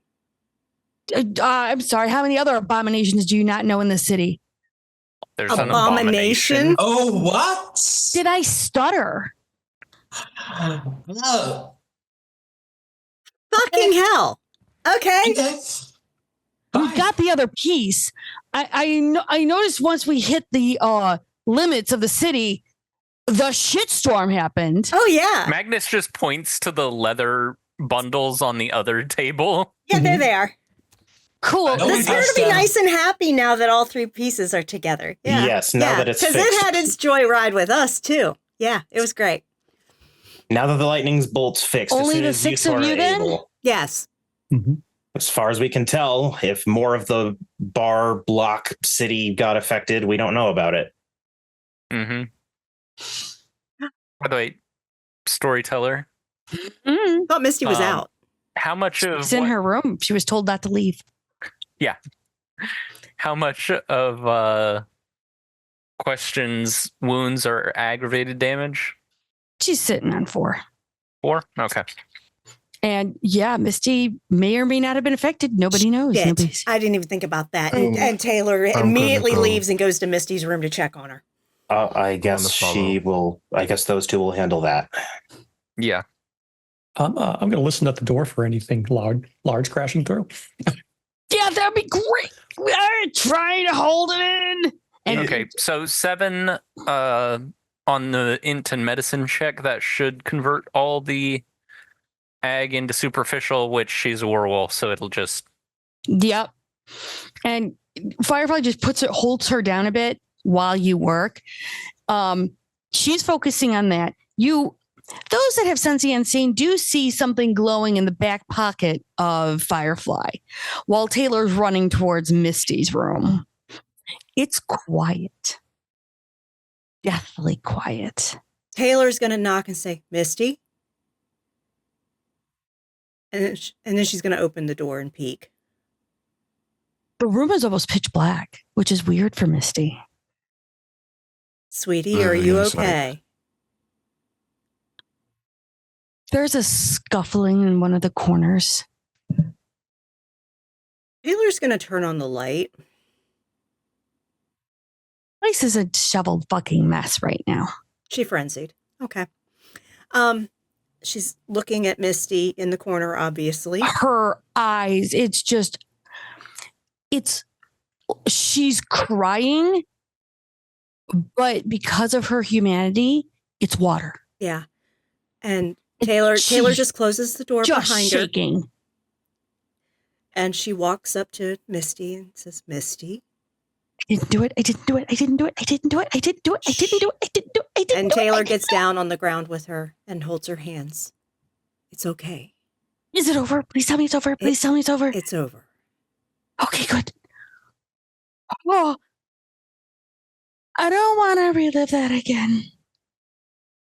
I'm sorry. How many other abominations do you not know in the city? There's an abomination. Oh, what? Did I stutter? No. Fucking hell. Okay. We got the other piece. I noticed once we hit the limits of the city, the shitstorm happened. Oh, yeah. Magnus just points to the leather bundles on the other table. Yeah, there they are. Cool. This here to be nice and happy now that all 3 pieces are together. Yeah. Yes, now that it's because it had its joyride with us too. Yeah, it was great. Now that the lightning's bolt's fixed, Only the 6 of you then? Able, yes. Mm-hmm. As far as we can tell, if more of the bar block city got affected, we don't know about it. Mm-hmm. By the way, storyteller. Mm-hmm. Thought Misty was out. How much of She's in her room. She was told not to leave. Yeah. How much of Questions wounds are aggravated damage? She's sitting on 4. 4? Okay. And yeah, Misty may or may not have been affected. Nobody knows. Shit. I didn't even think about that. And Taylor immediately leaves and goes to Misty's room to check on her. I guess she will. I guess those 2 will handle that. Yeah. I'm going to listen at the door for anything large crashing through. Yeah, that'd be great. We are trying to hold it in. And Okay, so 7 on the int and medicine check, that should convert all the ag into superficial, which she's a werewolf, so it'll just... Yep. And Firefly just holds her down a bit while you work. She's focusing on that. Those that have Sensei Unseen do see something glowing in the back pocket of Firefly while Taylor's running towards Misty's room. It's quiet. Deathly quiet. Taylor's going to knock and say, Misty? And then she's going to open the door and peek. The room is almost pitch black, which is weird for Misty. Sweetie, are you yes, okay? There's a scuffling in one of the corners. Taylor's going to turn on the light. Place is a shoveled fucking mess right now. She frenzied. Okay. She's looking at Misty in the corner, obviously. Her eyes, she's crying, but because of her humanity, it's water. Yeah. And Taylor just closes the door Just behind shaking. her. And she walks up to Misty and says, Misty. I didn't do it. I didn't do it. I didn't do it. I didn't do it. I didn't do it. I didn't do it. I didn't do it. I didn't do it. And Taylor gets down on the ground with her and holds her hands. It's okay. Is it over? Please tell me it's over. Please tell me it's over. It's over. Okay, good. Oh, I don't want to relive that again.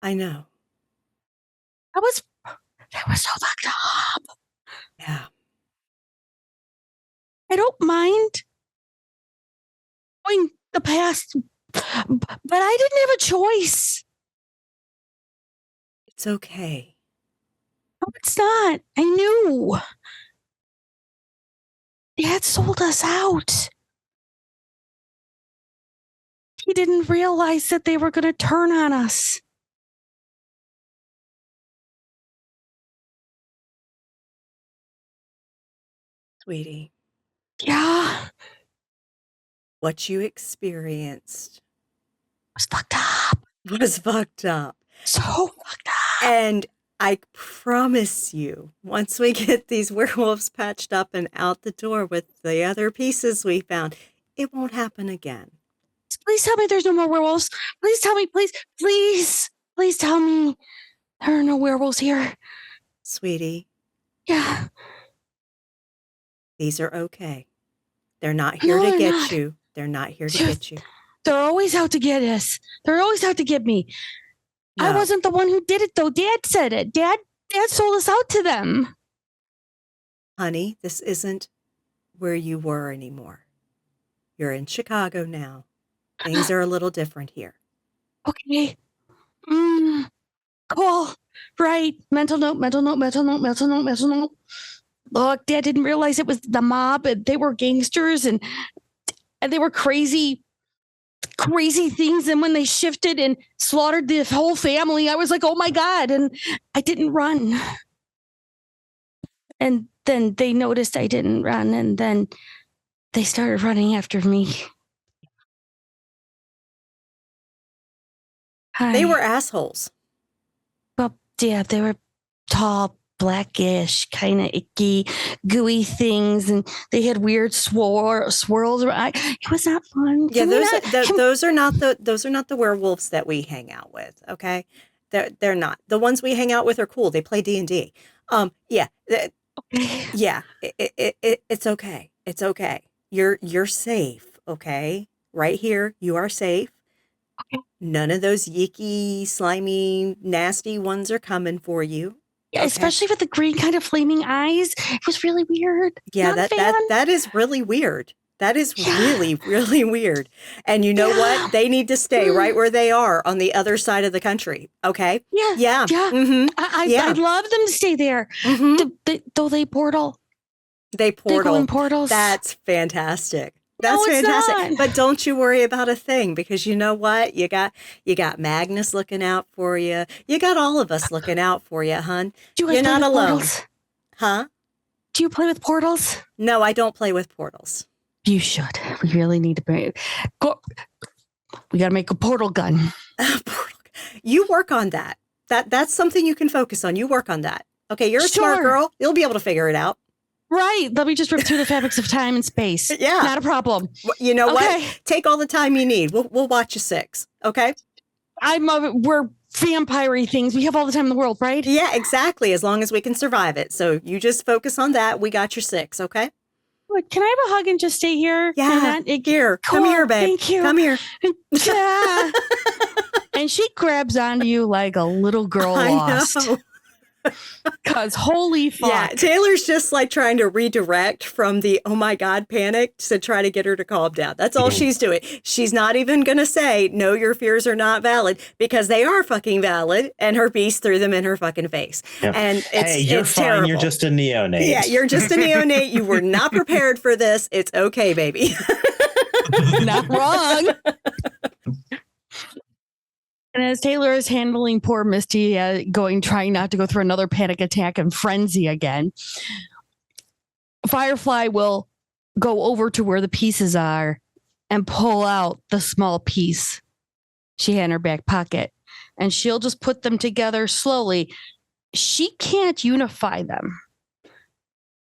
I know. That was so fucked up. Yeah. I don't mind going the past, but I didn't have a choice. It's okay. No, it's not. I knew. Dad sold us out. He didn't realize that they were going to turn on us. Sweetie. Yeah. What you experienced Was fucked up. was fucked up. So fucked up. And I promise you, once we get these werewolves patched up and out the door with the other pieces we found, it won't happen again. Please tell me there's no more werewolves. Please tell me, please tell me there are no werewolves here. Sweetie, Yeah. these are okay. They're not here to get you. They're not here to get you. They're always out to get us. They're always out to get me. No. I wasn't the one who did it, though. Dad said it. Dad sold us out to them. Honey, this isn't where you were anymore. You're in Chicago now. Things are a little different here. Okay. Cool. Right. Mental note. Look, Dad didn't realize it was the mob. And they were gangsters and they were crazy things. And when they shifted and slaughtered the whole family, I was like, oh my God. And I didn't run. And then they noticed I didn't run. And then they started running after me. They were assholes. Well, yeah, they were tall, blackish, kind of icky, gooey things, and they had weird swirls. It was not fun. Yeah, those are not the werewolves that we hang out with. Okay, they're not. The ones we hang out with are cool. They play D&D. Yeah, yeah. It's okay. It's okay. You're safe. Okay, right here, you are safe. Okay. None of those yicky, slimy, nasty ones are coming for you. Yeah, especially with the green kind of flaming eyes. It was really weird. Yeah, that is really weird. That is really, really weird. And you know what? They need to stay right where they are on the other side of the country. Okay? Yeah. Yeah. Yeah. Mm-hmm. I'd love them to stay there. Mm-hmm. Though they portal. They portal. They go in portals. That's fantastic. That's No, it's fantastic. not. But don't you worry about a thing, because you know what? You got Magnus looking out for you. You got all of us looking out for you, hun. You're not alone. Portals? Huh? Do you play with portals? No, I don't play with portals. You should. We really need to we got to make a portal gun. You work on that. That's something you can focus on. You work on that. Okay, you're a smart girl. You'll be able to figure it out. Right. Let me just rip through the fabrics of time and space. Yeah. Not a problem. You know what? Take all the time you need. We'll watch you 6. Okay? We're vampire-y things. We have all the time in the world, right? Yeah, exactly. As long as we can survive it. So you just focus on that. We got your 6, okay? Can I have a hug and just stay here? Yeah. Here. Cool. Come here, babe. Thank you. Come here. Yeah. And she grabs onto you like a little girl lost. I know. Because holy fuck. Yeah, Taylor's just like trying to redirect from the oh my god panic to try to get her to calm down. That's all she's doing. She's not even going to say, no, your fears are not valid, because they are fucking valid, and her beast threw them in her fucking face. Yeah. And hey, you're it's fine. terrible. You're just a neonate. Yeah, you're just a neonate. You were not prepared for this. It's okay, baby. Not wrong. And as Taylor is handling poor Misty, trying not to go through another panic attack and frenzy again, Firefly will go over to where the pieces are and pull out the small piece she had in her back pocket. And she'll just put them together slowly. She can't unify them.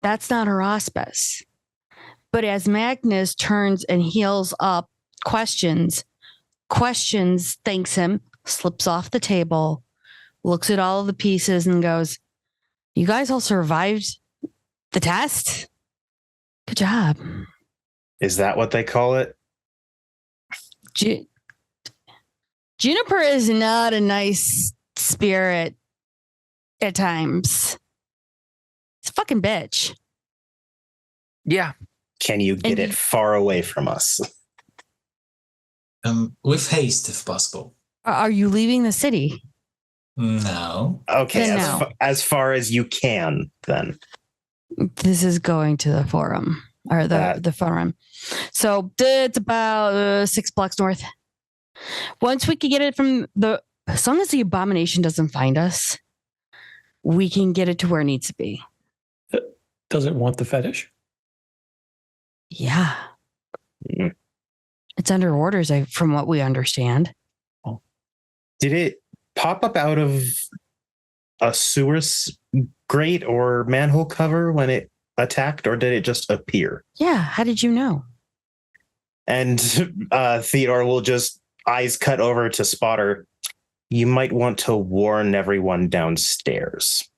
That's not her auspice. But as Magnus turns and heals up questions, thanks him, slips off the table, looks at all of the pieces and goes, you guys all survived the test? Good job. Is that what they call it? Juniper is not a nice spirit at times. It's a fucking bitch. Yeah. Can you get it far away from us? With haste, if possible. Are you leaving the city? No. Okay, as far as you can, then. This is going to the forum, or the forum. So it's about 6 blocks north. Once we can get it as long as the abomination doesn't find us, we can get it to where it needs to be. Does it want the fetish? Yeah. It's under orders, from what we understand. Did it pop up out of a sewer grate or manhole cover when it attacked, or did it just appear? Yeah. How did you know? And Theodore will just eyes cut over to Spotter. You might want to warn everyone downstairs.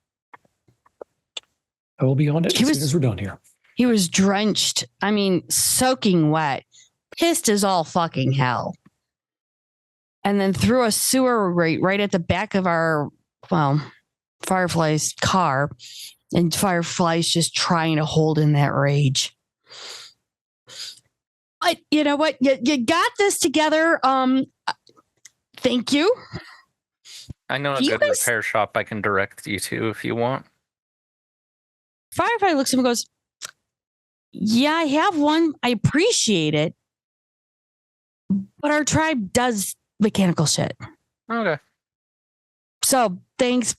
I will be on it as soon as we're done here. He was drenched. I mean, soaking wet. Pissed as all fucking hell. And then threw a sewer grate right at the back of Firefly's car. And Firefly's just trying to hold in that rage. But you know what? You got this together. Thank you. I know a good repair shop I can direct you to if you want. Firefly looks at him and goes, yeah, I have one. I appreciate it. But our tribe does mechanical shit. Okay. So thanks.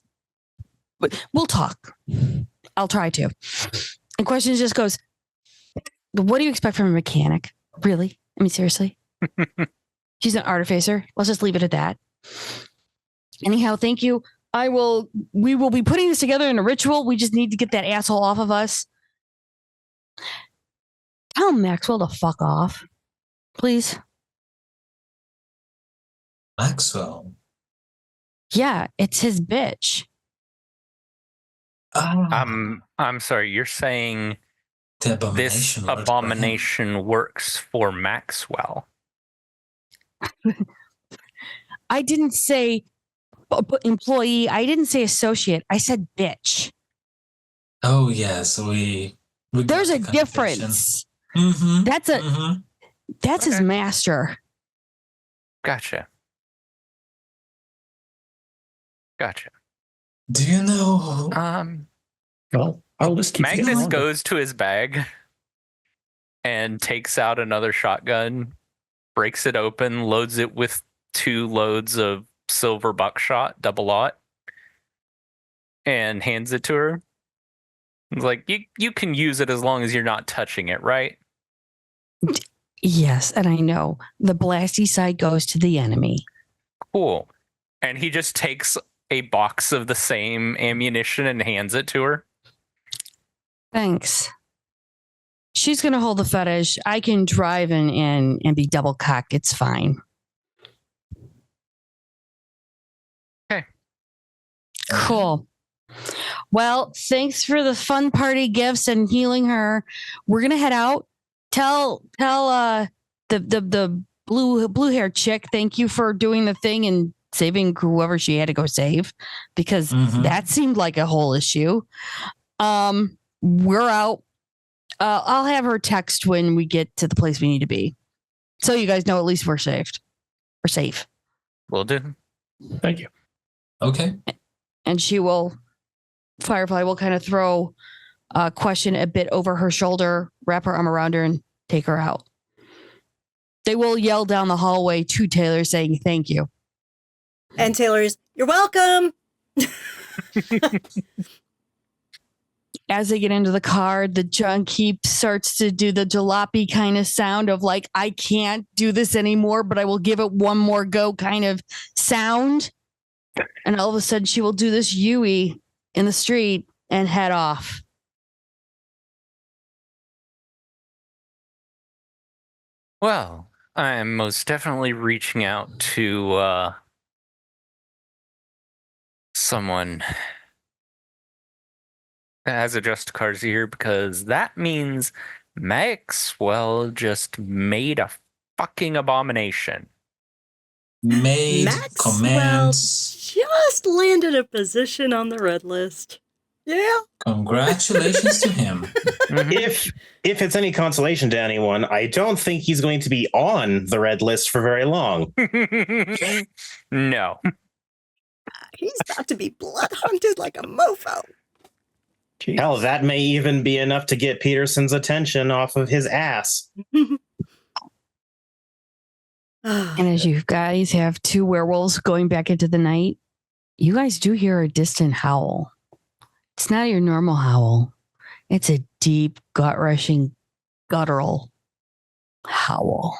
We'll talk. I'll try to. And Questions just goes, what do you expect from a mechanic? Really? I mean, seriously? She's an artificer. Let's just leave it at that. Anyhow, thank you. We will be putting this together in a ritual. We just need to get that asshole off of us. Tell Maxwell to fuck off. Please. Maxwell? Yeah, it's his bitch. I'm sorry, you're saying this abomination works for Maxwell? I didn't say employee. I didn't say associate. I said bitch. Oh, yeah. So we there's a difference. Mm-hmm. That's his master. Gotcha. Do you know? Well, our list keeps Magnus goes to his bag and takes out another shotgun, breaks it open, loads it with 2 loads of silver buckshot, double aught, and hands it to her. It's like, you can use it as long as you're not touching it, right? Yes, and I know. The blasty side goes to the enemy. Cool. And he just takes a box of the same ammunition and hands it to her. Thanks. She's going to hold the fetish. I can drive and be double cocked. It's fine. Okay. Cool. Well, thanks for the fun party gifts and healing her. We're going to head out. Tell the blue hair chick, thank you for doing the thing and saving whoever she had to go save, because that seemed like a whole issue. We're out. I'll have her text when we get to the place we need to be, so you guys know at least we're saved. We're safe. Will do. Thank you. Okay. And Firefly will kind of throw a question a bit over her shoulder, wrap her arm around her, and take her out. They will yell down the hallway to Taylor saying thank you. And Taylor's, you're welcome. As they get into the car, the junkie starts to do the jalopy kind of sound of like, I can't do this anymore, but I will give it one more go kind of sound. And all of a sudden she will do this Yui in the street and head off. Well, I'm most definitely reaching out to someone that has a just cause here, because that means Maxwell just made a fucking abomination. Made Maxwell commands. just landed a position on the red list. Yeah. Congratulations to him. If it's any consolation to anyone, I don't think he's going to be on the red list for very long. No. He's about to be blood hunted like a mofo. Hell, that may even be enough to get Peterson's attention off of his ass. And as you guys have two werewolves going back into the night, you guys do hear a distant howl. It's not your normal howl. It's a deep, gut-rushing, guttural howl.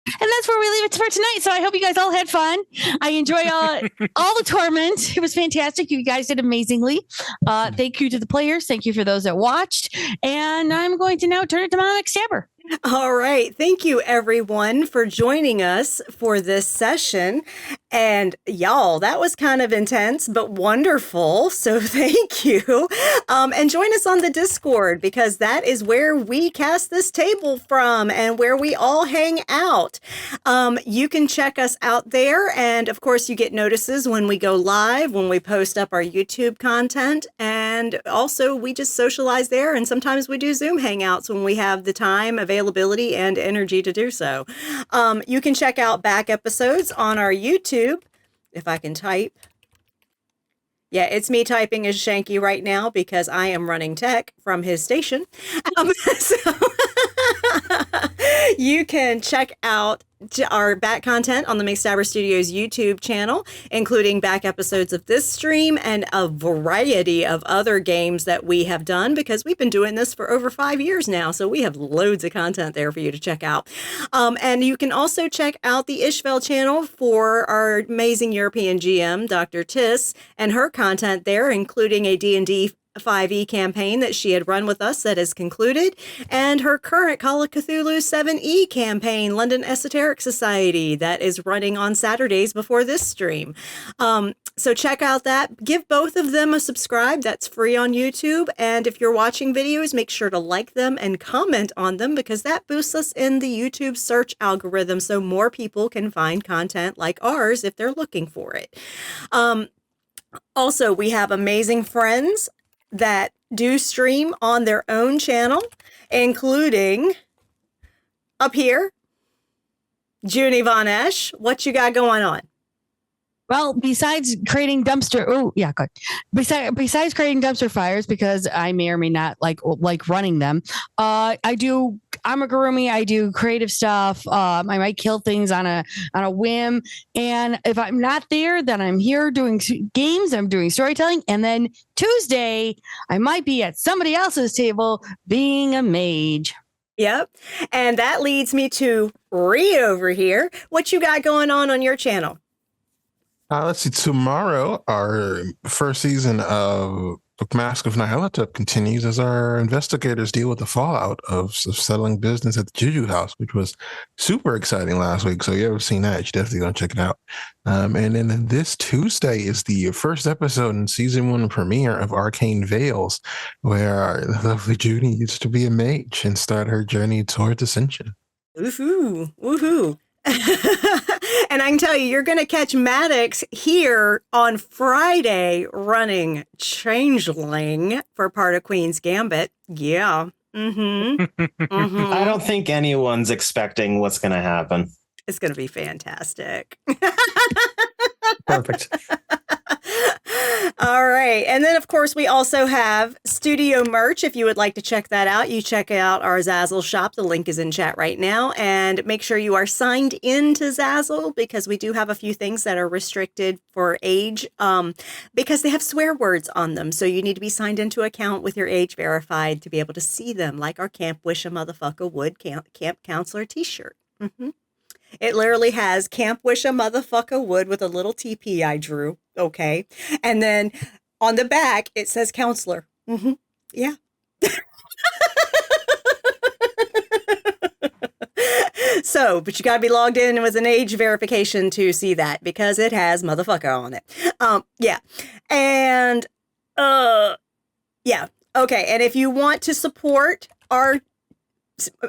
And that's where we leave it for tonight. So I hope you guys all had fun. I enjoy all the torment. It was fantastic. You guys did amazingly. Thank you to the players. Thank you for those that watched. And I'm going to now turn it to my McStabber. All right. Thank you, everyone, for joining us for this session. And y'all, that was kind of intense, but wonderful. So thank you. And join us on the Discord, because that is where we cast this table from and where we all hang out. You can check us out there. And of course, you get notices when we go live, when we post up our YouTube content. And also, we just socialize there. And sometimes we do Zoom hangouts when we have the time, availability, and energy to do so. You can check out back episodes on our YouTube. If I can type. Yeah, it's me typing as Shanky right now because I am running tech from his station. So you can check out our back content on the McStabber Studios YouTube channel, including back episodes of this stream and a variety of other games that we have done, because we've been doing this for over 5 years now. So we have loads of content there for you to check out. And you can also check out the Ishvel channel for our amazing European GM, Dr. Tiss, and her content there, including a D&D 5e campaign that she had run with us that is concluded, and her current Call of Cthulhu 7e campaign, London Esoteric Society, that is running on Saturdays before this stream. So check out that. Give both of them a subscribe. That's free on YouTube. And if you're watching videos, make sure to like them and comment on them, because that boosts us in the YouTube search algorithm so more people can find content like ours if they're looking for it. Also, we have amazing friends that do stream on their own channel, including up here, Junie Von Esch. What you got going on? Well, besides creating dumpster, good. Besides creating dumpster fires, because I may or may not like running them, I'm a Gurumi. I do creative stuff. I might kill things on a whim, and if I'm not there, then I'm here doing games. I'm doing storytelling, and then Tuesday I might be at somebody else's table being a mage. Yep, and that leads me to Ree over here. What you got going on your channel? Let's see. Tomorrow, our first season of Mask of Nihilita continues as our investigators deal with the fallout of settling business at the Juju House, which was super exciting last week. So if you haven't seen that, you definitely going to check it out. And then this Tuesday is the first episode in season 1 premiere of Arcane Veils, where our lovely Junie used to be a mage and start her journey towards ascension. Woohoo! Woohoo! And I can tell you, you're going to catch Maddox here on Friday running Changeling for part of Queen's Gambit. Yeah. I don't think anyone's expecting what's going to happen. It's going to be fantastic. Perfect. All right. And then, of course, we also have studio merch. If you would like to check that out, you check out our Zazzle shop. The link is in chat right now. And make sure you are signed into Zazzle, because we do have a few things that are restricted for age because they have swear words on them. So you need to be signed into an account with your age verified to be able to see them, like our Camp Wish a Motherfucker Would Camp Counselor t-shirt. It literally has Camp Wish a Motherfucker Would with a little TP I drew. Okay. And then on the back, it says counselor. Yeah. So, but you got to be logged in with an age verification to see that, because it has motherfucker on it. Yeah. And, yeah. Okay. And if you want to support our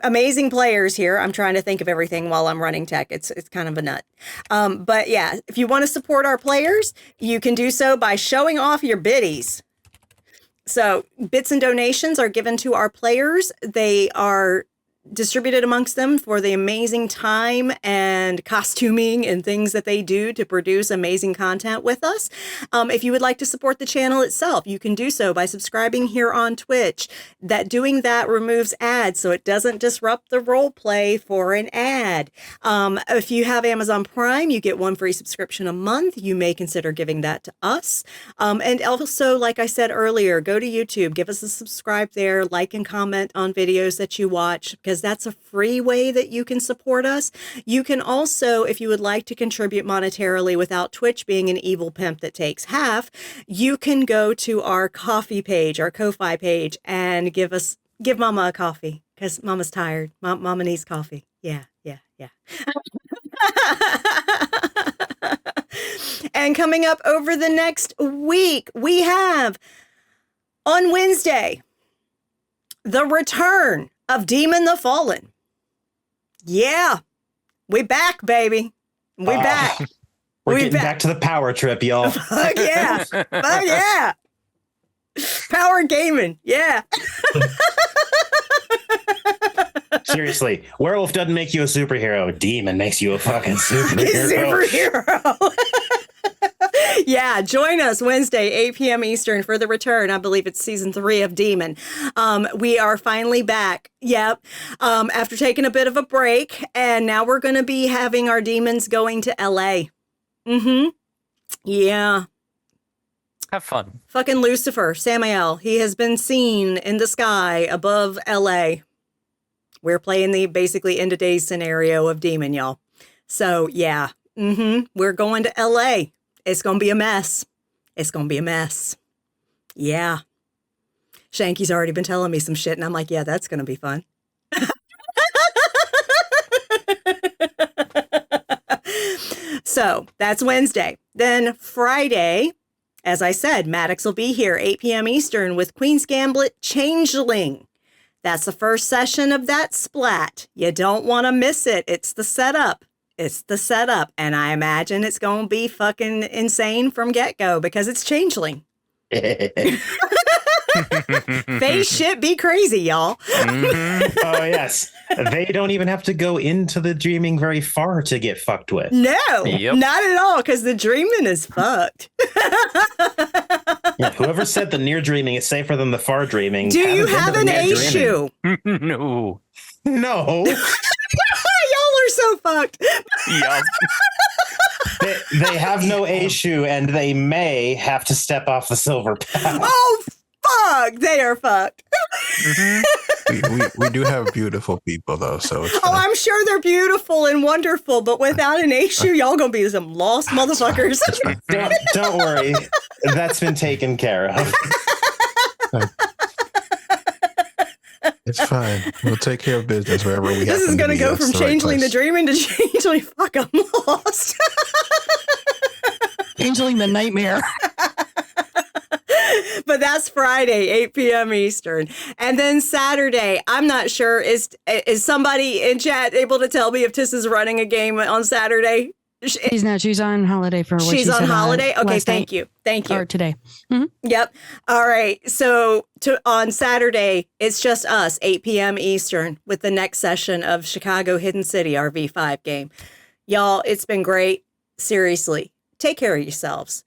amazing players here, I'm trying to think of everything while I'm running tech. It's kind of a nut. But yeah, if you want to support our players, you can do so by showing off your biddies. So bits and donations are given to our players. They are distributed amongst them for the amazing time and costuming and things that they do to produce amazing content with us. If you would like to support the channel itself, you can do so by subscribing here on Twitch. Doing that removes ads, so it doesn't disrupt the role play for an ad. If you have Amazon Prime, you get 1 free subscription a month. You may consider giving that to us. And also, like I said earlier, go to YouTube, give us a subscribe there, like and comment on videos that you watch, because that's a free way that you can support us. You can also, if you would like to contribute monetarily without Twitch being an evil pimp that takes half, you can go to our KoFi page, our KoFi page, and give Mama a coffee, because Mama's tired. Mama needs coffee. Yeah. And coming up over the next week, we have on Wednesday, the return of Demon the Fallen. Yeah. We back, baby. We back. We're getting back to the power trip, y'all. Fuck yeah. Fuck yeah. Power gaming. Yeah. Seriously, werewolf doesn't make you a superhero. Demon makes you a fucking superhero. Yeah, join us Wednesday, 8 p.m. Eastern for the return. I believe it's season 3 of Demon. We are finally back. Yep. After taking a bit of a break, and now we're going to be having our demons going to LA. Yeah. Have fun. Fucking Lucifer, Samael, he has been seen in the sky above LA. We're playing the basically end of days scenario of Demon, y'all. So yeah. We're going to LA. It's going to be a mess. It's going to be a mess. Yeah. Shanky's already been telling me some shit, and I'm like, yeah, that's going to be fun. So that's Wednesday. Then Friday, as I said, Maddox will be here, 8 p.m. Eastern with Queen's Gambit Changeling. That's the first session of that splat. You don't want to miss it. It's the setup. It's the setup, and I imagine it's going to be fucking insane from get-go because it's Changeling. Face shit be crazy, y'all. Oh, yes. They don't even have to go into the dreaming very far to get fucked with. No, not at all, because the dreaming is fucked. Yeah, whoever said the near dreaming is safer than the far dreaming. Do you have an issue? No. No. Y'all are so fucked. Yup. They have no issue, and they may have to step off the silver path. Oh, fuck. They are fucked. we do have beautiful people, though, so it's fine. I'm sure they're beautiful and wonderful, but without an issue, y'all gonna be some lost motherfuckers. Don't worry. That's been taken care of. It's fine. We'll take care of business wherever we have. This is gonna go from Changeling the Dreaming to Changeling. Fuck, I'm lost. Changeling the Nightmare. But last Friday, 8 p.m. Eastern. And then Saturday, I'm not sure, is somebody in chat able to tell me if Tiss is running a game on Saturday? She's on holiday for what She's she on said, holiday? Okay, last thank night, you. Thank you. or today. Yep. All right. So on Saturday, it's just us, 8 p.m. Eastern, with the next session of Chicago Hidden City, our V5 game. Y'all, it's been great. Seriously, take care of yourselves.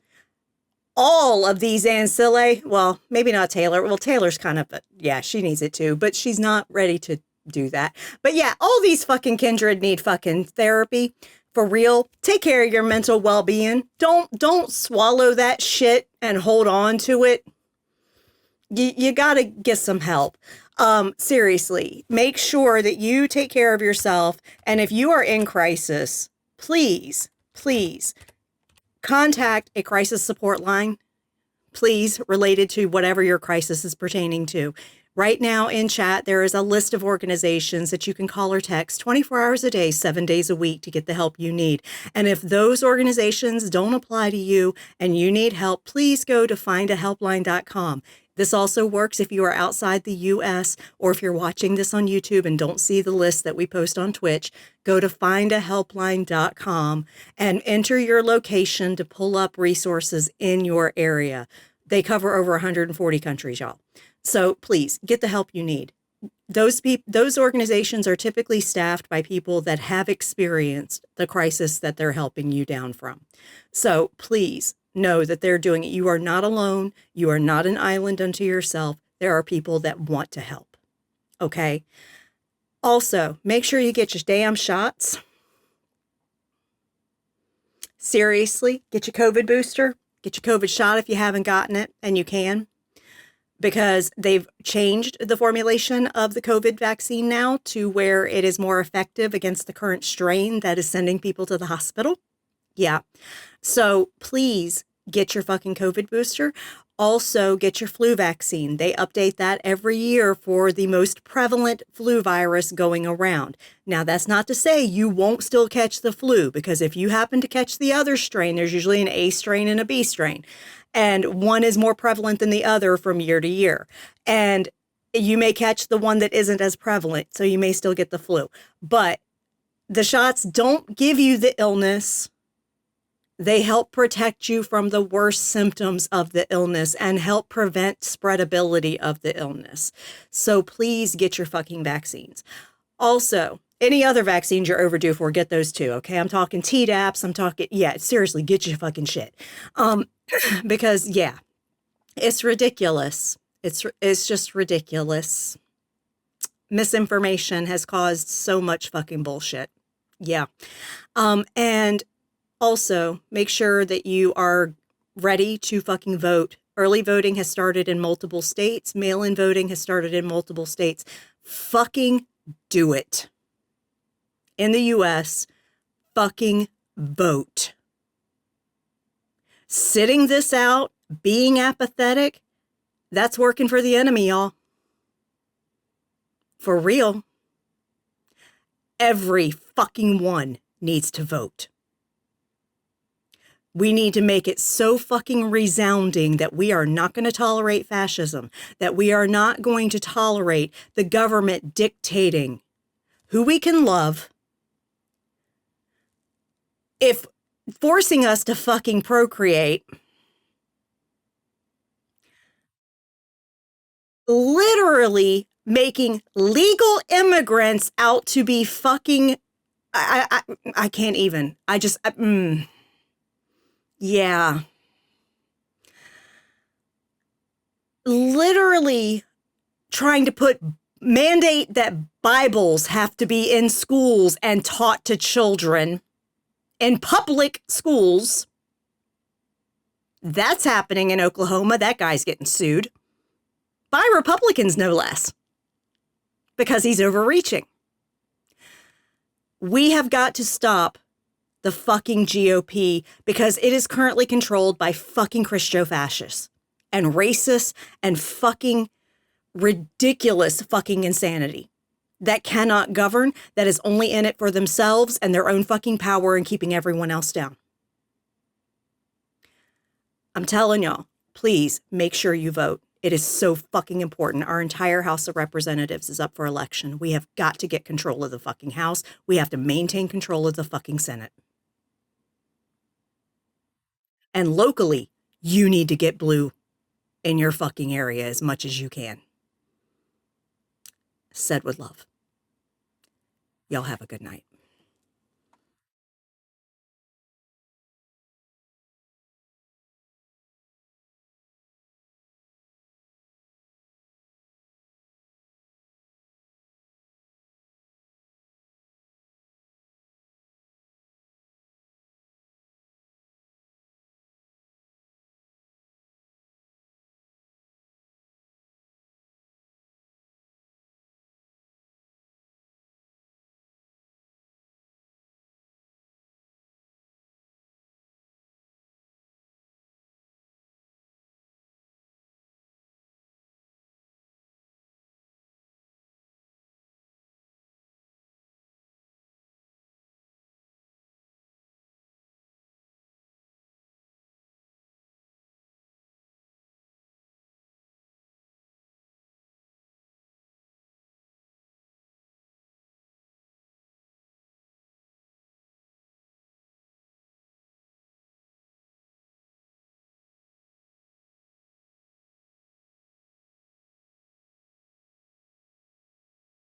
All of these ancillary, well, maybe not Taylor. Well, Taylor's kind of, yeah, she needs it too, but she's not ready to do that. But yeah, all these fucking kindred need fucking therapy. For real, take care of your mental well-being. Don't swallow that shit and hold on to it. You gotta get some help. Seriously, make sure that you take care of yourself. And if you are in crisis, please contact a crisis support line, please, related to whatever your crisis is pertaining to. Right now in chat, there is a list of organizations that you can call or text 24 hours a day, 7 days a week to get the help you need. And if those organizations don't apply to you and you need help, please go to findahelpline.com. This also works if you are outside the U.S. or if you're watching this on YouTube and don't see the list that we post on Twitch, go to findahelpline.com and enter your location to pull up resources in your area. They cover over 140 countries, y'all. So please get the help you need. Those organizations are typically staffed by people that have experienced the crisis that they're helping you down from. So please know that they're doing it. You are not alone. You are not an island unto yourself. There are people that want to help. Okay. Also, make sure you get your damn shots. Seriously, get your COVID booster. Get your COVID shot if you haven't gotten it, and you can. Because they've changed the formulation of the COVID vaccine now to where it is more effective against the current strain that is sending people to the hospital. Yeah. So please get your fucking COVID booster. Also get your flu vaccine. They update that every year for the most prevalent flu virus going around. Now, that's not to say you won't still catch the flu, because if you happen to catch the other strain, there's usually an A strain and a B strain. And one is more prevalent than the other from year to year. And you may catch the one that isn't as prevalent, so you may still get the flu. But the shots don't give you the illness. They help protect you from the worst symptoms of the illness and help prevent spreadability of the illness. So please get your fucking vaccines. Also, any other vaccines you're overdue for, get those too, okay? I'm talking Tdaps, I'm talking, yeah, seriously, get your fucking shit. Because, yeah, it's ridiculous. It's just ridiculous. Misinformation has caused so much fucking bullshit. Yeah. And also, make sure that you are ready to fucking vote. Early voting has started in multiple states. Mail-in voting has started in multiple states. Fucking do it. In the U.S., fucking vote. Sitting this out, being apathetic, that's working for the enemy, y'all. For real. Every fucking one needs to vote. We need to make it so fucking resounding that we are not going to tolerate fascism, that we are not going to tolerate the government dictating who we can love, if forcing us to fucking procreate, literally making legal immigrants out to be fucking, I can't even, yeah. Literally trying to mandate that Bibles have to be in schools and taught to children in public schools. That's happening in Oklahoma. That guy's getting sued by Republicans, no less, because he's overreaching. We have got to stop the fucking GOP because it is currently controlled by fucking Christo-fascists and racists and fucking ridiculous fucking insanity that cannot govern, that is only in it for themselves and their own fucking power and keeping everyone else down. I'm telling y'all, please make sure you vote. It is so fucking important. Our entire House of Representatives is up for election. We have got to get control of the fucking House. We have to maintain control of the fucking Senate. And locally, you need to get blue in your fucking area as much as you can. Said with love. Y'all have a good night.